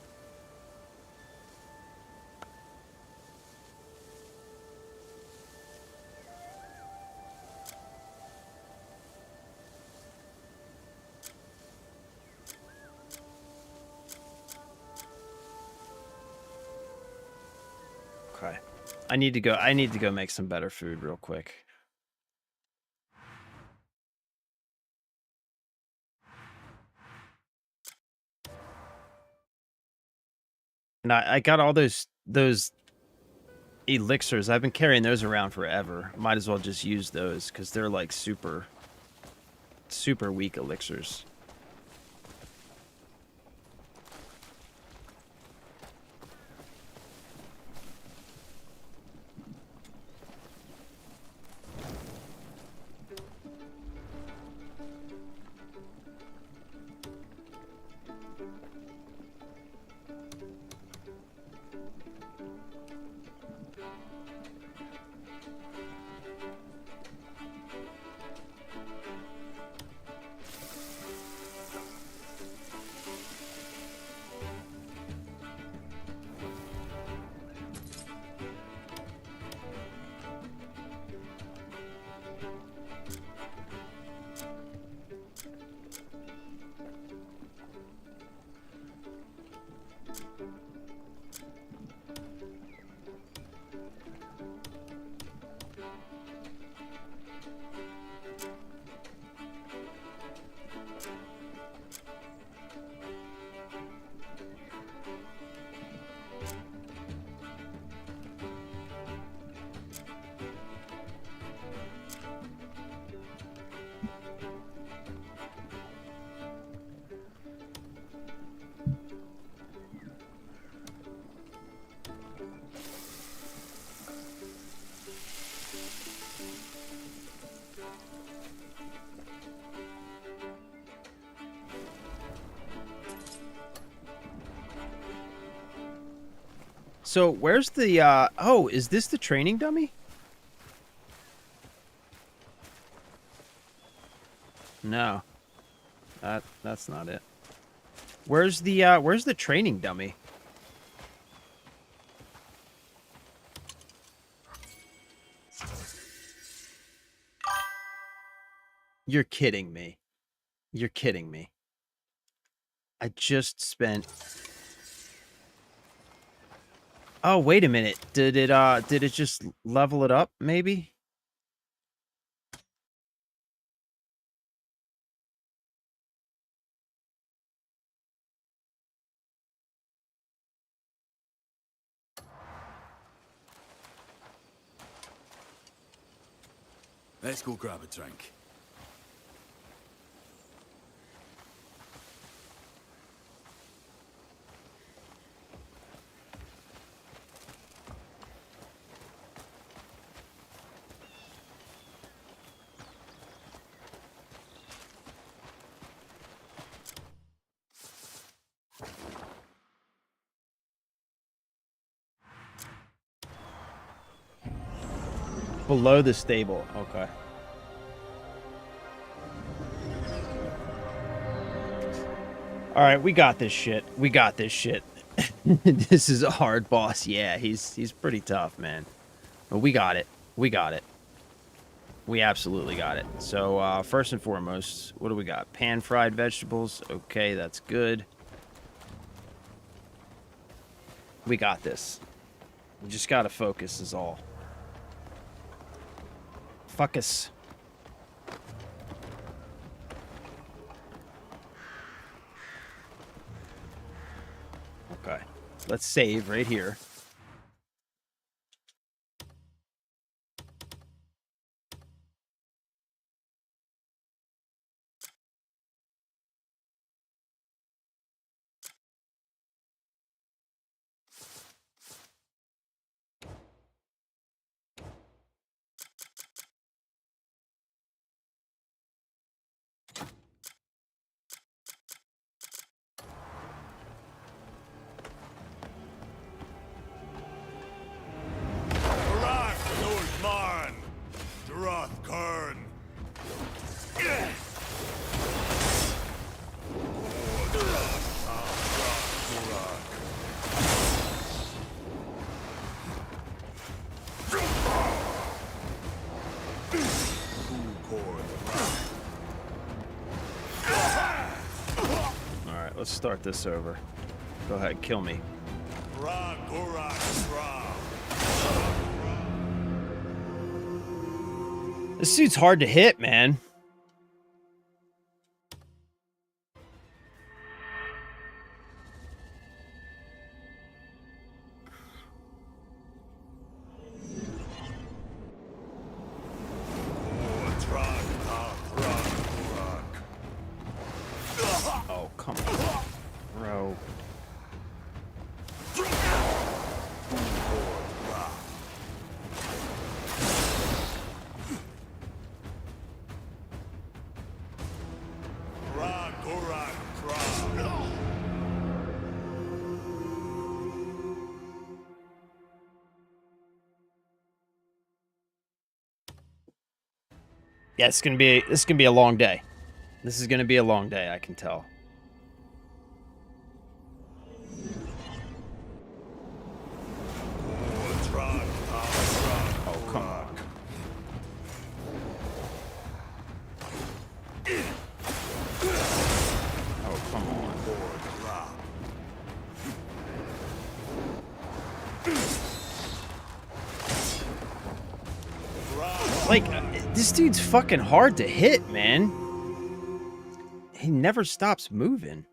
Okay. I need to go make some better food real quick. And I got all those elixirs. I've been carrying those around forever. Might as well just use those because they're like super weak elixirs. So where's the oh, is this the training dummy? No. That's not it. Where's the training dummy? You're kidding me. You're kidding me. I just spent... Oh, wait a minute. Did it just level it up, maybe? Let's go grab a drink. Below the stable. Okay. All right, we got this shit. We got this shit. This is a hard boss. Yeah, he's pretty tough, man. But we got it. We got it. We absolutely got it. So, first and foremost, what do we got? Pan-fried vegetables. Okay, that's good. We got this. We just gotta focus is all. Focus. Okay. Let's save right here. Let's start this over. Go ahead, kill me. This dude's hard to hit, man. Oh, come on, bro. Yeah, this is gonna be a long day. This is gonna be a long day, I can tell. Oh, come on. Oh, come on. Like, this dude's fucking hard to hit, man. He never stops moving.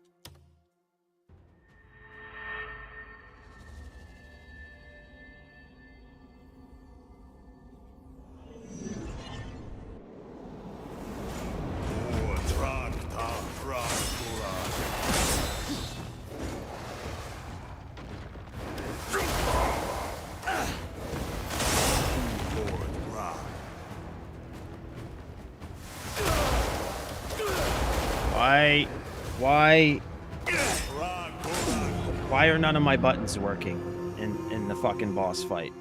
Why are none of my buttons working in the fucking boss fight?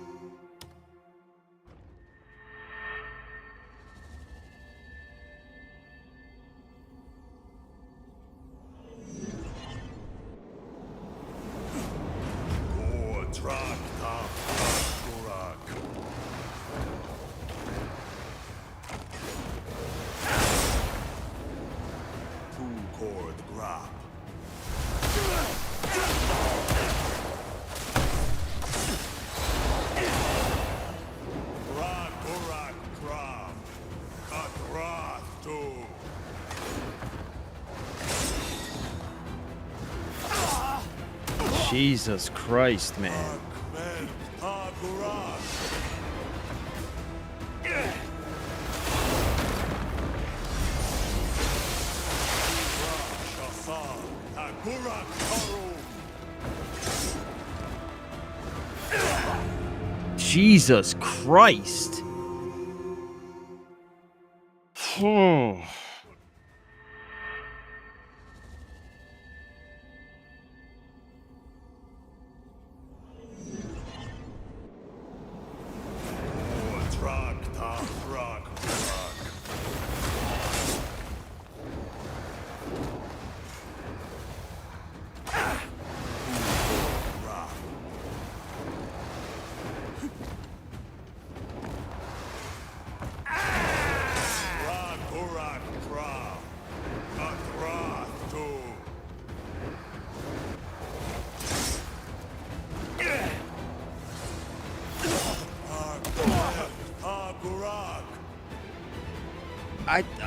Jesus Christ, man. Jesus Christ. Oh.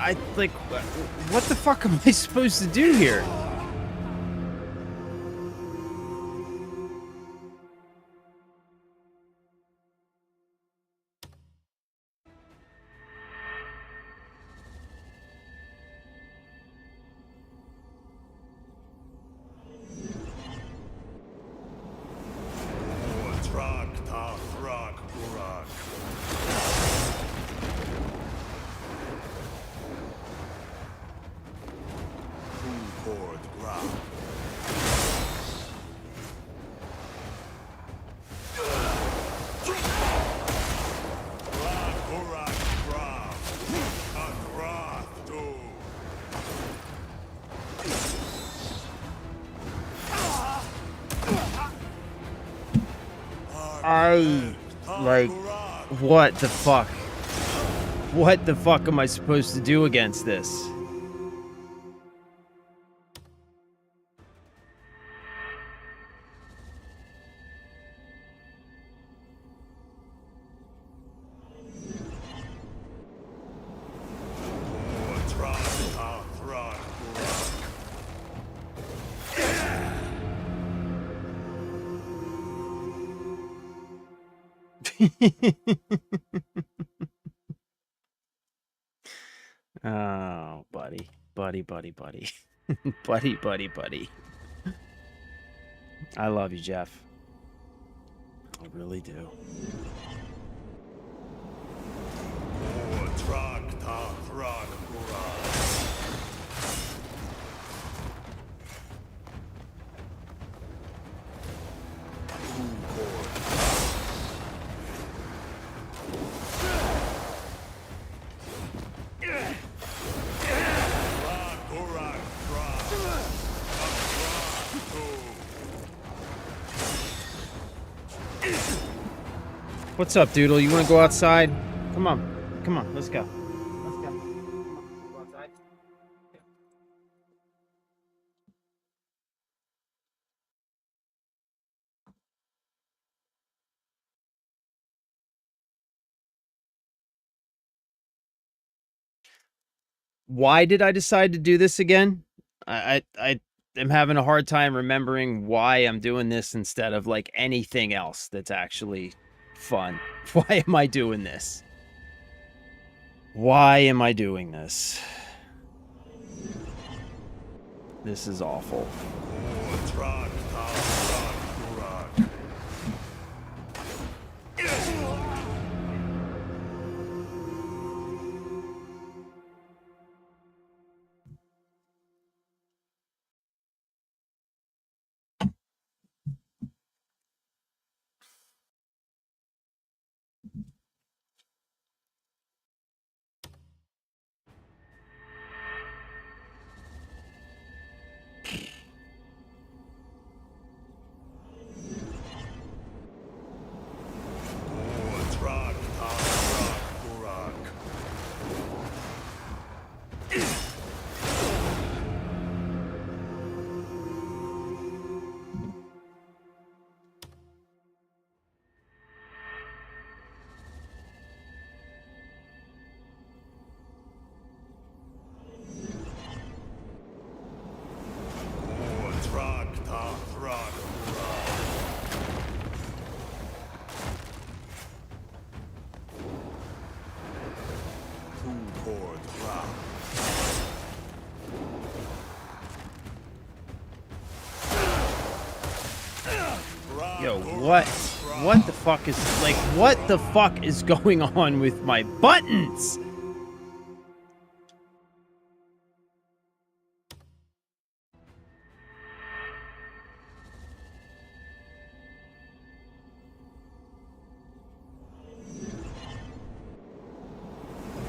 I like, what the fuck am I supposed to do here? Like, what the fuck? What the fuck am I supposed to do against this? Oh, buddy. Buddy. buddy. I love you, Jeff. I really do. What's up, Doodle? You want to go outside? Come on, let's go. Go outside. Why did I decide to do this again? I am having a hard time remembering why I'm doing this instead of like anything else that's actually fun. Why am I doing this? Why am I doing this? This is awful. Yo, what? What the fuck is, like, what the fuck is going on with my buttons?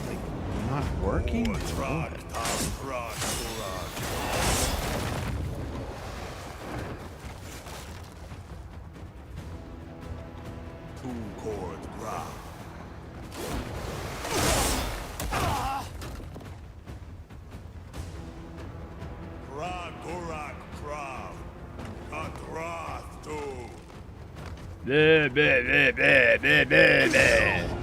Like, not working? Or what? Bleh, bleh, bleh, bleh, bleh, bleh, bleh.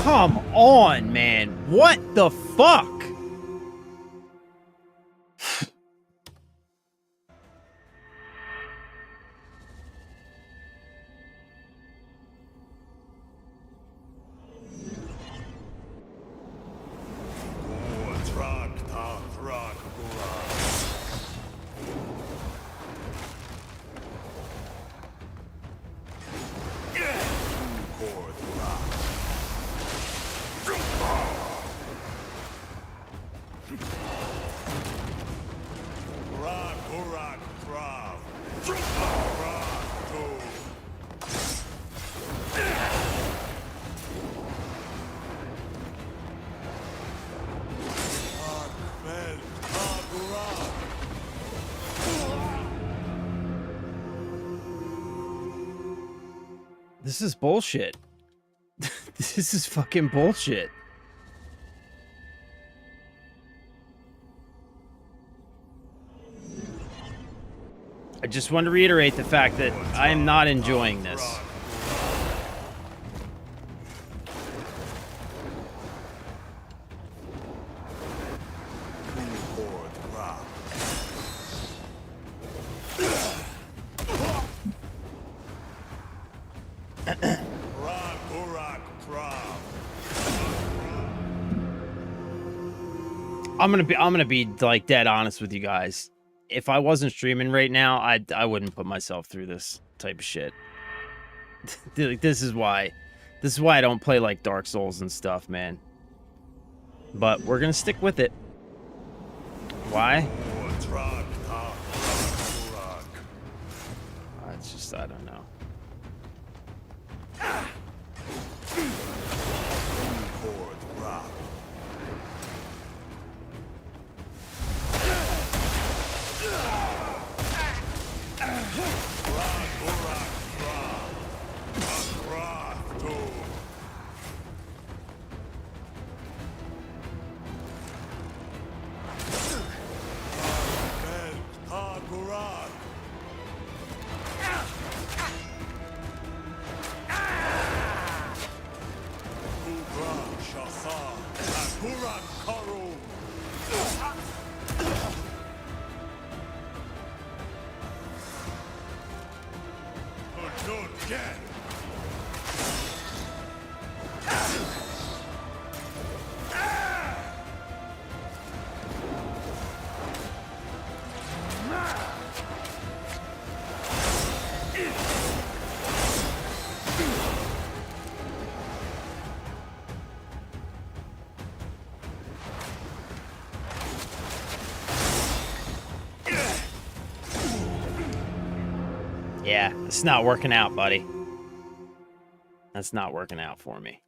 Come on, man. What the fuck? This is bullshit. This is fucking bullshit. I just want to reiterate the fact that I am not enjoying this. I'm gonna be like dead honest with you guys. If I wasn't streaming right now, I wouldn't put myself through this type of shit. Like, this is why I don't play like Dark Souls and stuff, man. But we're gonna stick with it. Why? It's just, I don't know. Yeah, it's not working out, buddy. That's not working out for me.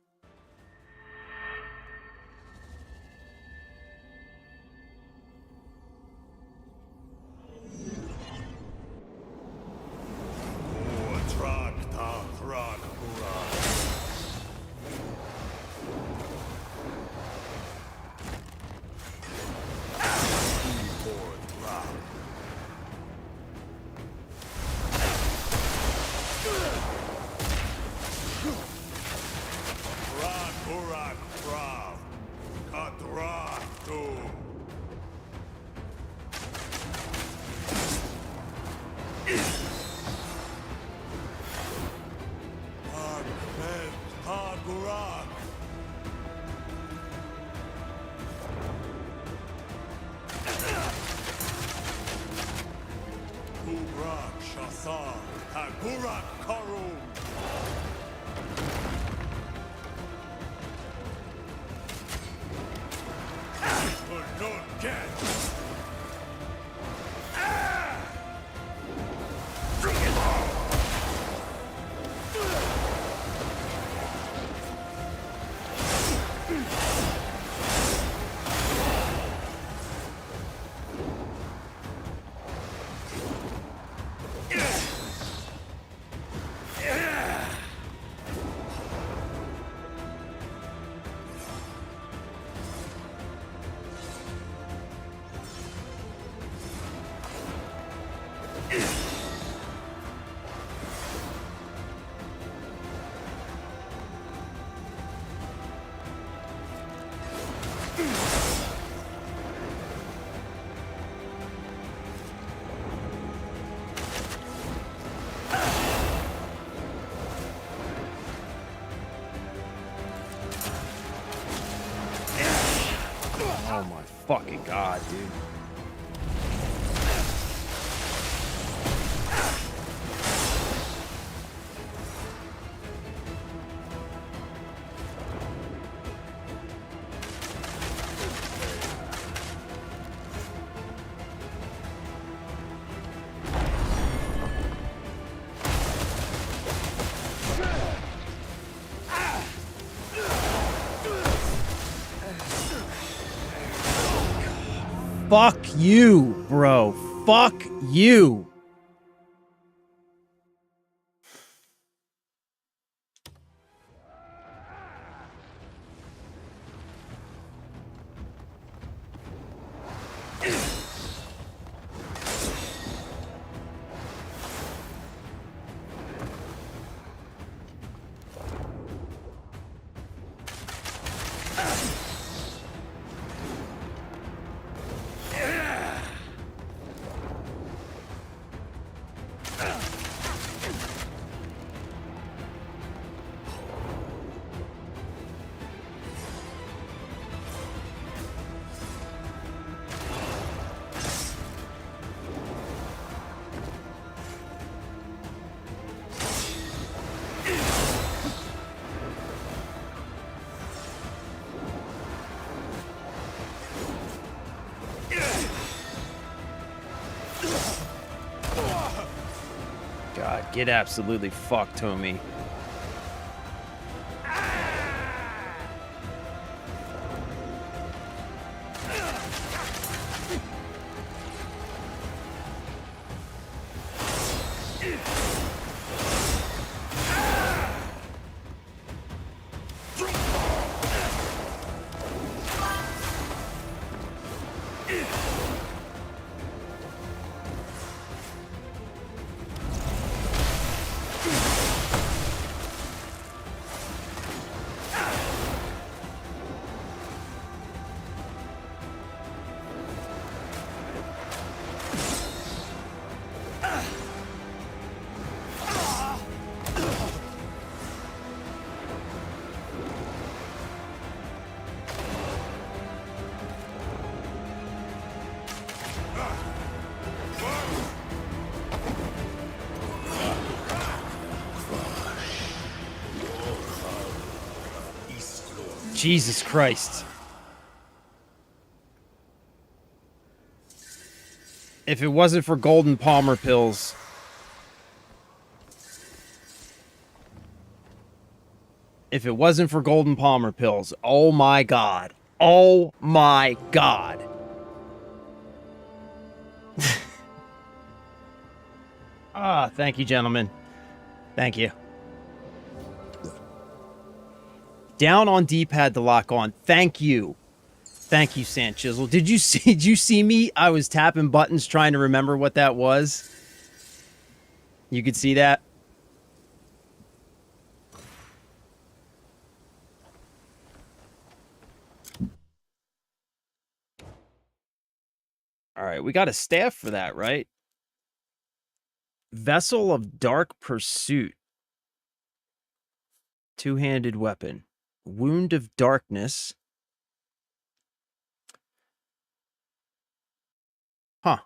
Oh my fucking god, dude. Fuck you, bro. Fuck you. Get absolutely fucked, homie. Jesus Christ. If it wasn't for golden Palmer pills. If it wasn't for golden Palmer pills. Oh my God. Oh my God. Ah, thank you, gentlemen. Thank you. Down on D-pad to lock on. Thank you. Thank you, Sant Chisel. Did you see me? I was tapping buttons trying to remember what that was. You could see that. All right, we got a staff for that, right? Vessel of Dark Pursuit. Two-handed weapon. Wound of Darkness. Huh.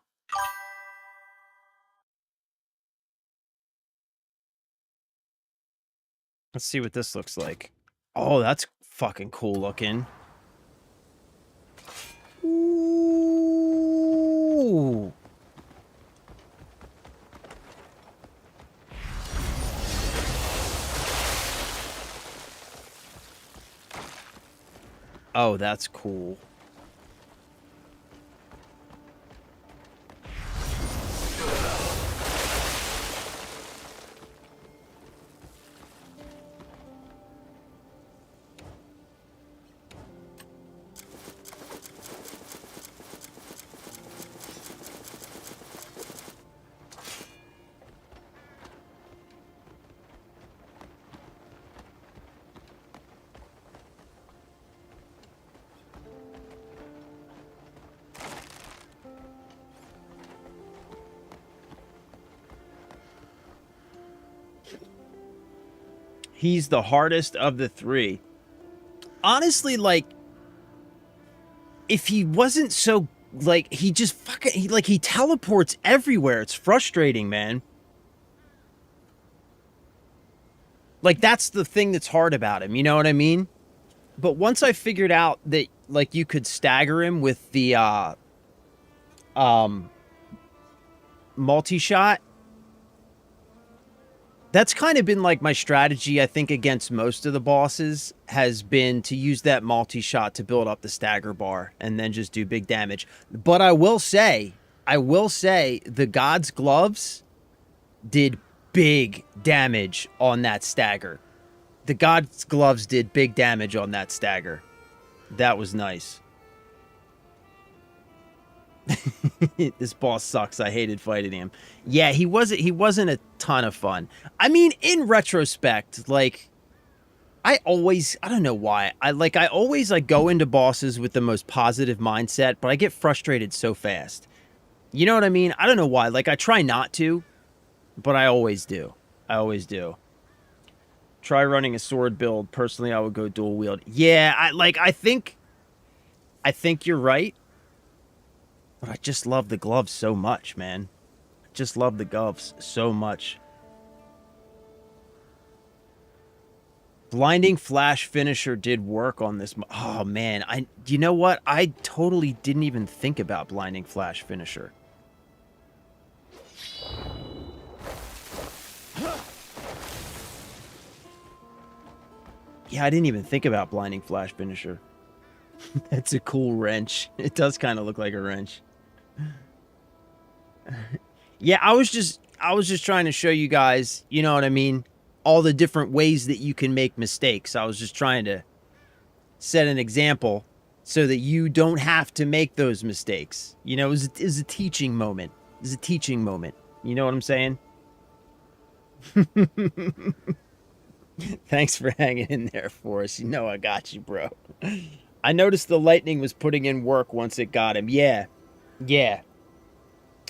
Let's see what this looks like. Oh, that's fucking cool looking. Ooh. Oh, that's cool. He's the hardest of the three. Honestly, like, if he wasn't so, like, he just fucking, he teleports everywhere. It's frustrating, man. Like, that's the thing that's hard about him, you know what I mean? But once I figured out that, like, you could stagger him with the, multi-shot, that's kind of been like my strategy, I think, against most of the bosses, has been to use that multi-shot to build up the stagger bar and then just do big damage. But I will say, the God's Gloves did big damage on that stagger. The God's Gloves did big damage on that stagger. That was nice. This boss sucks. I hated fighting him. Yeah, he wasn't a ton of fun. I mean, in retrospect, like, I don't know why. I always go into bosses with the most positive mindset, but I get frustrated so fast. You know what I mean? I don't know why. Like, I try not to, but I always do. I always do. Try running a sword build. Personally, I would go dual wield. Yeah, I think you're right. But I just love the gloves so much, man. I just love the gloves so much. Blinding Flash Finisher did work on this. Oh, man. You know what? I totally didn't even think about Blinding Flash Finisher. Yeah, I didn't even think about blinding flash finisher. That's a cool wrench. It does kind of look like a wrench. Yeah, I was just trying to show you guys, you know what I mean? All the different ways that you can make mistakes. I was just trying to set an example so that you don't have to make those mistakes. You know, it was a teaching moment. It was a teaching moment. You know what I'm saying? Thanks for hanging in there for us. You know I got you, bro. I noticed the lightning was putting in work once it got him. Yeah. Yeah.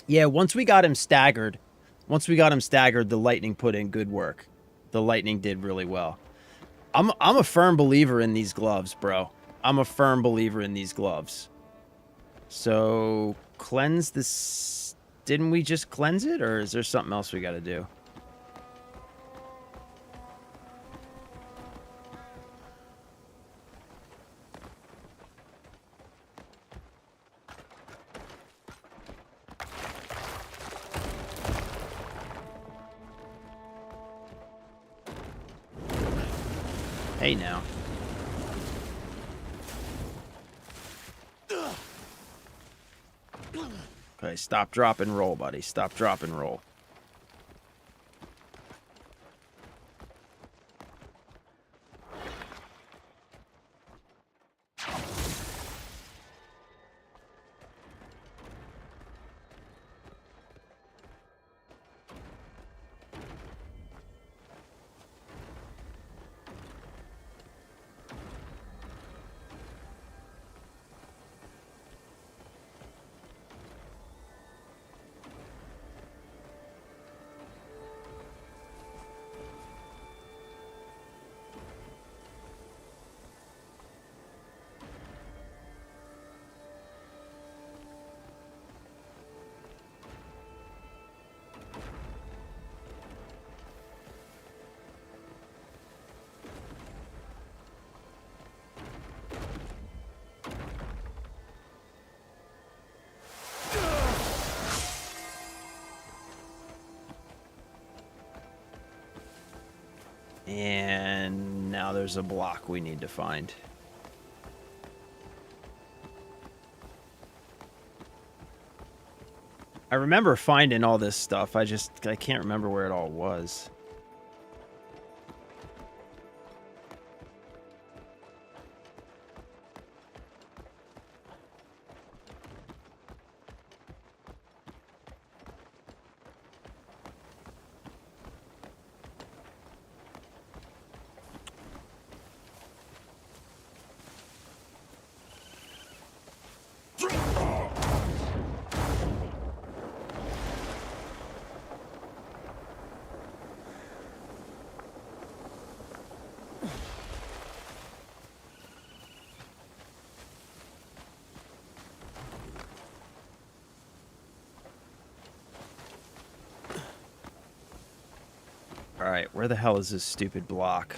Yeah, once we got him staggered, the lightning put in good work. The lightning did really well. I'm a firm believer in these gloves, bro. I'm a firm believer in these gloves. So, cleanse this. Didn't we just cleanse it, or is there something else we got to do? Hey, now. Okay, stop, drop, and roll, buddy. Stop, drop, and roll. And now there's a block we need to find. I remember finding all this stuff. I can't remember where it all was. Alright, where the hell is this stupid block?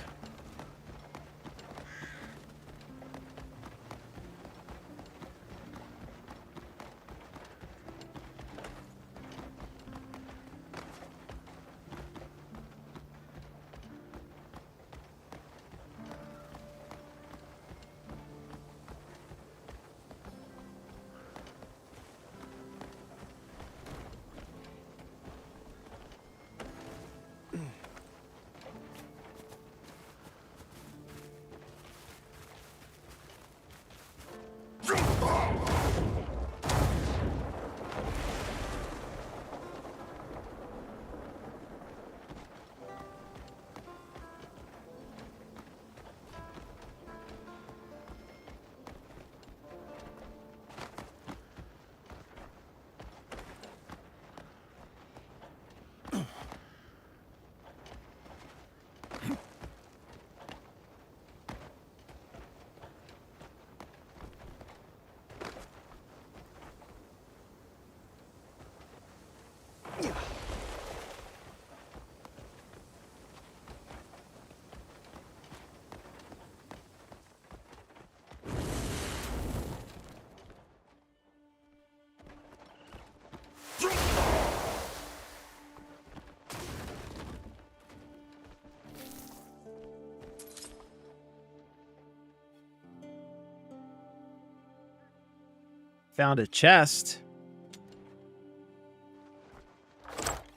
Found a chest.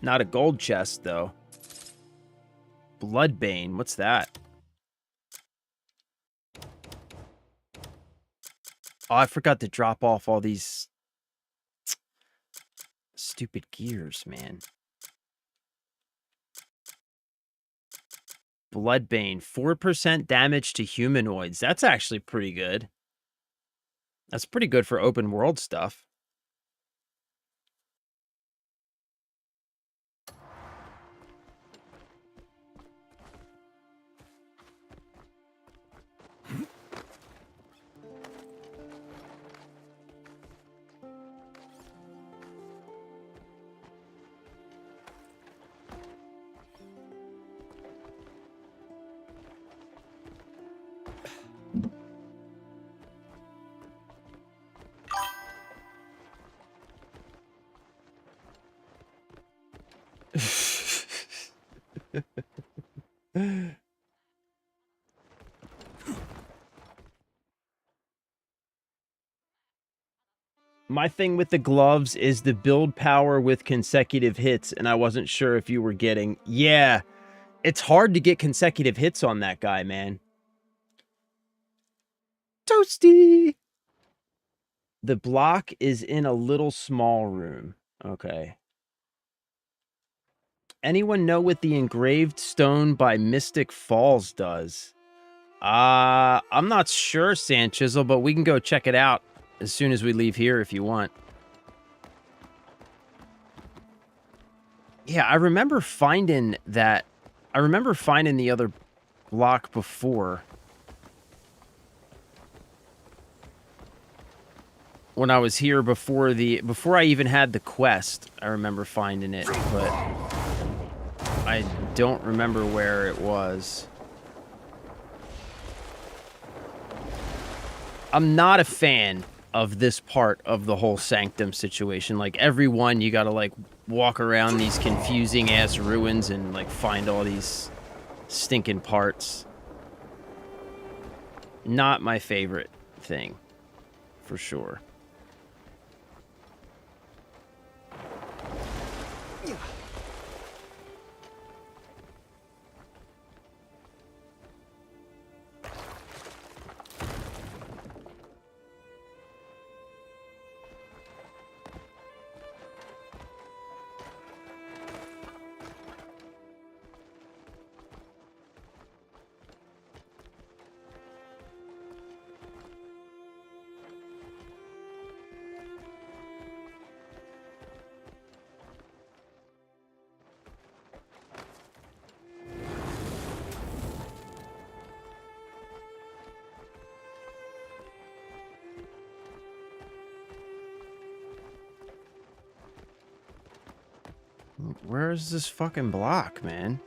Not a gold chest, though. Bloodbane, what's that? Oh, I forgot to drop off all these stupid gears, man. Bloodbane, 4% damage to humanoids. That's actually pretty good. That's pretty good for open world stuff. My thing with the gloves is the build power with consecutive hits, and I wasn't sure if you were getting... Yeah, it's hard to get consecutive hits on that guy, man. Toasty! The block is in a little small room. Okay. Anyone know what the engraved stone by Mystic Falls does? I'm not sure, Sanchisel, but we can go check it out as soon as we leave here if you want. Yeah, I remember finding that. I remember finding the other block before. When I was here before I even had the quest, I remember finding it, but I don't remember where it was. I'm not a fan of this part of the whole Sanctum situation. Like, every one, you gotta, like, walk around these confusing-ass ruins and, like, find all these stinking parts. Not my favorite thing, for sure. Where's this fucking block, man?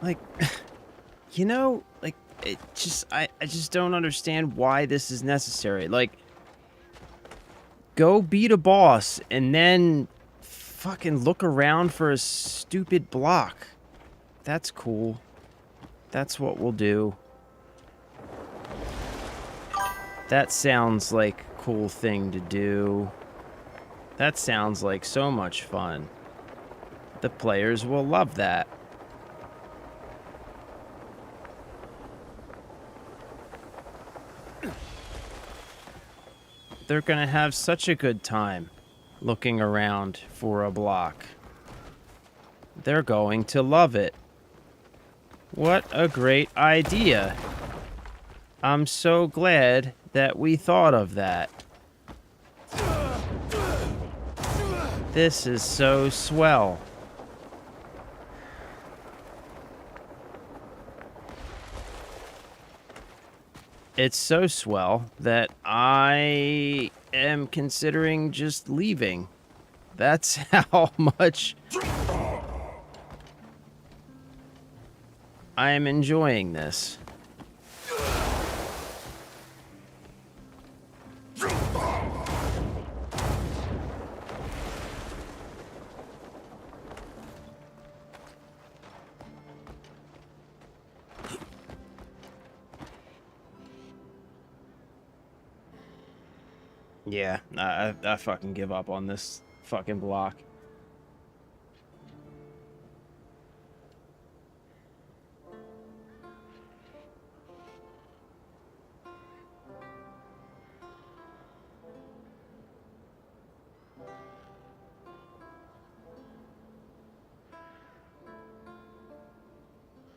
Like, you know, like, it just, I just don't understand why this is necessary. Like, go beat a boss and then fucking look around for a stupid block. That's cool. That's what we'll do. That sounds like a cool thing to do. That sounds like so much fun. The players will love that. They're gonna have such a good time looking around for a block. They're going to love it. What a great idea. I'm so glad that we thought of that. This is so swell. It's so swell that I am considering just leaving. That's how much I am enjoying this. Yeah, I fucking give up on this fucking block.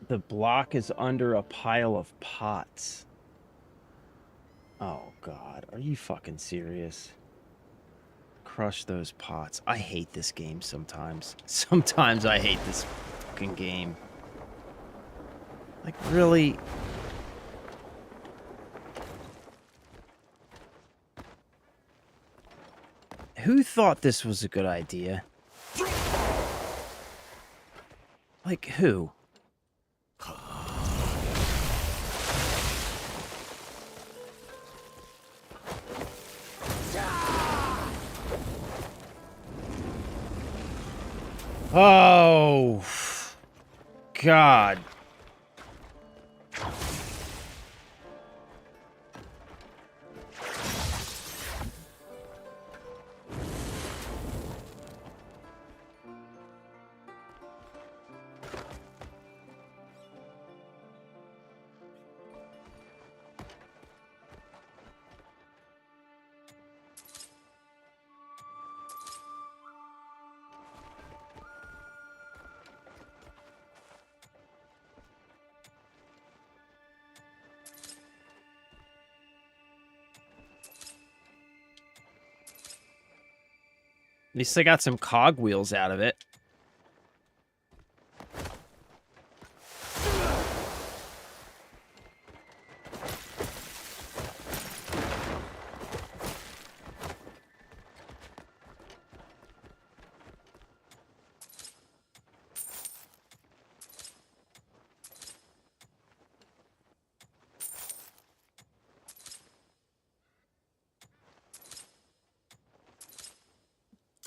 The block is under a pile of pots. Oh, God. Are you fucking serious? Crush those pots. I hate this game sometimes. Sometimes I hate this fucking game. Like, really? Who thought this was a good idea? Like, who? Oh, God. At least I got some cogwheels out of it.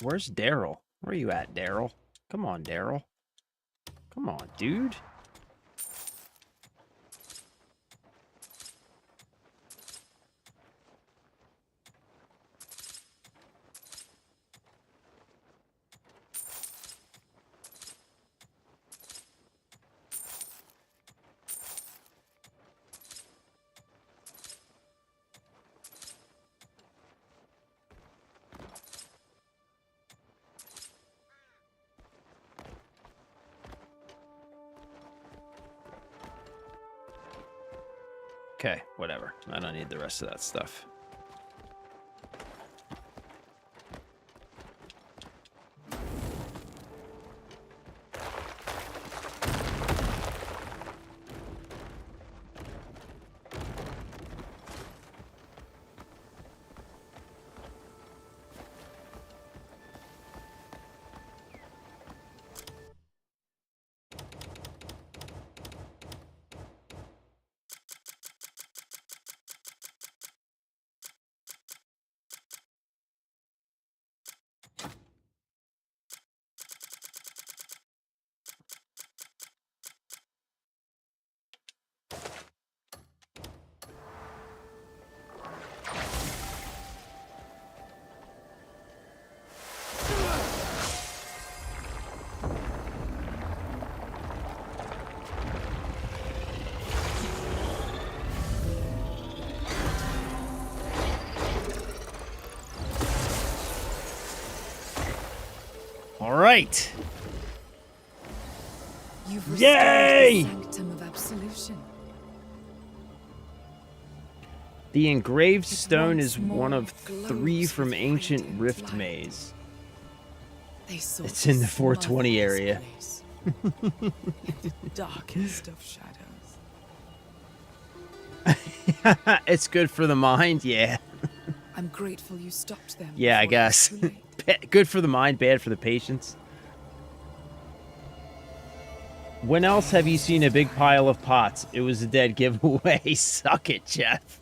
Where's Daryl? Where are you at, Daryl? Come on, Daryl. Come on, dude. Okay, whatever. I don't need the rest of that stuff. All right. You've restored Yay! the sanctum of absolution. The engraved It stone once is one more of 3 glows from with ancient radiant rift light. maze. They sought It's to in the smother 420 this area. place in the darkest of shadows. It's good for the mind, yeah. I'm grateful you stopped them. Yeah, I before it was guess. too late. Good for the mind, bad for the patience. When else have you seen a big pile of pots? It was a dead giveaway. Suck it, Jeff.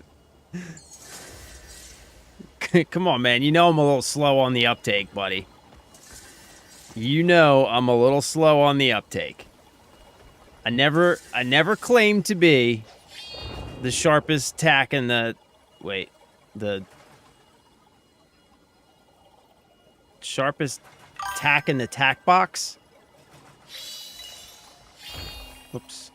Come on, man. You know I'm a little slow on the uptake, buddy. You know I'm a little slow on the uptake. I never claimed to be the sharpest tack in the... Wait. The sharpest tack in the tack box? Whoops.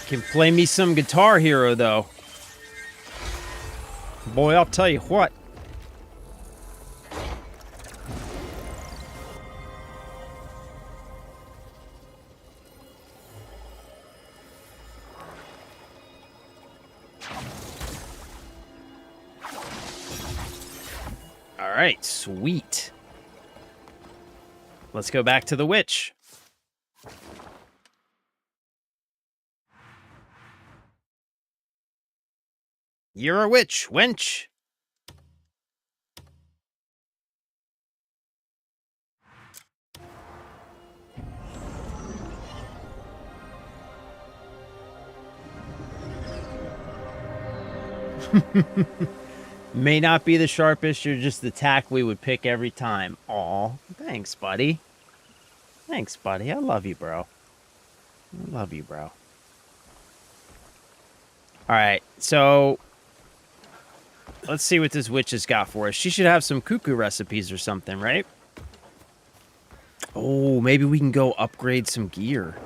Can play me some Guitar Hero, though. Boy, I'll tell you what. All right, sweet. Let's go back to the witch. You're a witch, wench. May not be the sharpest, you're just the tack we would pick every time. Aw, thanks, buddy. Thanks, buddy. I love you, bro. I love you, bro. Alright, so... let's see what this witch has got for us. She should have some cuckoo recipes or something, right? Oh, maybe we can go upgrade some gear.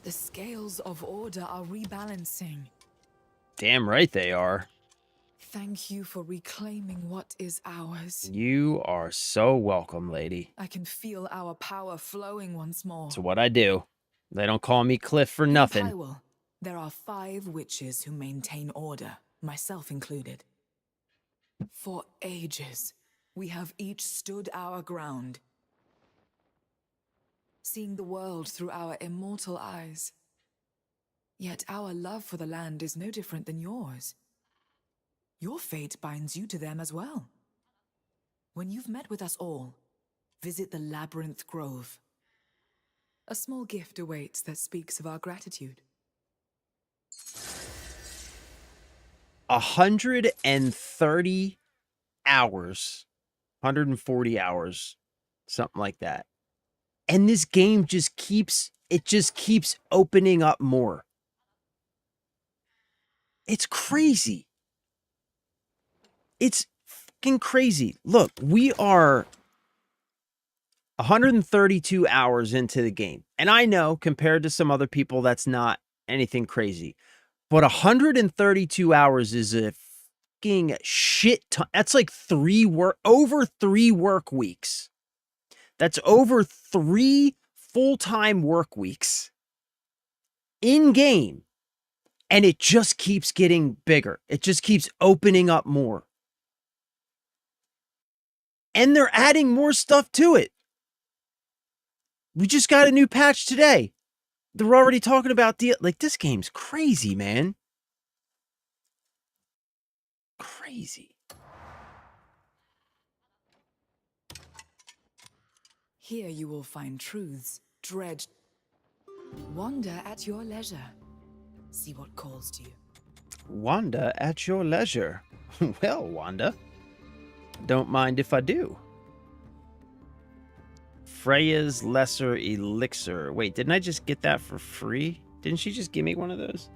The scales of order are rebalancing. Damn right they are. Thank you for reclaiming what is ours. You are so welcome, lady. I can feel our power flowing once more. It's what I do. They don't call me Cliff for In nothing. Hyrule, there are 5 witches who maintain order, myself included. For ages, we have each stood our ground, seeing the world through our immortal eyes. Yet our love for the land is no different than yours. Your fate binds you to them as well. When you've met with us all, visit the Labyrinth Grove. A small gift awaits that speaks of our gratitude. 130 hours. 140 hours. Something like that. And this game just keeps opening up more. It's crazy. It's fucking crazy. Look, we are 132 hours into the game. And I know, compared to some other people, that's not anything crazy. But 132 hours is a fucking shit ton. That's like over 3 work weeks. That's over 3 full-time work weeks in game. And it just keeps getting bigger. It just keeps opening up more. And they're adding more stuff to it. We just got a new patch today. They're already talking about like, this game's crazy, man. Crazy. Here you will find truths, dread. Wander at your leisure. See what calls to you. Wander at your leisure. Well, Wanda, don't mind if I do. Freya's Lesser Elixir. Wait, didn't I just get that for free? Didn't she just give me one of those?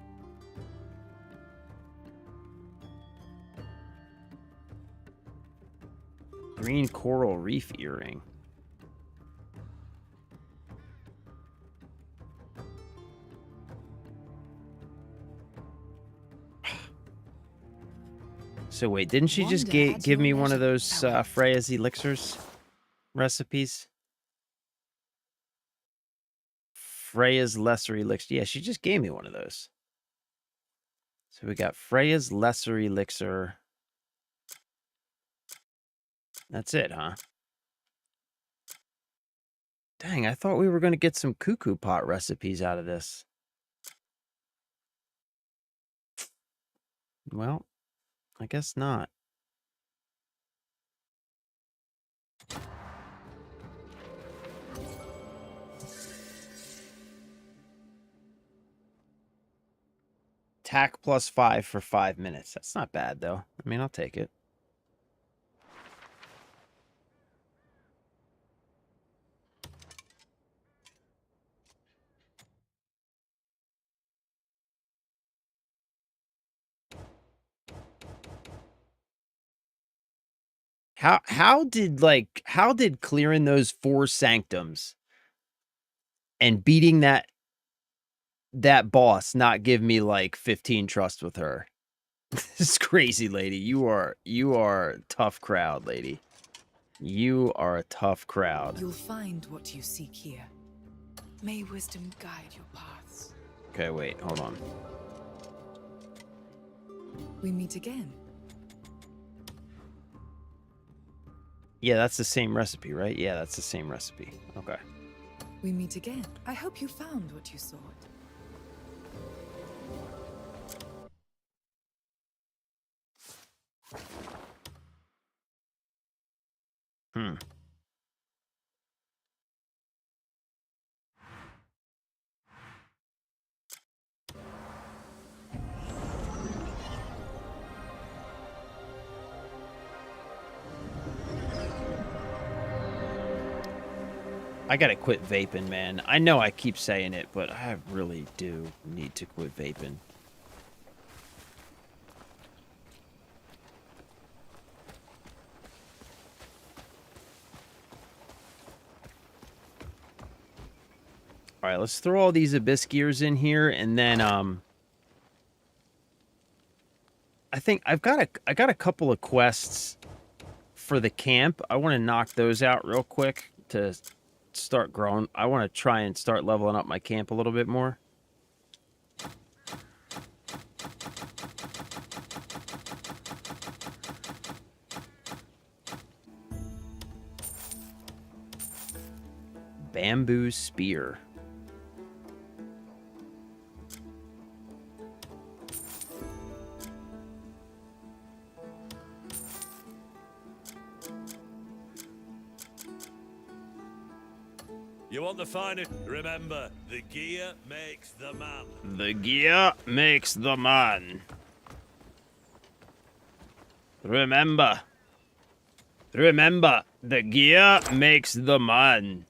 Green coral reef earring. So wait, didn't she just Wander at give your me one of leisure, those farewell. Freya's elixirs recipes? Freya's lesser elixir. Yeah, she just gave me one of those. So we got Freya's lesser elixir. That's it, huh? Dang, I thought we were going to get some cuckoo pot recipes out of this. Well, I guess not. Tack +5 for 5 minutes. That's not bad, though. I mean, I'll take it. How did clearing those 4 sanctums and beating that boss not give me like 15 trust with her? This is crazy, lady. You are a tough crowd, lady. You are a tough crowd. You'll find what you seek here. May wisdom guide your paths. Okay, wait, hold on. We meet again. Yeah, that's the same recipe, right? Yeah, that's the same recipe. Okay. We meet again. I hope you found what you sought. Hmm. I gotta quit vaping, man. I know I keep saying it, but I really do need to quit vaping. All right, let's throw all these abyss gears in here, and then I think I got a couple of quests for the camp. I want to knock those out real quick to start growing. I want to try and start leveling up my camp a little bit more. Bamboo spear. You want to find it? Remember, the gear makes the man. The gear makes the man. Remember, the gear makes the man.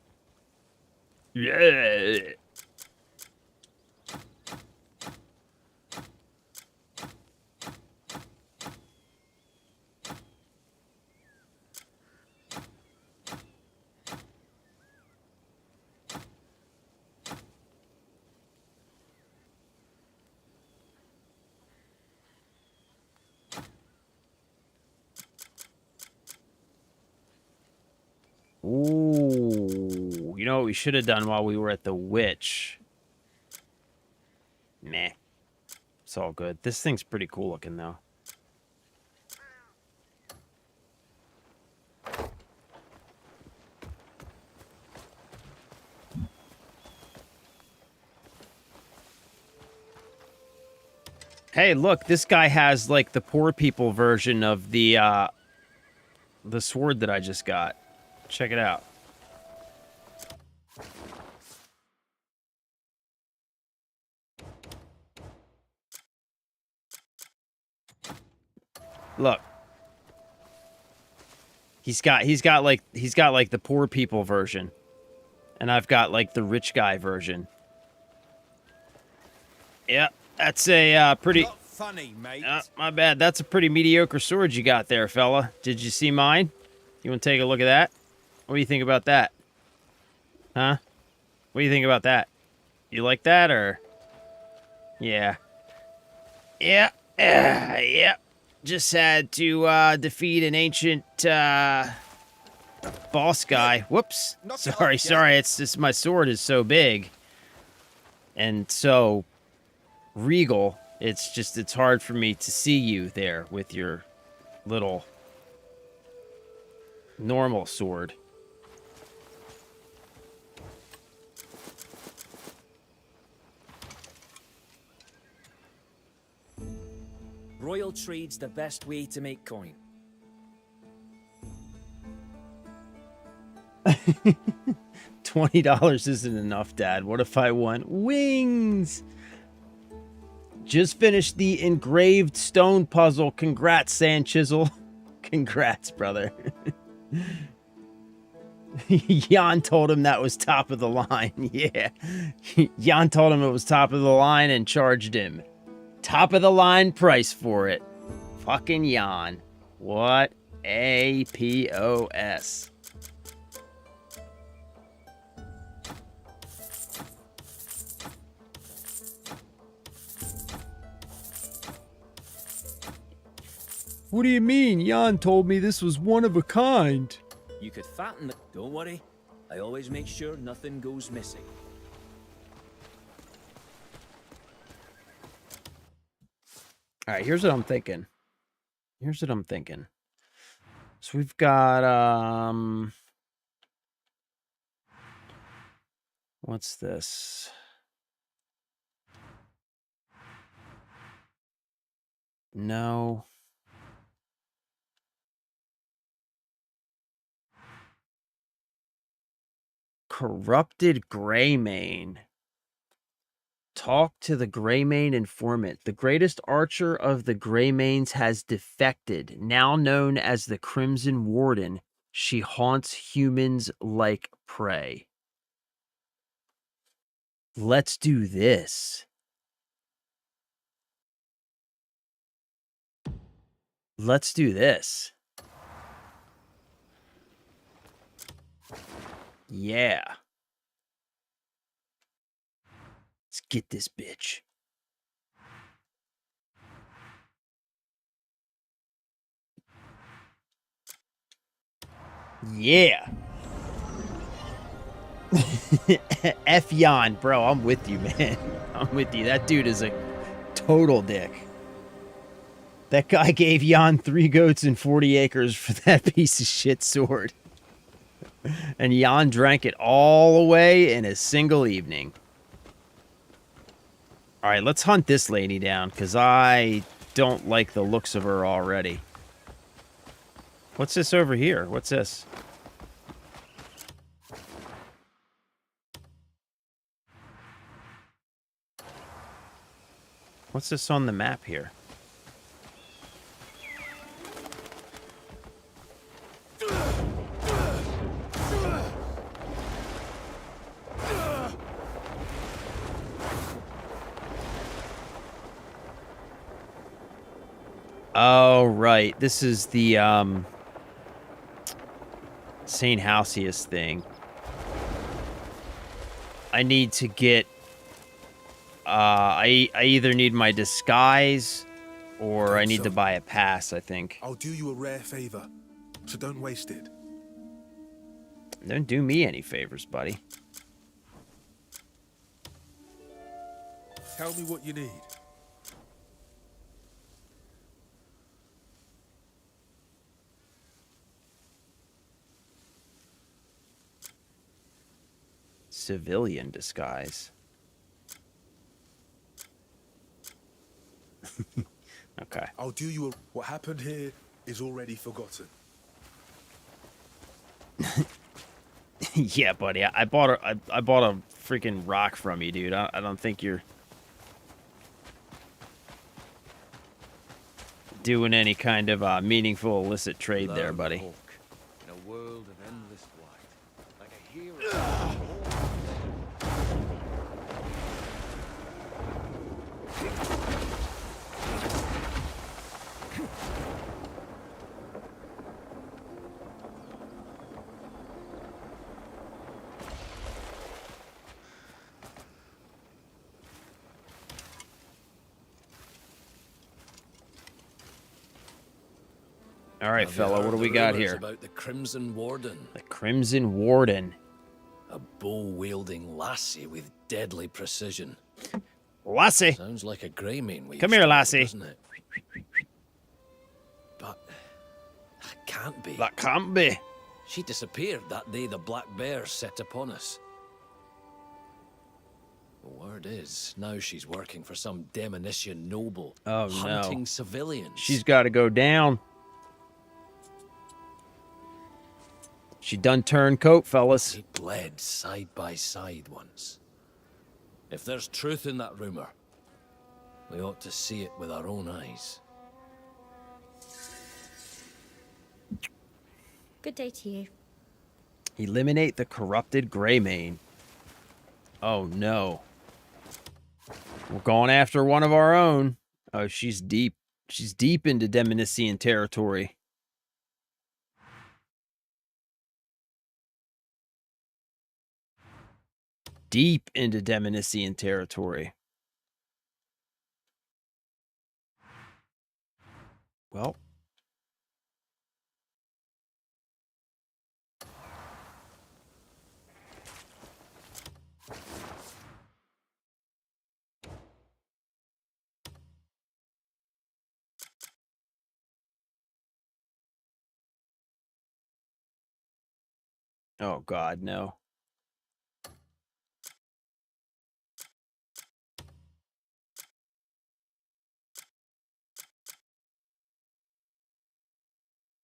Yeah. Ooh, you know what we should have done while we were at the witch? Meh. It's all good. This thing's pretty cool looking, though. Hey, look, this guy has, like, the poor people version of the sword that I just got. Check it out. Look. He's got like the poor people version. And I've got like the rich guy version. Yep, that's a pretty Not funny, mate. my bad. That's a pretty mediocre sword you got there, fella. Did you see mine? You want to take a look at that? What do you think about that? Huh? What do you think about that? You like that, or? Yeah. Yeah. Yeah. Just had to defeat an ancient boss guy. Whoops. Sorry. It's just my sword is so big and so regal. It's hard for me to see you there with your little normal sword. Royal trade's the best way to make coin. $20 isn't enough, Dad. What if I want wings? Just finished the engraved stone puzzle. Congrats, Sand Chisel. Congrats, brother. Jan told him that was top of the line. Yeah. Jan told him it was top of the line and charged him top of the line price for it. Fucking Jan. What a POS. What do you mean? Jan told me this was one of a kind. You could fatten the... Don't worry. I always make sure nothing goes missing. All right, here's what I'm thinking. So we've got, what's this? No. Corrupted Greymane. Talk to the Greymane informant. The greatest archer of the Greymanes has defected. Now known as the Crimson Warden, she haunts humans like prey. Let's do this. Let's do this. Yeah. Let's get this bitch. Yeah. F Jan, bro, I'm with you, man. I'm with you. That dude is a total dick. That guy gave Jan 3 goats and 40 acres for that piece of shit sword. And Jan drank it all away in a single evening. Alright, let's hunt this lady down, because I don't like the looks of her already. What's this over here? What's this? What's this on the map here? Oh, right. This is the, St. Halcyus thing. I need to get, I either need my disguise or I need to buy a pass, I think. I'll do you a rare favor, so don't waste it. Don't do me any favors, buddy. Tell me what you need. Civilian disguise. Okay. I'll do you a... What happened here is already forgotten. Yeah, buddy. I bought a freaking rock from you, dude. I don't think you're doing any kind of meaningful illicit trade there, buddy. In a world of endless white, like a hero. All right, Have you fella, what heard do we the got rumours here? about the Crimson Warden? The Crimson Warden. A bow-wielding lassie with deadly precision. Lassie. Sounds like a Greymane we Come used here, to know, lassie. doesn't it? But that can't be. That can't be. She disappeared that day the Black Bear set upon us. The word is, now she's working for some demonition noble, Oh, hunting no. civilians. She's got to go down. She done turned coat, fellas. They bled side by side once. If there's truth in that rumor, we ought to see it with our own eyes. Good day to you. Eliminate the corrupted Greymane. Oh, no. We're going after one of our own. Oh, she's deep. She's deep into Demonician territory. Deep into Demonician territory. Well. Oh, God, no.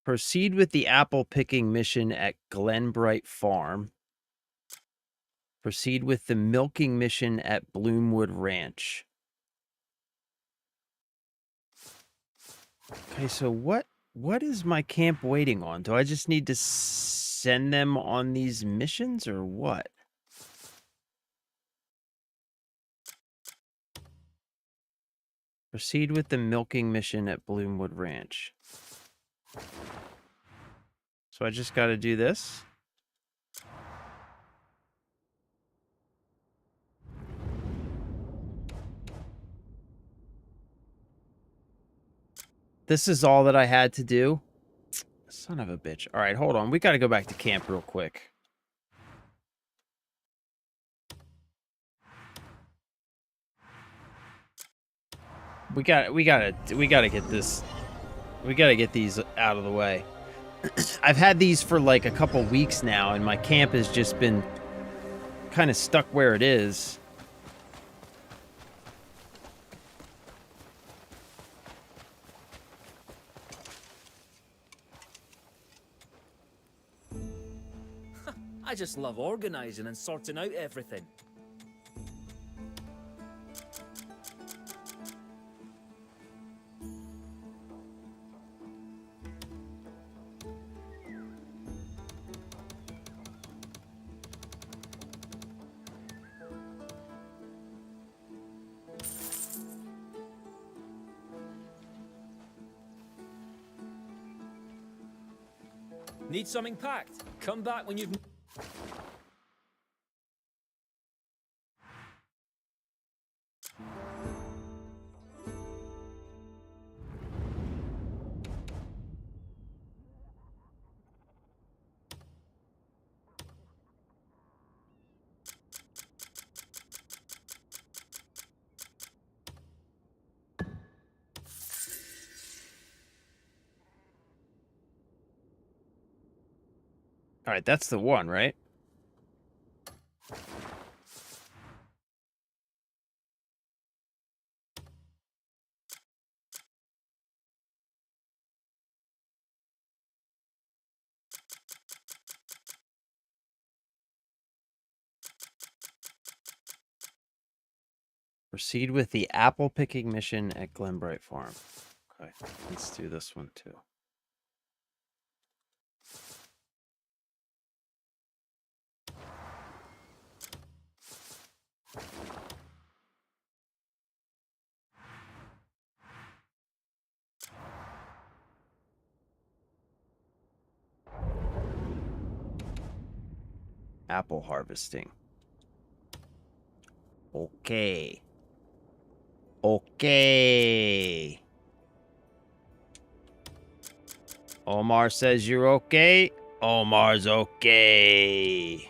Proceed with the apple picking mission at Glenbright Farm. Proceed with the milking mission at Bloomwood Ranch. Okay, so what is my camp waiting on? Do I just need to send them on these missions or what? Proceed with the milking mission at Bloomwood Ranch. So I just got to do this. This is all that I had to do. Son of a bitch. All right, hold on. We got to go back to camp real quick. We got to get this. We got to get these out of the way. I've had these for like a couple weeks now, and my camp has just been kind of stuck where it is. I just love organizing and sorting out everything. Need something packed? Come back when you've... All right, that's the one, right? Proceed with the apple picking mission at Glenbright Farm. Okay, let's do this one too. Apple harvesting. Okay. Okay. Omar says you're okay. Omar's okay.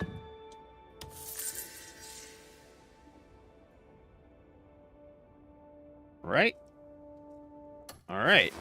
Right? All right.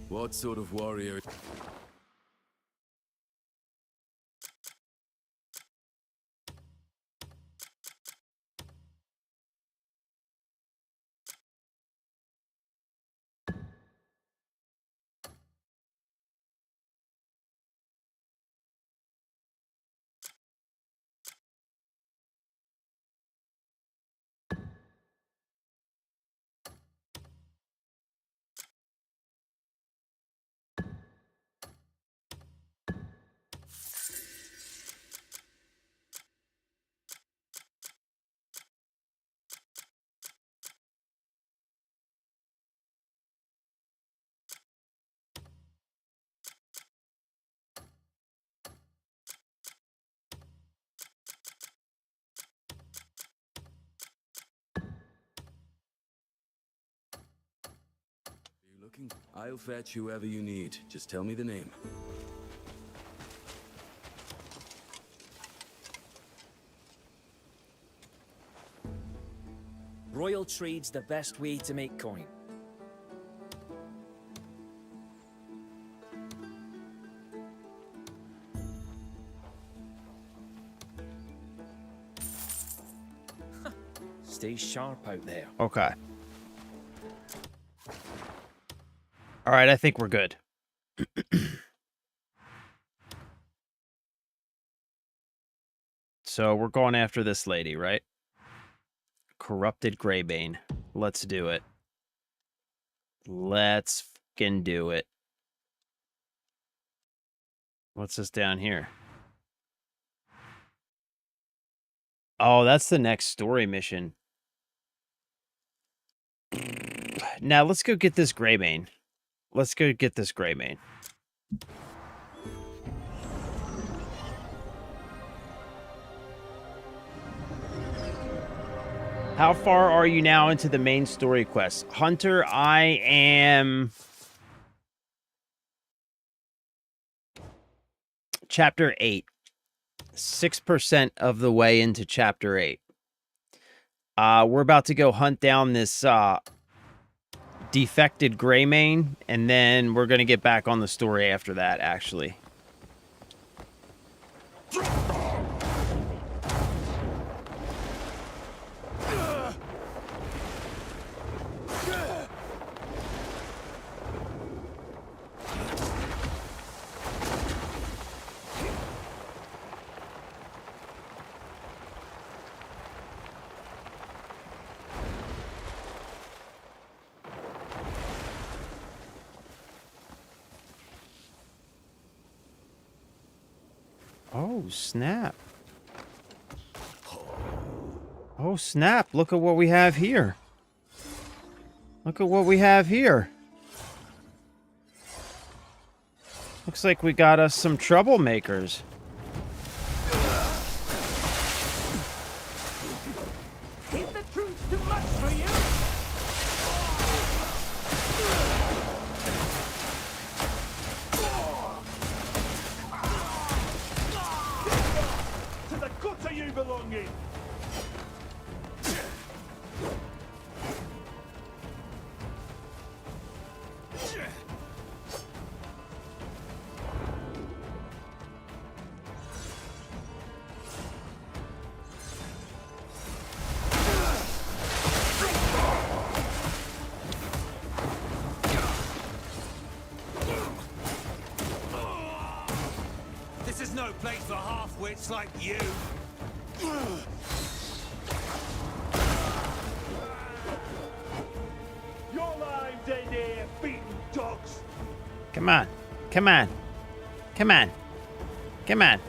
What sort of warrior? You looking? I'll fetch whoever you need. Just tell me the name. Royal trade's the best way to make coin. Stay sharp out there. Okay. All right, I think we're good. So we're going after this lady, right? Corrupted Greybane. Let's do it. Let's fucking do it. What's this down here? Oh, that's the next story mission. Now, let's go get this Greybane. Let's go get this Greybane. How far are you now into the main story quest? Hunter, I am... Chapter 8. 6% of the way into Chapter 8. We're about to go hunt down this defected Greymane, and then we're going to get back on the story after that, actually. Oh, snap. Oh, snap. Look at what we have here. Look at what we have here. Looks like we got us some troublemakers. Is the truth too much for you? To the gutter you belong in! It's like you. You're lying dead here, beaten dogs. Come on. Come on. Come on. Come on.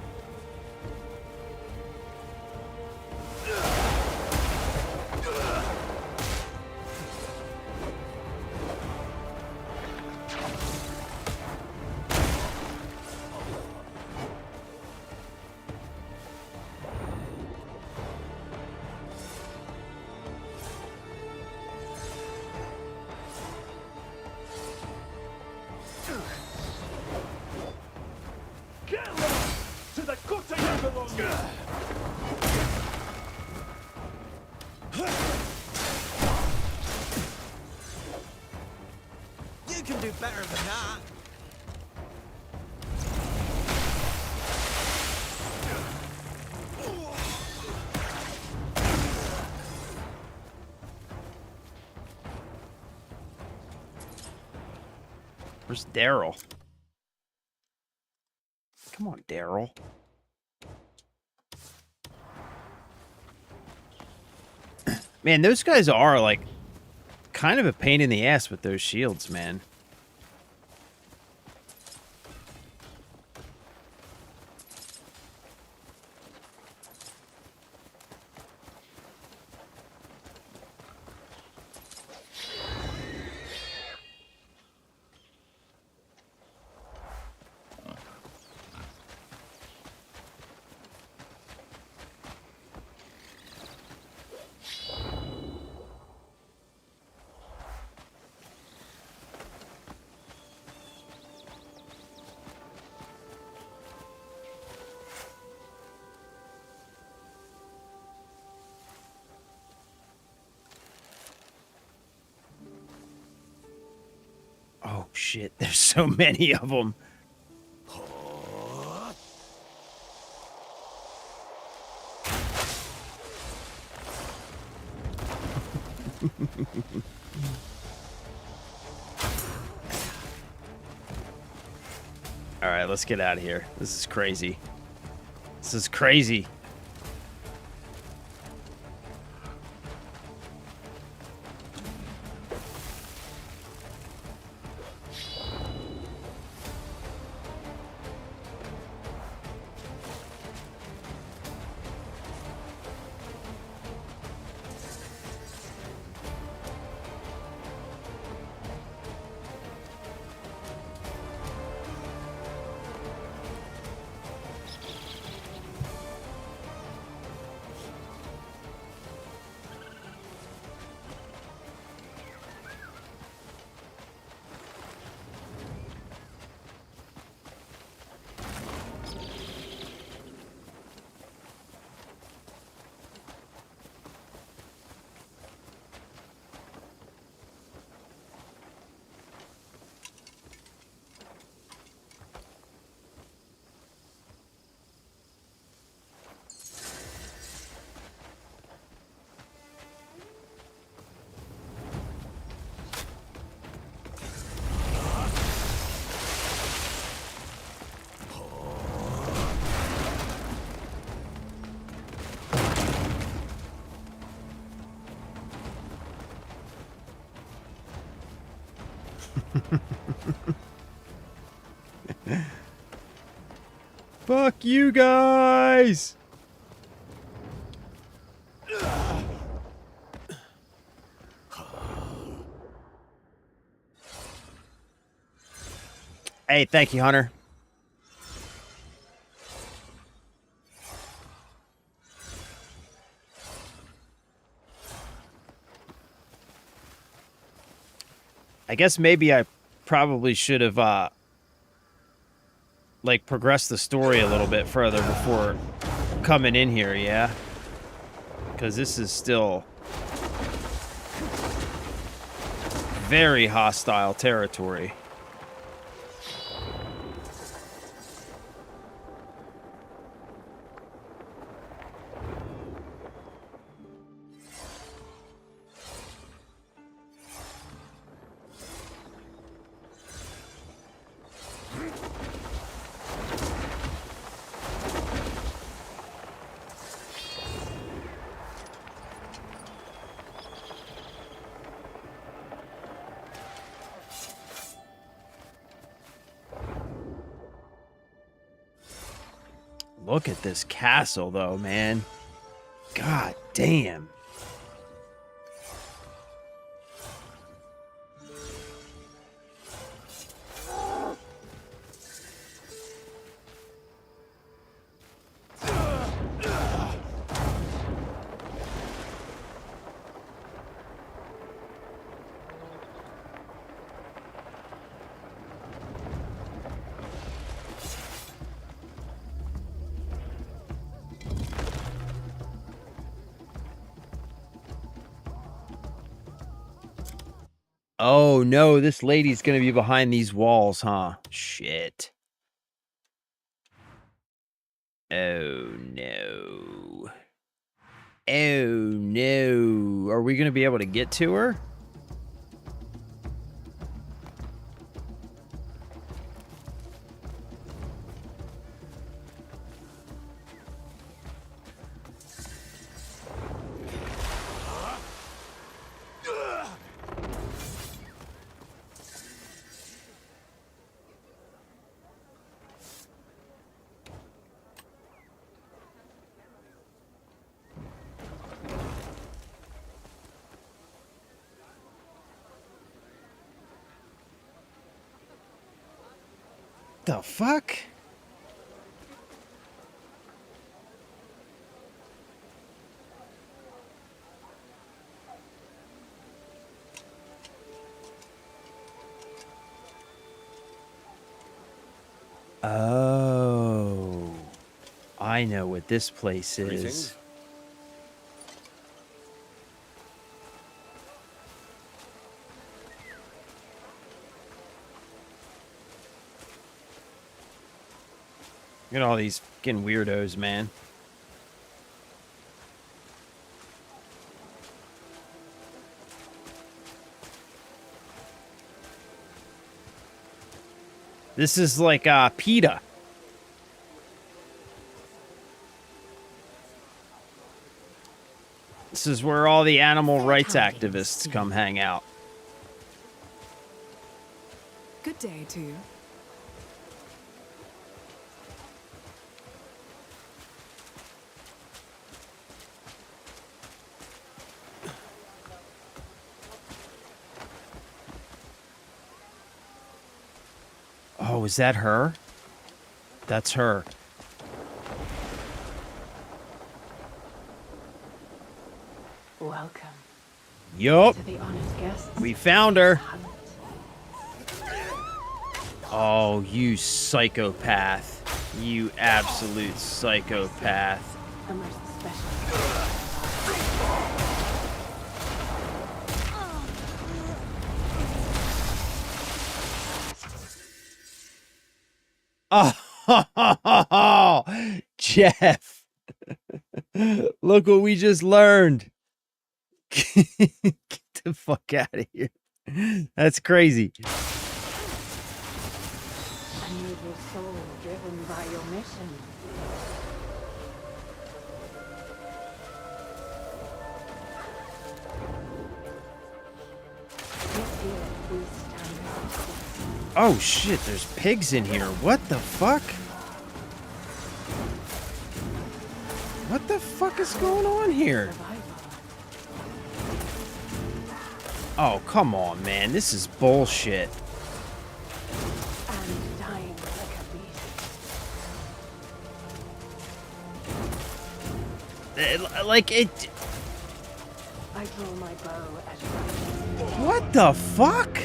Get lost! To the gutter you belong in! You can do better than that. Where's Daryl? Come on, Daryl. Man, those guys are, like, kind of a pain in the ass with those shields, man. Oh, shit. There's so many of them. All right, let's get out of here. This is crazy. This is crazy. Fuck you guys! Hey, thank you, Hunter. I guess maybe I probably should have, like, progressed the story a little bit further before coming in here, yeah? Because this is still very hostile territory. Look at this castle, though, man. God damn. Oh no, this lady's gonna be behind these walls, huh? Shit. Oh no. Oh no. Are we gonna be able to get to her? The fuck? Oh, I know what this place is. Greetings. Look at all these fucking weirdos, man. This is like PETA. This is where all the animal rights activists come hang out. Good day to you. Oh, is that her? That's her. Welcome Yup. to the honored guests. We found her. Hunt. Oh, you psychopath. You absolute psychopath. A most special. Oh, Jeff. Look what we just learned. Get the fuck out of here. That's crazy. A noble soul driven by your mission. This year we stand as Oh shit, there's pigs in here. What the fuck? What the fuck is going on here? survivor. Oh, come on, man. This is bullshit. And dying like a beast. Like it. I draw my bow at right. What the fuck?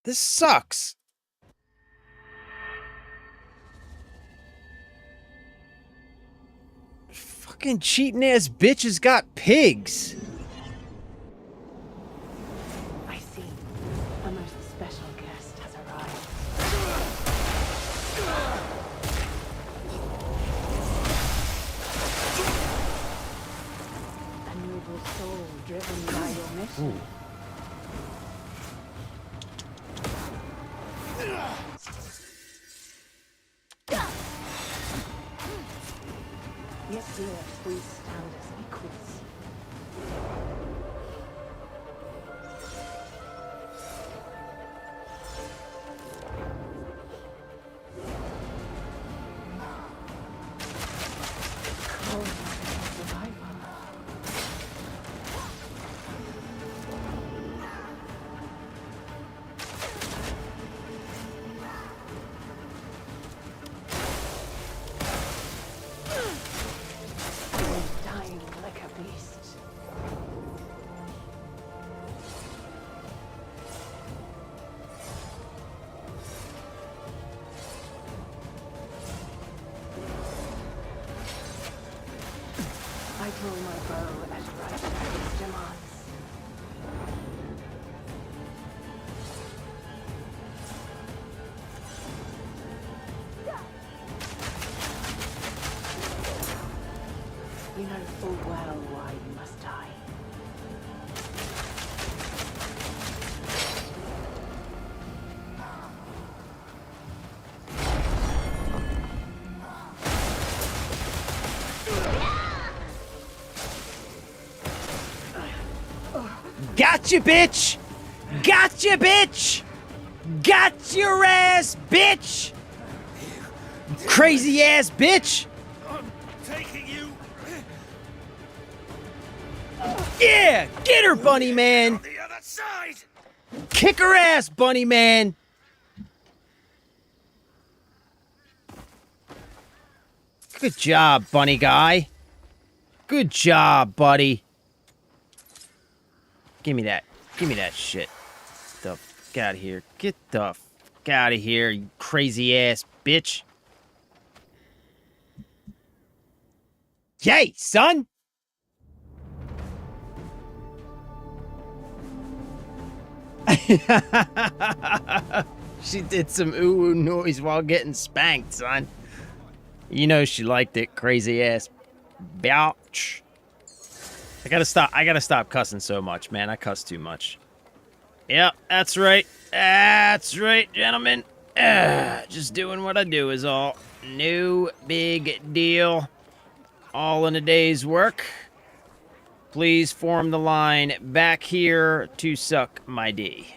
This sucks. Fucking cheating ass bitch has got pigs. I see. A most special guest has arrived. A noble soul driven by your mission. Yet here we stand as equals. pull my bow as right as it demands. You know full well why you must die. Gotcha, bitch! Gotcha, bitch! Got your ass, bitch! Crazy ass bitch! I'm taking you Yeah! Get her, bunny man! on the other side! Kick her ass, bunny man! Good job, bunny guy. Good job, buddy. Give me that. Give me that shit. The fuck out of here. Get the fuck out of here, you crazy ass bitch. Yay, son! She did some ooh-ooh noise while getting spanked, son. You know she liked it, crazy ass bitch. I gotta stop cussing so much, man. I cuss too much. Yep, that's right. That's right, gentlemen. Just doing what I do is all. No big deal. All in a day's work. Please form the line back here to suck my D.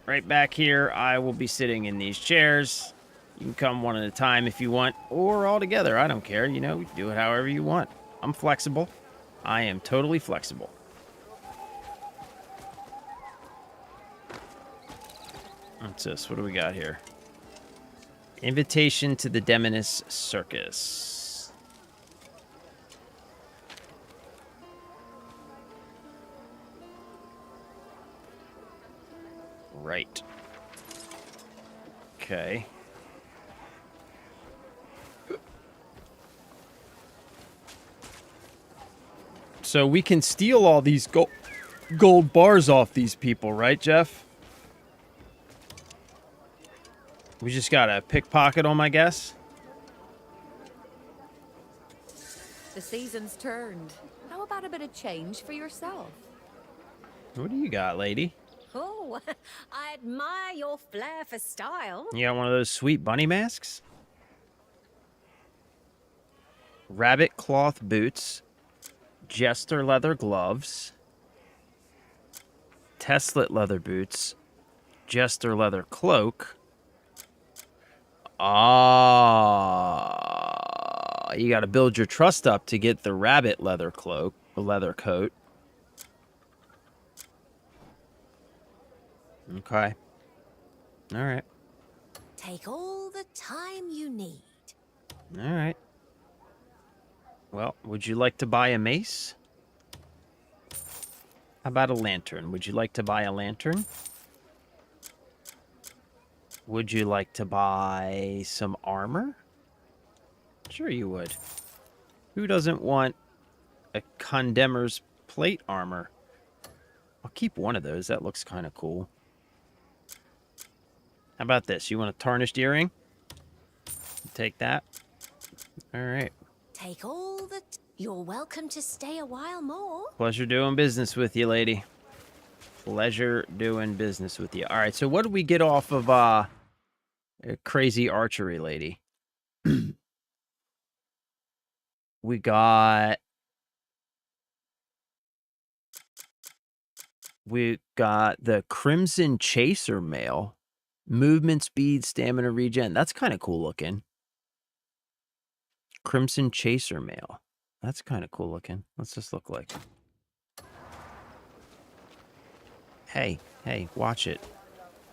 Right back here, I will be sitting in these chairs. You can come one at a time if you want, or all together. I don't care. You know, do it however you want. I'm flexible. I am totally flexible. What's this? What do we got here? Invitation to the Demonis Circus. Right. Okay. So we can steal all these gold bars off these people, right, Jeff? We just gotta pickpocket them, I guess. The season's turned. How about a bit of change for yourself? What do you got, lady? Oh, I admire your flair for style. You got one of those sweet bunny masks? Rabbit cloth boots. Jester leather gloves. Teslet leather boots. Jester leather cloak. Ah, you got to build your trust up to get the rabbit leather cloak, the leather coat. Okay. All right. Take all the time you need. All right. Well, would you like to buy a mace? How about a lantern? Would you like to buy a lantern? Would you like to buy some armor? Sure you would. Who doesn't want a Condemner's plate armor? I'll keep one of those. That looks kind of cool. How about this? You want a tarnished earring? Take that. All right. Take all the... You're welcome to stay a while more. Pleasure doing business with you, lady. Pleasure doing business with you. All right, so what did we get off of a crazy archery lady? We got the Crimson Chaser mail. Movement speed, stamina regen. That's kind of cool looking. Crimson Chaser mail. That's kind of cool looking. What's this look like? Hey, watch it.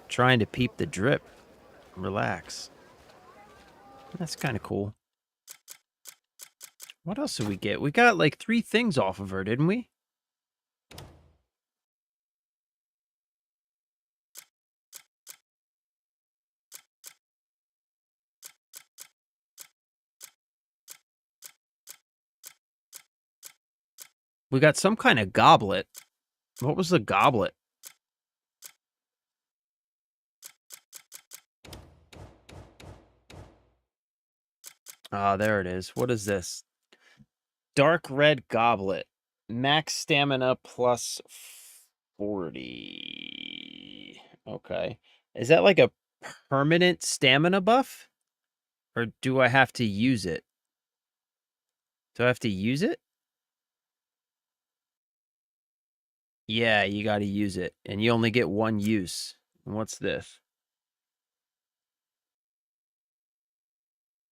Trying to peep the drip. Relax. That's kind of cool. What else did we get? We got like 3 things off of her, didn't we? We got some kind of goblet. What was the goblet? Ah, there it is. What is this? Dark red goblet. Max stamina plus 40. Okay. Is that like a permanent stamina buff? Or do I have to use it? Do I have to use it? Yeah, you got to use it. And you only get one use. And what's this?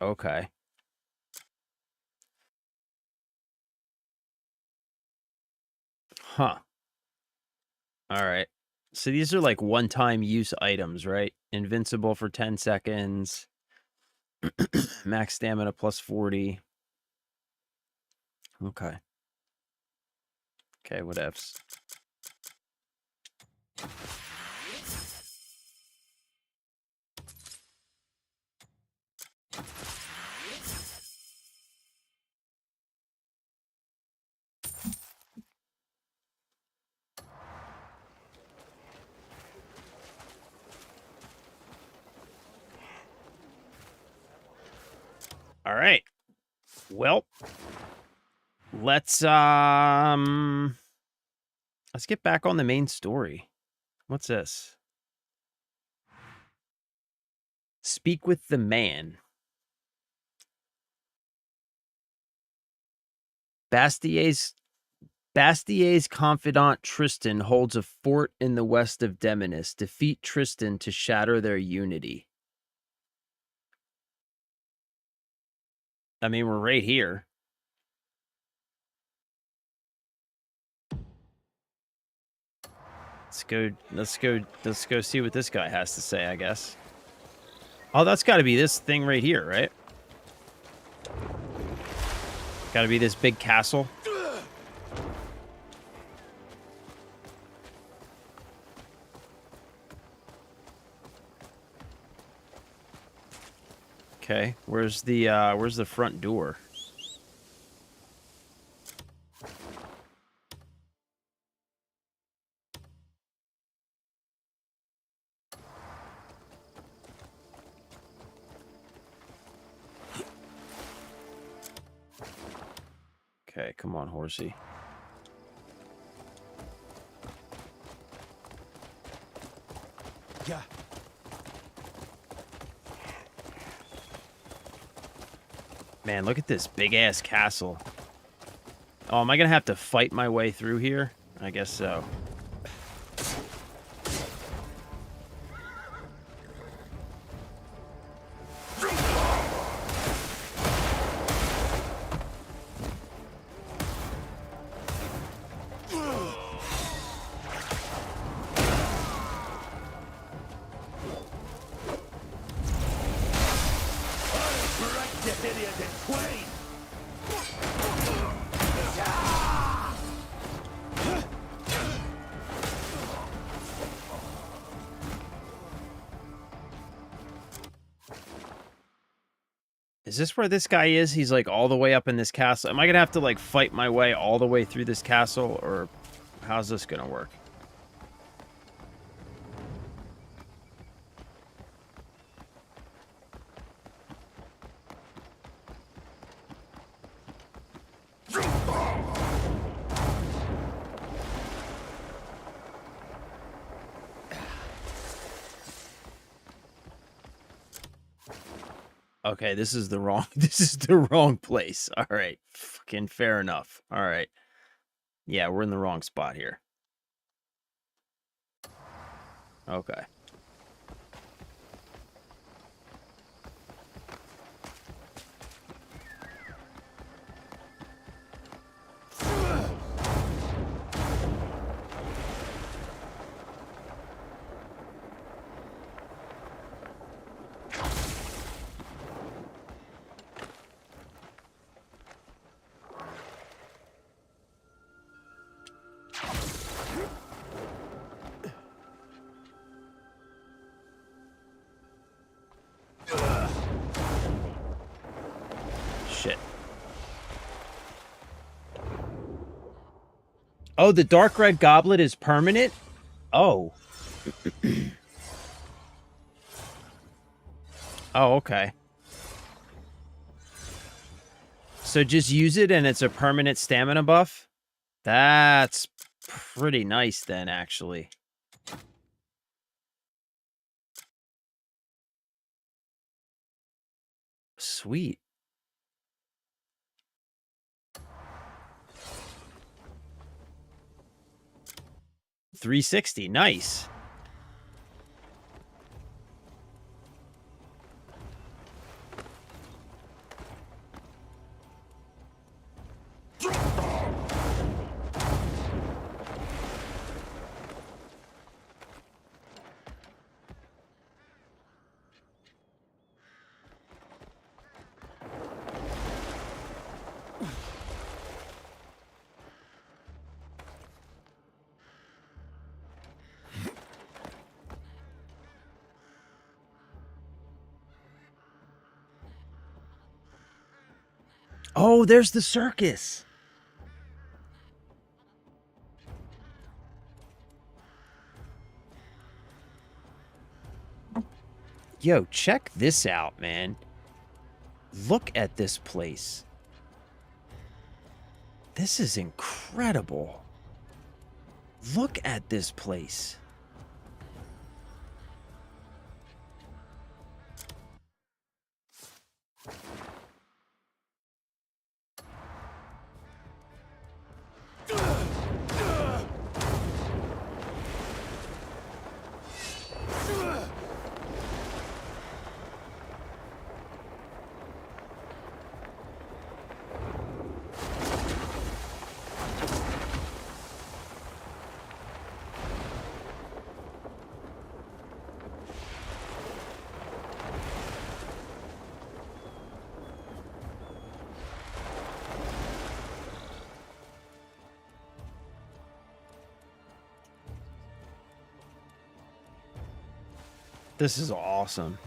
Okay. Huh. All right. So these are like one-time use items, right? Invincible for 10 seconds. Max stamina plus 40. Okay. Okay, whatevs. All right. Well, let's get back on the main story. What's this? Speak with the man. Bastier's confidant Tristan holds a fort in the west of Demonis. Defeat Tristan to shatter their unity. I mean, we're right here. Let's go see what this guy has to say, I guess. Oh, that's got to be this thing right here, right? Got to be this big castle. Okay, where's the front door? Okay, come on, horsey. Yeah. Man, look at this big-ass castle. Oh, am I gonna have to fight my way through here? I guess so. Is this where this guy is? He's like all the way up in this castle. Am I gonna have to like fight my way all the way through this castle, or how's this gonna work? Okay, this is the wrong place. All right. Fucking fair enough. All right. Yeah, we're in the wrong spot here. Okay. Shit. Oh, the dark red goblet is permanent? Oh. Oh, okay. So just use it and it's a permanent stamina buff? That's pretty nice then, actually. Sweet. $360, nice. Oh, there's the circus. Yo, check this out, man. Look at this place. This is incredible. Look at this place. This is awesome.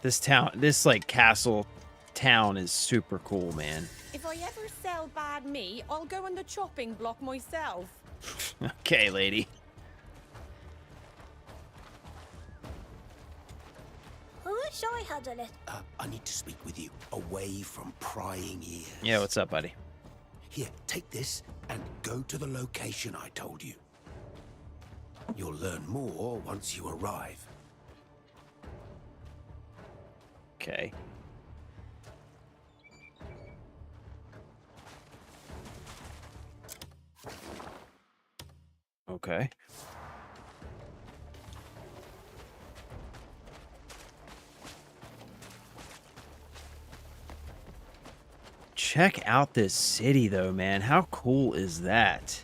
This town, this like castle town is super cool, man. If I ever sell bad meat, I'll go on the chopping block myself. Okay, lady. Shall I handle it? I need to speak with you, away from prying ears. Yeah, what's up, buddy? Here, take this and go to the location I told you. You'll learn more once you arrive. Okay. Okay. Check out this city, though, man. How cool is that?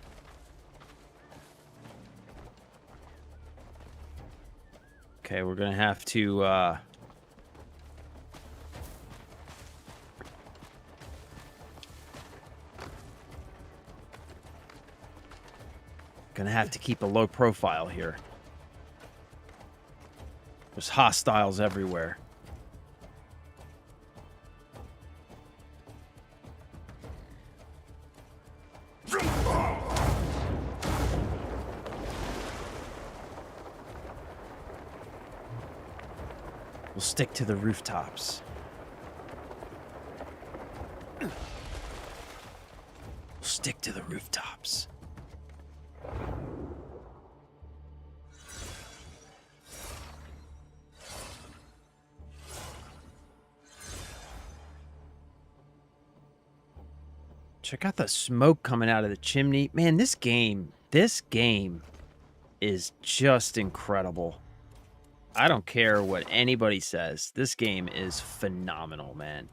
Okay, we're gonna have to, gonna have to keep a low profile here. There's hostiles everywhere. We'll stick to the rooftops. We'll stick to the rooftops. Check out the smoke coming out of the chimney. Man, this game is just incredible. I don't care what anybody says. This game is phenomenal, man.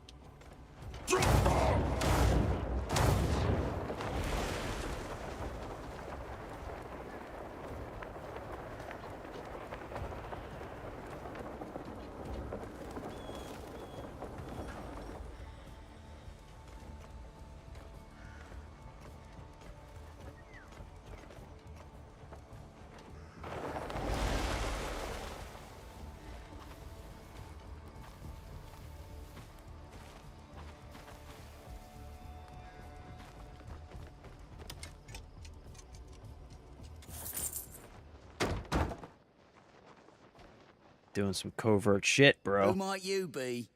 Doing some covert shit, bro. Who might you be?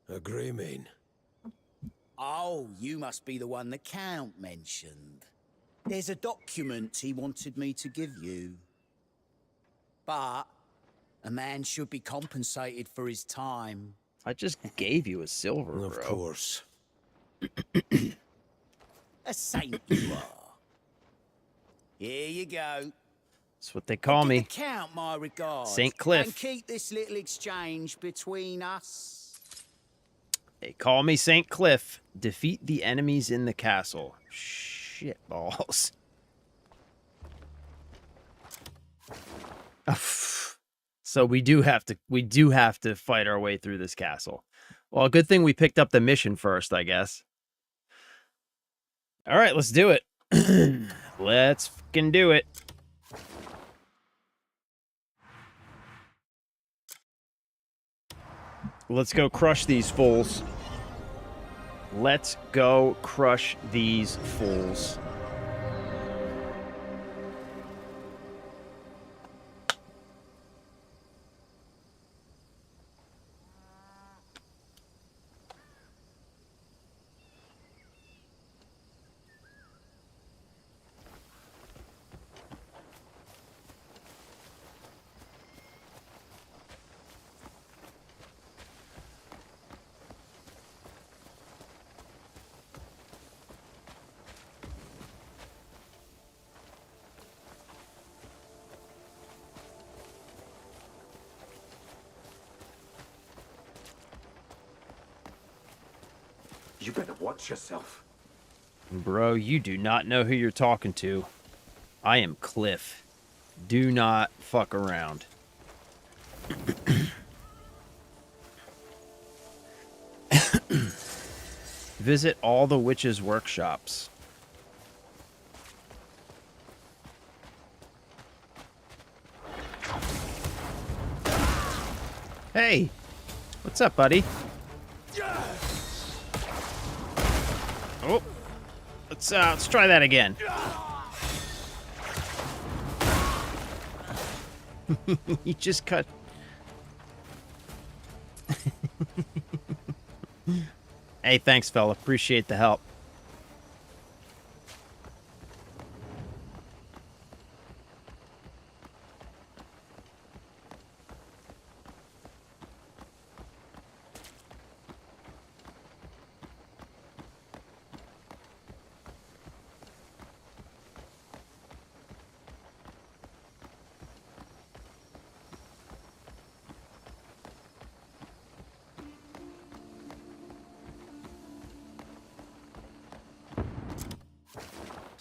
A Greymane. Oh, you must be the one the Count mentioned. There's a document he wanted me to give you. But a man should be compensated for his time. I just gave you a silver, bro. Of course. A saint you are. Here you go. That's what they call Give me. the Count my regards. St. Cliff. And keep this little exchange between us. They call me St. Cliff. Defeat the enemies in the castle. Shit balls. So we do have to fight our way through this castle. Well, good thing we picked up the mission first, I guess. All right, let's do it. Let's fucking do it. Let's go crush these fools. Let's go crush these fools. You better watch yourself. Bro, you do not know who you're talking to. I am Cliff. Do not fuck around. Visit all the witches' workshops. Hey, what's up, buddy? Oh, let's try that again. You just cut. Hey, thanks, fella. Appreciate the help.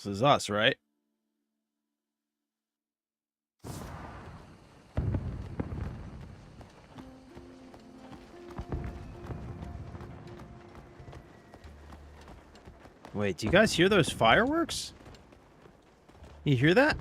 This is us, right? Wait, do you guys hear those fireworks? You hear that?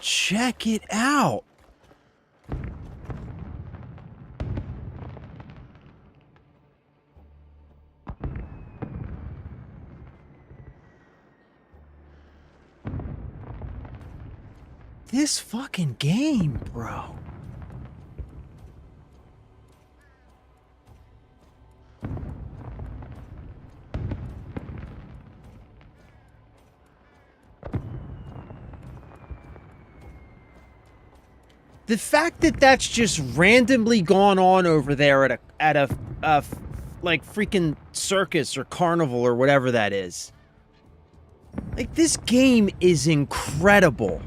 Check it out. This fucking game, bro. The fact that that's just randomly gone on over there at a like freaking circus or carnival or whatever that is. Like, this game is incredible.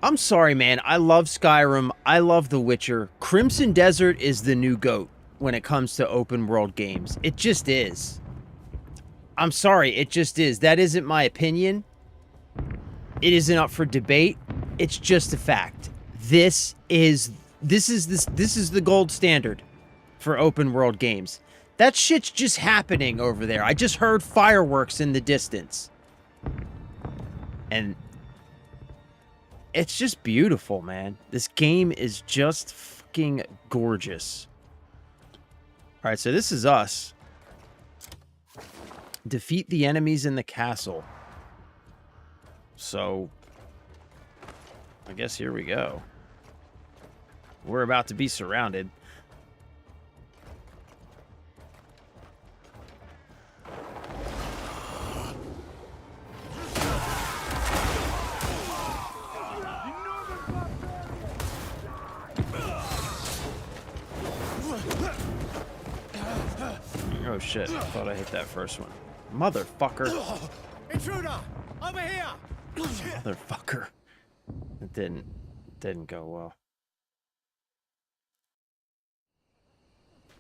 I'm sorry, man. I love Skyrim. I love The Witcher. Crimson Desert is the new GOAT when it comes to open world games. It just is. I'm sorry, it just is. That isn't my opinion. It isn't up for debate. It's just a fact. This is this is the gold standard for open world games. That shit's just happening over there. I just heard fireworks in the distance. And it's just beautiful, man. This game is just fucking gorgeous. All right, so this is us. Defeat the enemies in the castle. So, I guess here we go. We're about to be surrounded. Oh shit, I thought I hit that first one. Motherfucker. Intruder! Over here! Motherfucker. It didn't go well.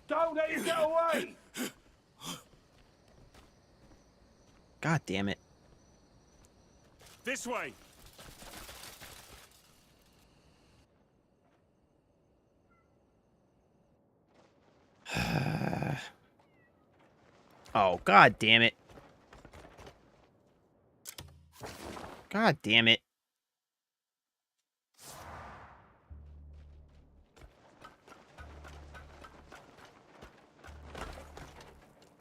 Don't let him get away! God damn it. This way! Oh, god damn it. God damn it.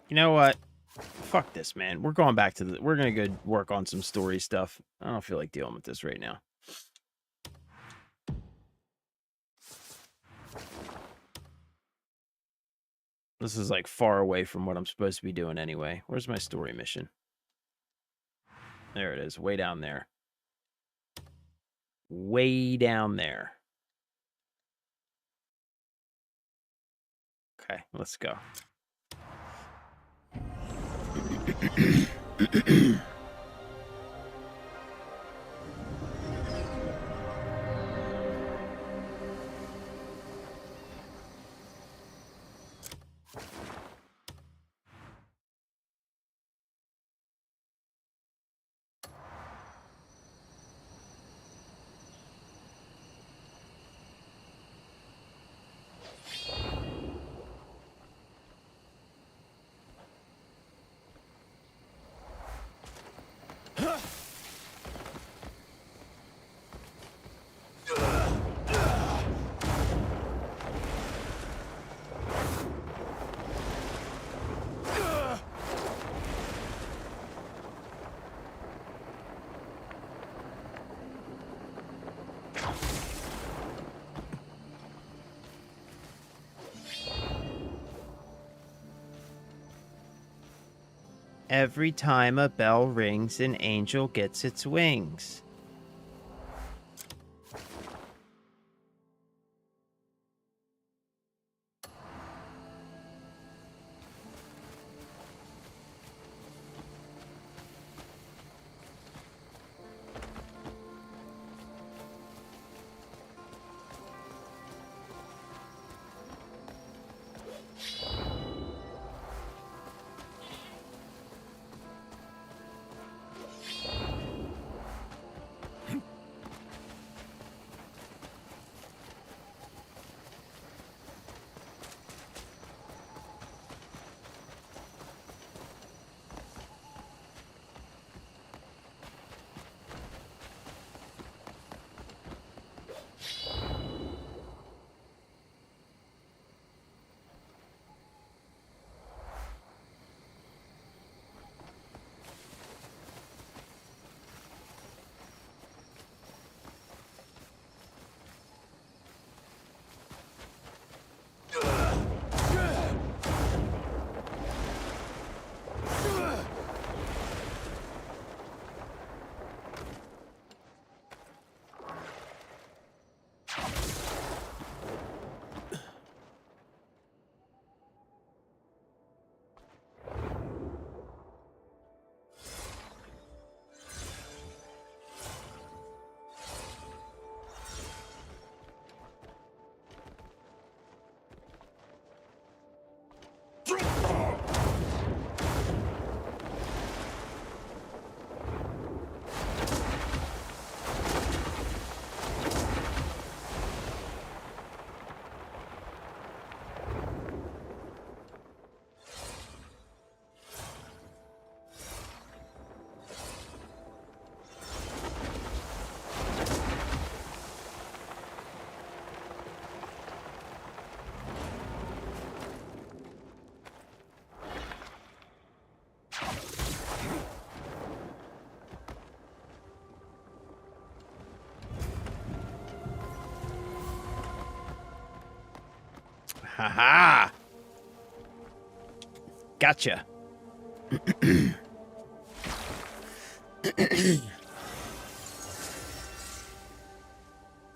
You know what? Fuck this, man. We're going back to the... We're gonna go work on some story stuff. I don't feel like dealing with this right now. This is like far away from what I'm supposed to be doing anyway. Where's my story mission? There it is, way down there. Way down there. Okay, let's go. Every time a bell rings, an angel gets its wings. Haha. Gotcha.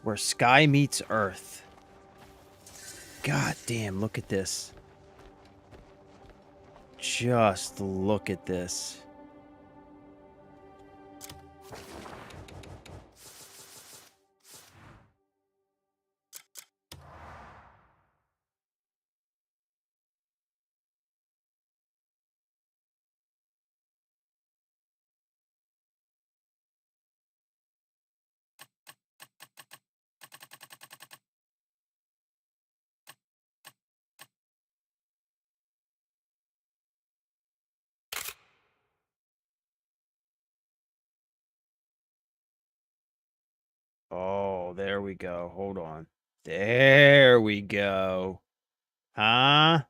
Where sky meets earth. God damn, look at this. Just look at this. Oh, there we go. Hold on. There we go. Huh?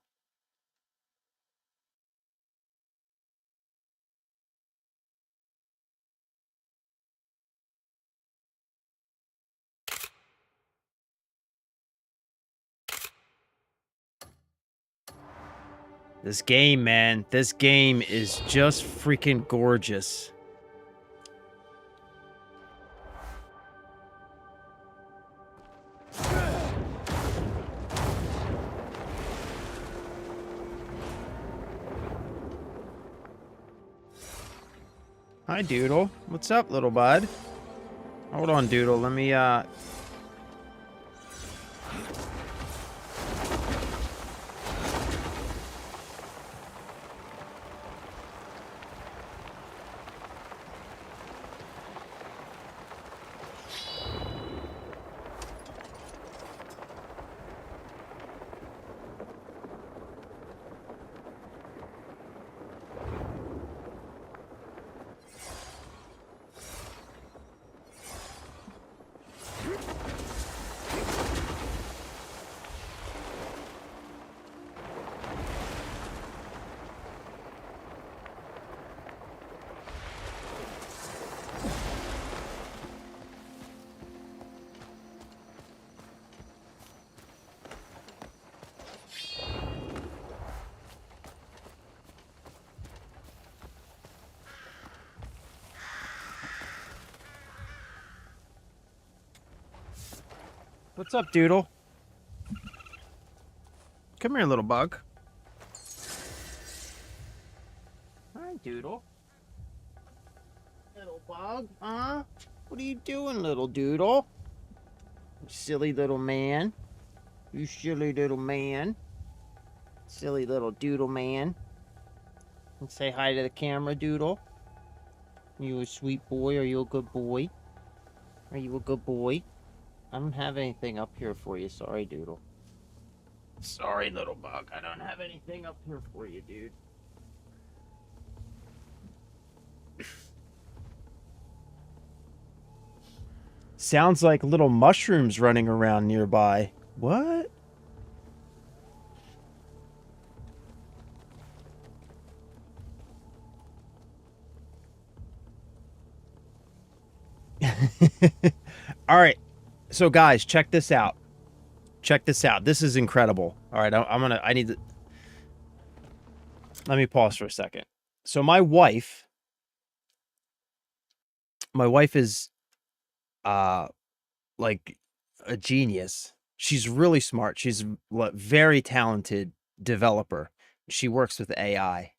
This game, man. This game is just freaking gorgeous. Hi, Doodle. What's up, little bud? Hold on, Doodle. Let me, What's up, Doodle? Come here, little bug. Hi, Doodle. Little bug, huh? What are you doing, little Doodle? You silly little man. You silly little man. Silly little Doodle man. And say hi to the camera, Doodle. Are you a sweet boy? Are you a good boy? Are you a good boy? I don't have anything up here for you. Sorry, Doodle. Sorry, little bug. I don't have anything up here for you, dude. Sounds like little mushrooms running around nearby. What? All right. So guys, check this out. Check this out. This is incredible. All right, I need to let me pause for a second. So my wife is like a genius. She's really smart. She's a very talented developer. She works with AI.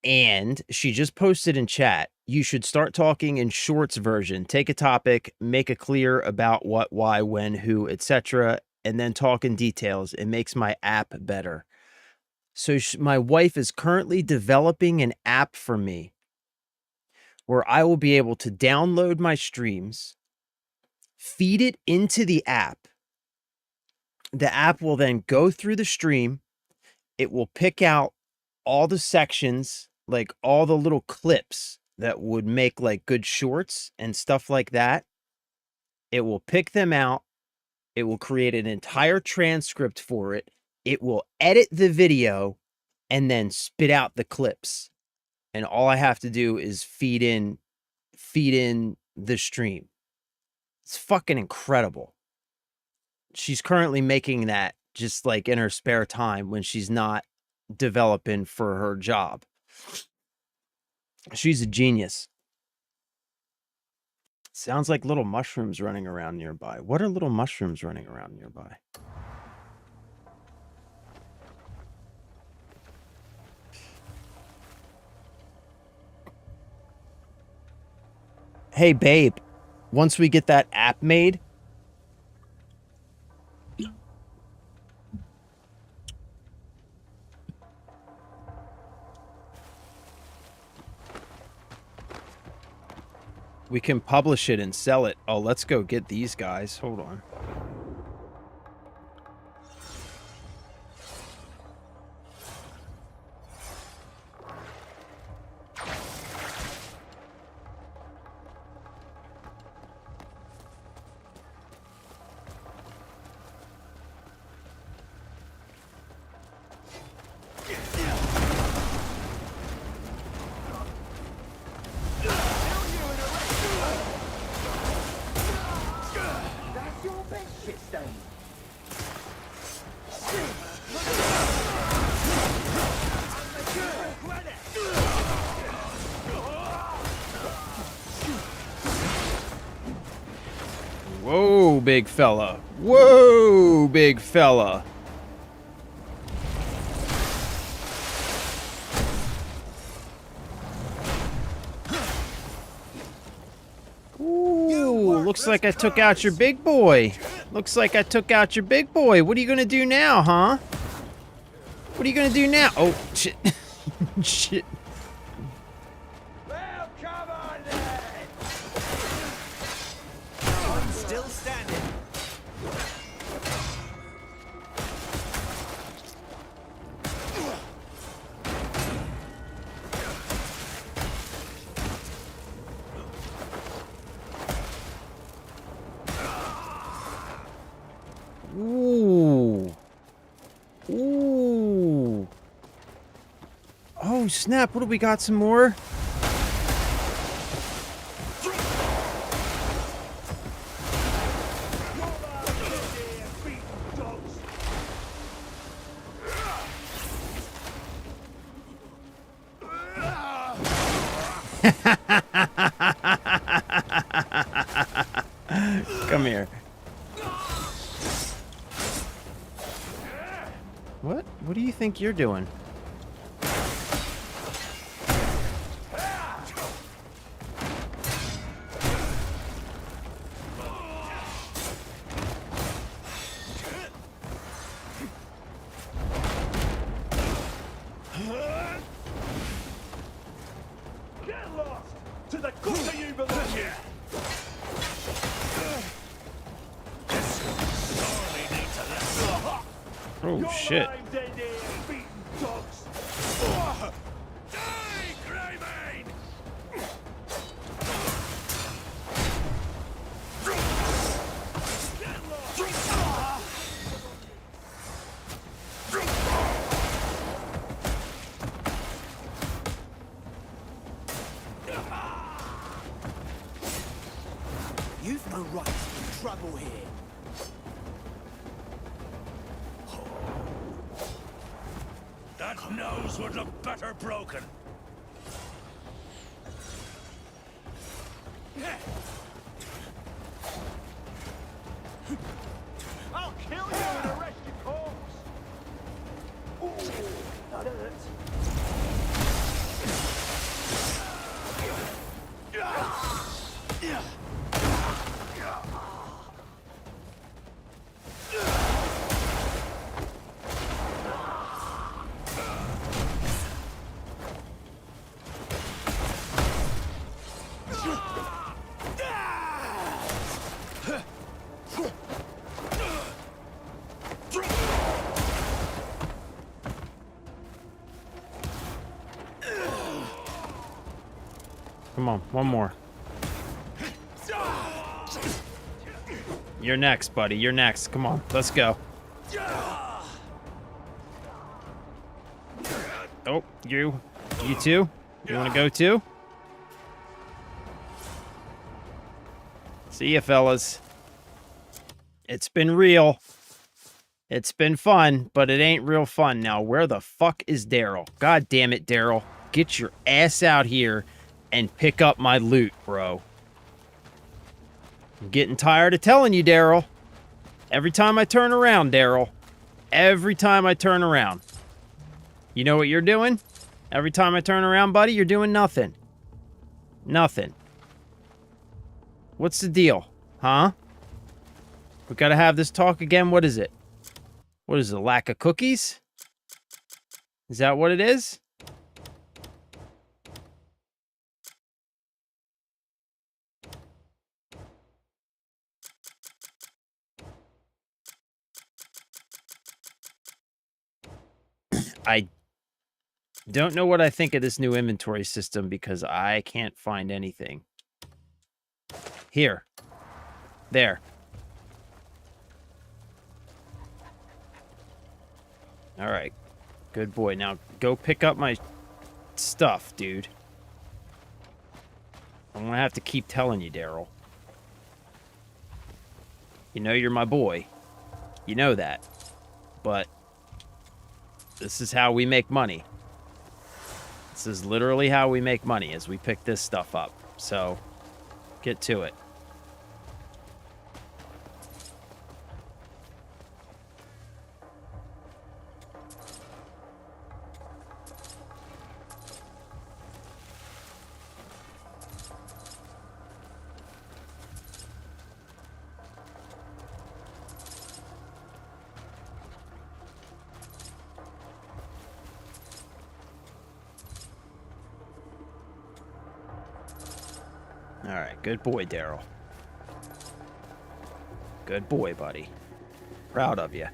And she just posted in chat, you should start talking in shorts version. Take a topic, make it clear about what, why, when, who, etc., and then talk in details. It makes my app better. So my wife is currently developing an app for me where I will be able to download my streams, feed it into the app. The app will then go through the stream. It will pick out all the sections, like all the little clips that would make like good shorts and stuff like that. It will pick them out. It will create an entire transcript for it. It will edit the video and then spit out the clips. And all I have to do is feed in the stream. It's fucking incredible. She's currently making that just like in her spare time when she's not developing for her job. She's a genius. Sounds like little mushrooms running around nearby. What are little mushrooms running around nearby? Hey, babe. Once we get that app made, we can publish it and sell it. Oh, let's go get these guys. Hold on. Whoa, big fella. Whoa, big fella. Ooh, looks like I took out your big boy. Looks like I took out your big boy. What are you gonna do now, huh? What are you gonna do now? Oh, shit. Shit. Well, come on then. I'm still standing. Ooh. Ooh. Oh, snap. What do we got? Some more? Come here. What? What do you think you're doing? Get lost to the gutter you belong in. Oh, shit. You've no right to be trouble here. That nose would look better broken. I'll kill you and arrest your corpse. Ooh, that hurts. Come on, one more. You're next, buddy. You're next. Come on, let's go. Oh, you too? You want to go too? See ya, fellas. It's been real. It's been fun, but it ain't real fun now. Where the fuck is Daryl? God damn it, Daryl. Get your ass out here and pick up my loot, bro. I'm getting tired of telling you, Daryl. Every time I turn around, Daryl. Every time I turn around. You know what you're doing? Every time I turn around, buddy, you're doing nothing. Nothing. What's the deal? Huh? We gotta have this talk again? What is it? What is it, lack of cookies? Is that what it is? I don't know what I think of this new inventory system because I can't find anything. Here. There. Alright. Good boy. Now, go pick up my stuff, dude. I'm gonna have to keep telling you, Daryl. You know you're my boy. You know that. But this is how we make money. This is literally how we make money, as we pick this stuff up. So, get to it. Alright, good boy, Daryl. Good boy, buddy. Proud of you.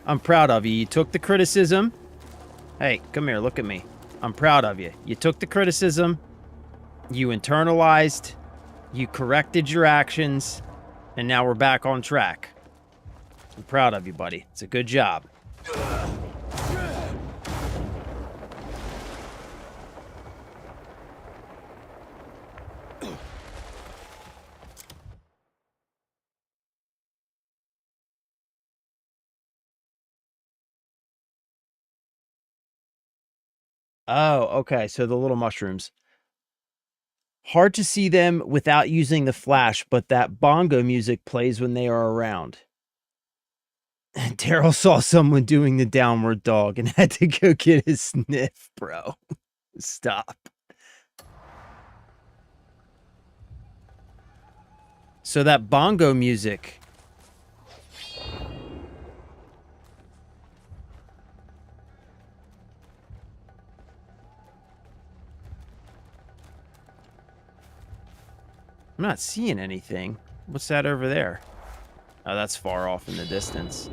I'm proud of you. You took the criticism. Hey, come here, look at me. I'm proud of you. You took the criticism. You internalized. You corrected your actions. And now we're back on track. I'm proud of you, buddy. It's a good job. Oh, okay. So the little mushrooms. Hard to see them without using the flash, but that bongo music plays when they are around. Daryl saw someone doing the downward dog and had to go get his sniff, bro. Stop. So that bongo music. I'm not seeing anything. What's that over there? Oh, that's far off in the distance.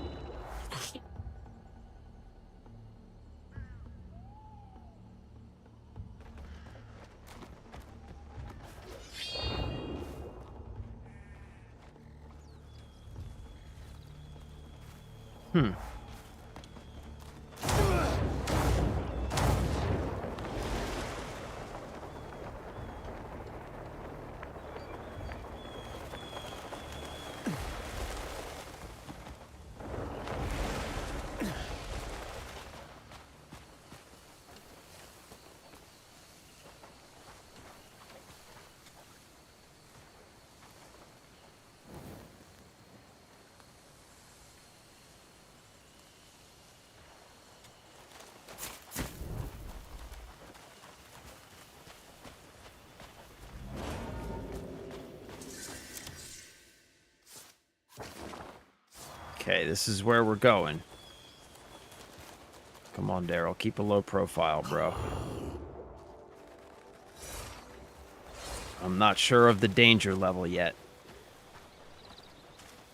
Hmm. Okay, this is where we're going. Come on, Daryl. Keep a low profile, bro. I'm not sure of the danger level yet.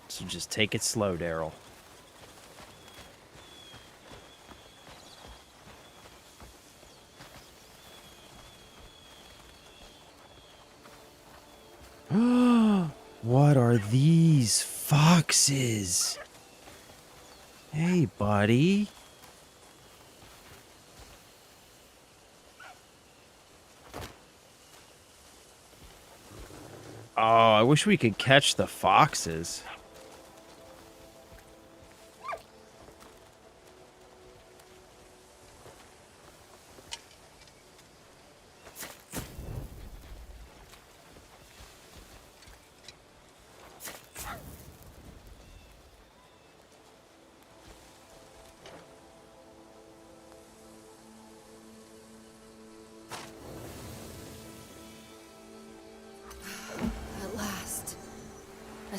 So just take it slow, Daryl. What are these foxes? Hey, buddy. Oh, I wish we could catch the foxes.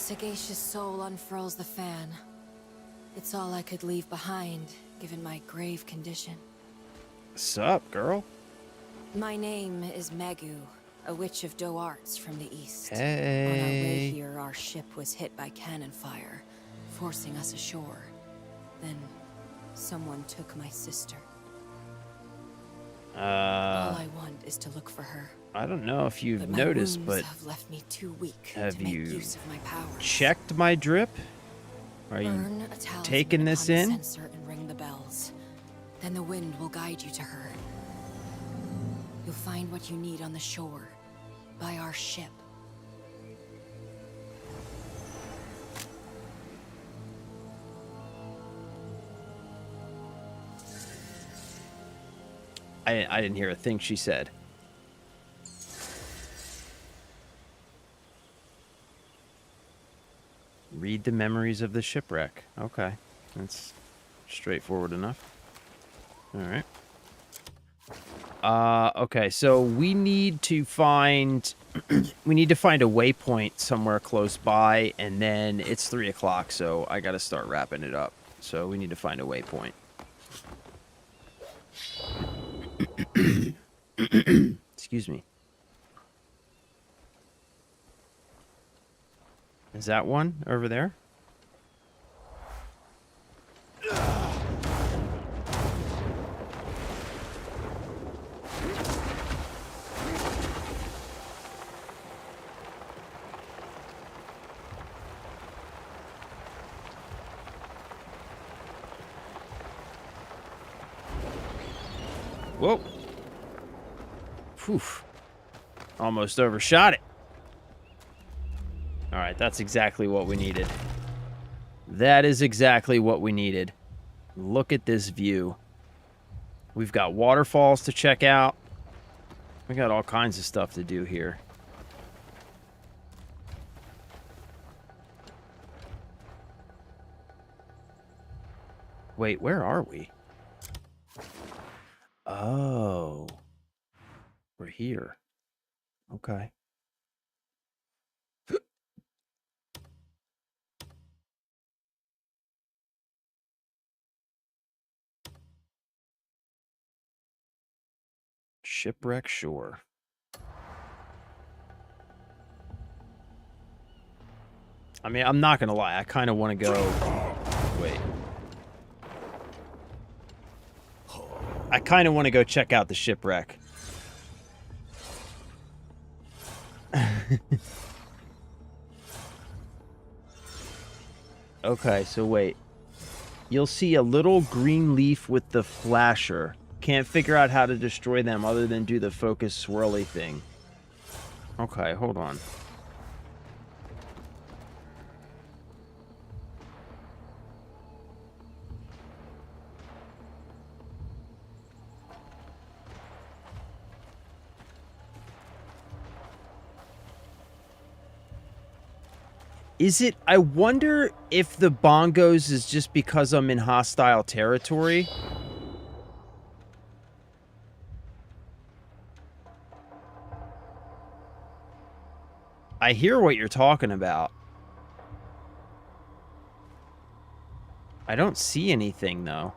sagacious soul unfurls the fan. It's all I could leave behind, given my grave condition. Sup, girl? My name is Megu, a witch of Doarts from the east. Hey. On our way here, our ship was hit by cannon fire, forcing us ashore. Then, someone took my sister. All I want is to look for her. I don't know if you've But my noticed, wounds but have left me too weak have to make you use of my powers. checked my drip? Are you Burn a talisman taking this upon the in? censer and ring the bells. Then the wind will guide you to her. You'll find what you need on the shore, by our ship. I didn't hear a thing she said. Read the memories of the shipwreck. Okay. That's straightforward enough. Alright. Okay, so we need to find we need to find a waypoint somewhere close by, and then it's 3 o'clock, so I gotta start wrapping it up. So we need to find a waypoint. Excuse me. Is that one over there? Whoa. Phew. Almost overshot it. Alright, that's exactly what we needed. That is exactly what we needed. Look at this view. We've got waterfalls to check out. We got all kinds of stuff to do here. Wait, where are we? Oh. We're here. Okay. Shipwreck shore. I mean, I'm not gonna lie. I kind of want to go... Wait. I kind of want to go check out the shipwreck. Okay, so wait. You'll see a little green leaf with the flasher. Can't figure out how to destroy them other than do the focus swirly thing. Okay, hold on. Is it... I wonder if the bongos is just because I'm in hostile territory. I hear what you're talking about. I don't see anything, though.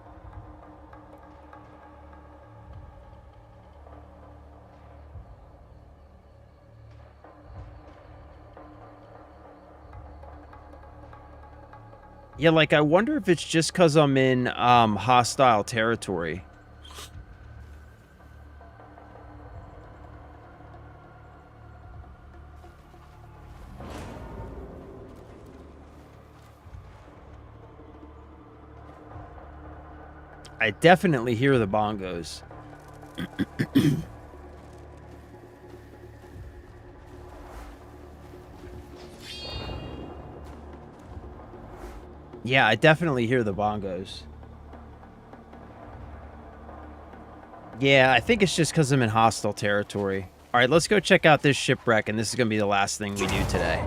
Yeah, like, I wonder if it's just because I'm in, hostile territory. I definitely hear the bongos. Yeah, I definitely hear the bongos. Yeah, I think it's just because I'm in hostile territory. Alright, let's go check out this shipwreck, and this is going to be the last thing we do today.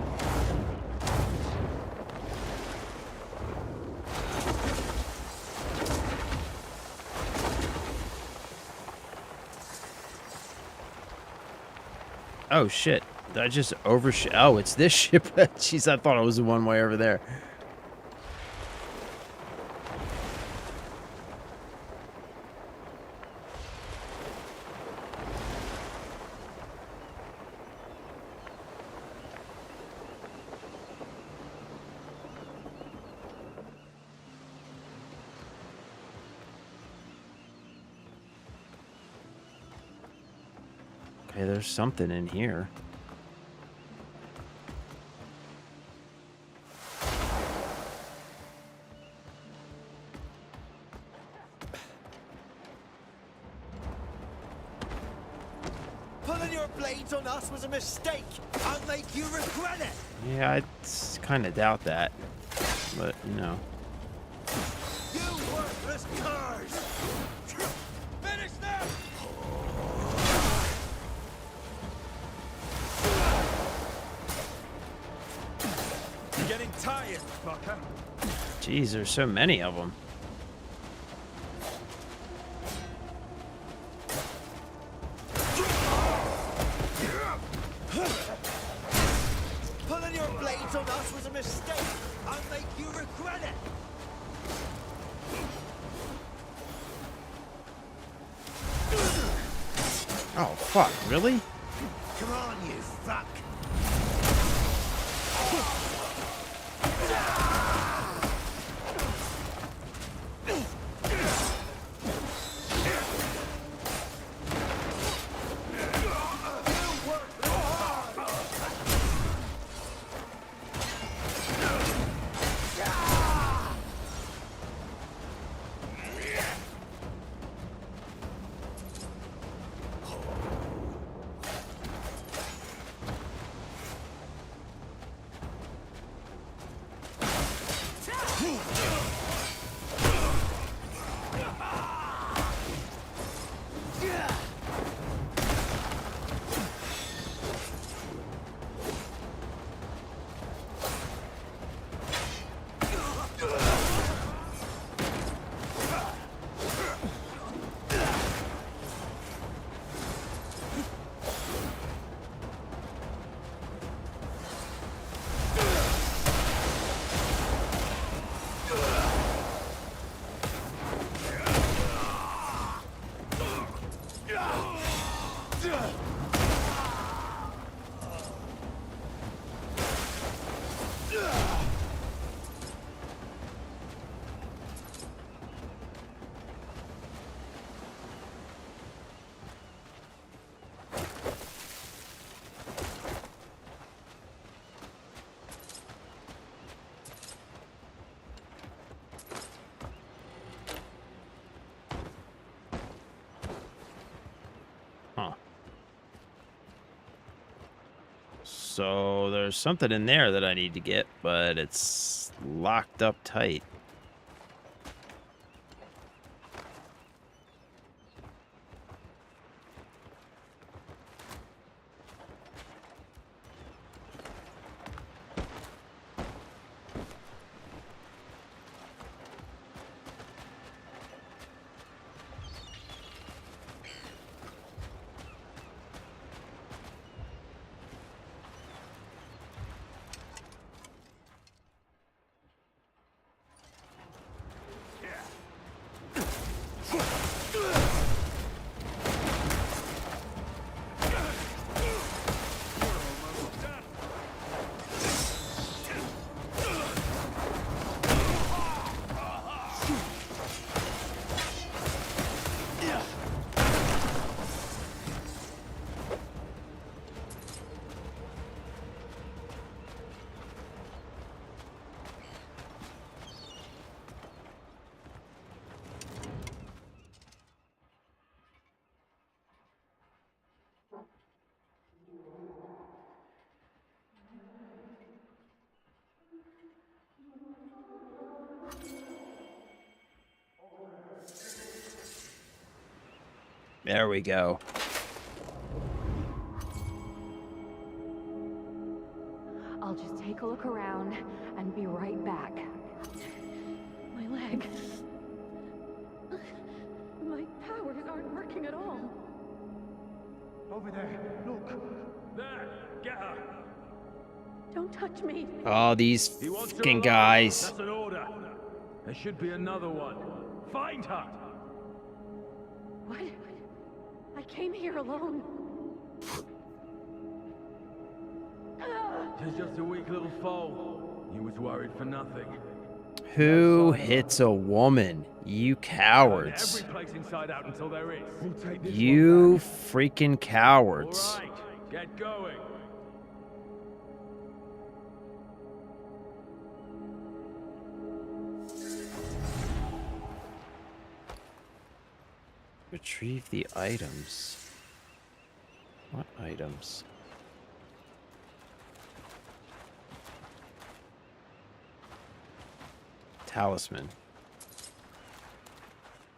Oh, shit. Did I just overshoot? Oh, it's this ship. Jeez, I thought it was the one way over there. Okay, there's something in here. Pulling your blades on us was a mistake. I'll make you regret it. Yeah, I kind of doubt that. But, you know. You worthless curs! Finish them! You're getting tired, fucker. Jeez, there's so many of them. Pulling your blades on us was a mistake. I'll make you regret it. Oh, fuck, really? Come on, you fuck. Huh. So there's something in there that I need to get, but it's locked up tight. There we go. I'll just take a look around and be right back. My leg. My powers aren't working at all. Over there, look. There, Get her. Don't touch me. Oh, these He wants her fucking alive. guys. That's an order. There should be another one. Find her. What? I came here alone. She's just a weak little foal. You was worried for nothing. Who hits a woman? You cowards. Every place inside out until there is. We'll take this You one back. freaking cowards. All right, get going. Retrieve the items. What items? Talisman.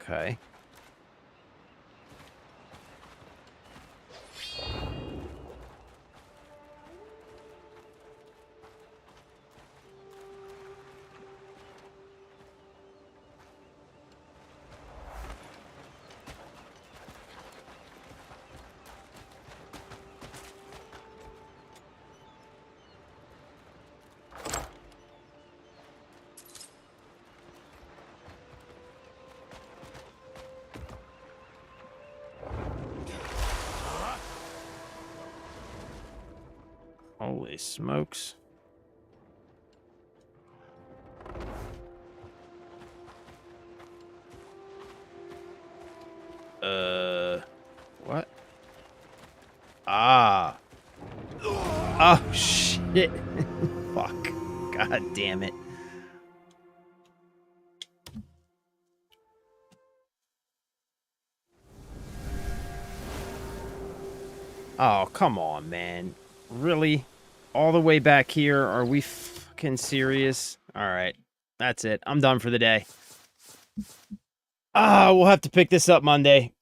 Okay. Holy smokes. What? Ah. Oh, shit. Fuck. God damn it. Oh, come on, man. Really? All the way back here? Are we fucking serious? All right. That's it. I'm done for the day. Ah, we'll have to pick this up Monday.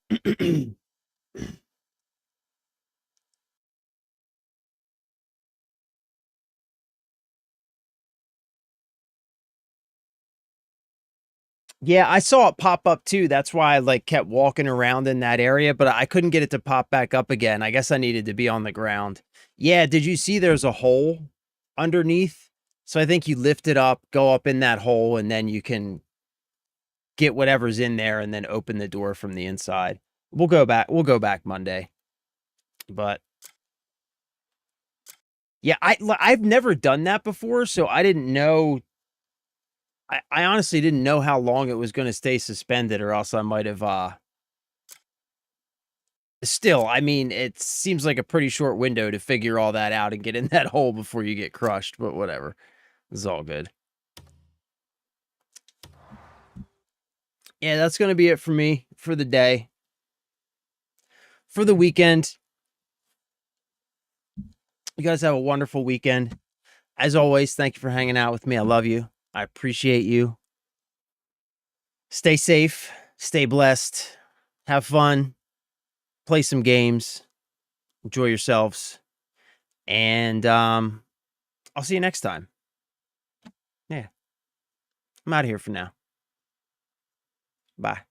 Yeah, I saw it pop up too. That's why I like kept walking around in that area, but I couldn't get it to pop back up again. I guess I needed to be on the ground. Yeah, did you see there's a hole underneath? So I think you lift it up, go up in that hole, and then you can get whatever's in there and then open the door from the inside. We'll go back Monday. But yeah, I've never done that before, so I didn't know. I honestly didn't know how long it was going to stay suspended, or else I might have still, I mean, it seems like a pretty short window to figure all that out and get in that hole before you get crushed, but whatever. It's all good. Yeah, that's going to be it for me for the day. For the weekend. You guys have a wonderful weekend. As always, thank you for hanging out with me. I love you. I appreciate you. Stay safe. Stay blessed. Have fun. Play some games. Enjoy yourselves. And I'll see you next time. Yeah. I'm out of here for now. Bye.